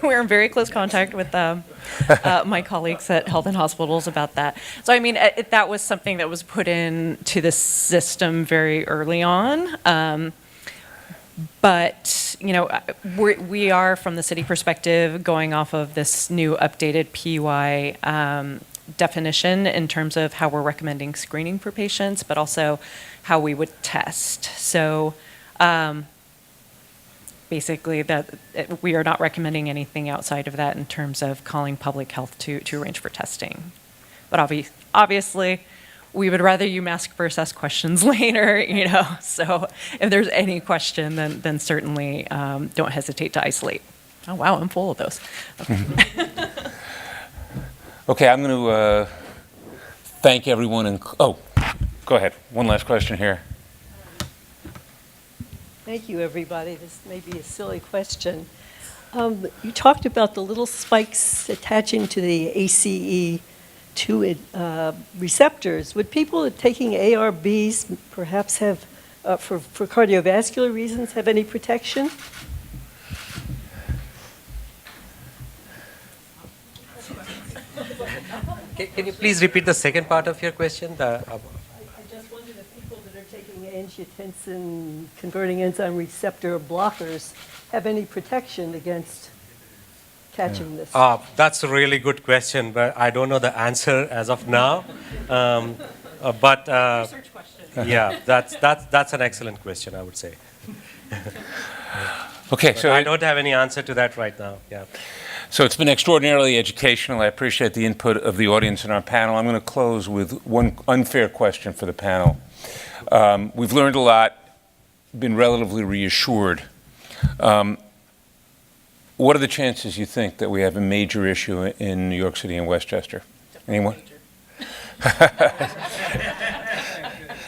We're in very close contact with my colleagues at Health and Hospitals about that. So I mean, that was something that was put into the system very early on. But we are, from the city perspective, going off of this new updated PUI definition in terms of how we're recommending screening for patients, but also how we would test. So basically, that we are not recommending anything outside of that in terms of calling public health to arrange for testing. But obviously, we would rather you mask first, ask questions later, So if there's any question, then certainly don't hesitate to isolate. Oh, wow, I'm full of those. Okay. Okay, I'm going to thank everyone. Go ahead. One last question here. Thank you, everybody. This may be a silly question. You talked about the little spikes attaching to the ACE2 receptors. Would people taking ARBs perhaps have, for cardiovascular reasons, have any protection? Can you please repeat the second part of your question? I just wondered if people that are taking angiotensin converting enzyme receptor blockers have any protection against catching this. That's a really good question, but I don't know the answer as of now. Research question. Yeah, that's an excellent question, I would say. Okay, so I don't have any answer to that right now. Yeah. So it's been extraordinarily educational. I appreciate the input of the audience in our panel. I'm going to close with one unfair question for the panel. We've learned a lot, been relatively reassured. What are the chances you think that we have a major issue in New York City and Westchester? Anyone?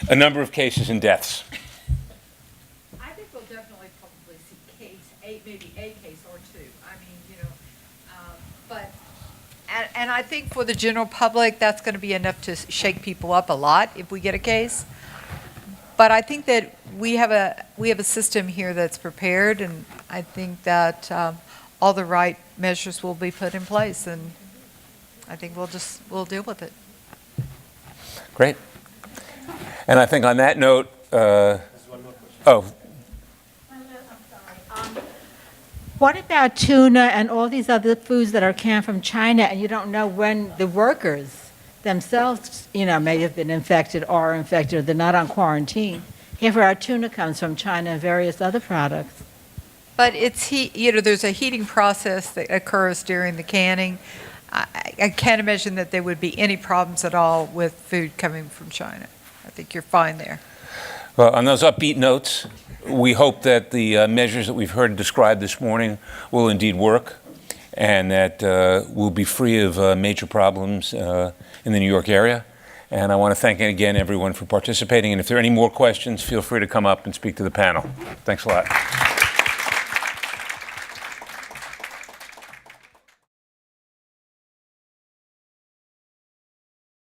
A number of cases and deaths. I think we'll definitely probably see maybe a case or two. I mean, but and I think for the general public, that's going to be enough to shake people up a lot if we get a case. But I think that we have a system here that's prepared, and I think that all the right measures will be put in place, and I think we'll deal with it. Great. And I think on that note, What about tuna and all these other foods that are canned from China, and you don't know when the workers themselves, may have been infected or infected, or they're not on quarantine? Half of our tuna comes from China and various other products. But it's there's a heating process that occurs during the canning. I can't imagine that there would be any problems at all with food coming from China. I think you're fine there. well, on those upbeat notes, we hope that the measures that we've heard described this morning will indeed work, and that we'll be free of major problems in the New York area. And I want to thank again everyone for participating. And if there are any more questions, feel free to come up and speak to the panel. Thanks a lot.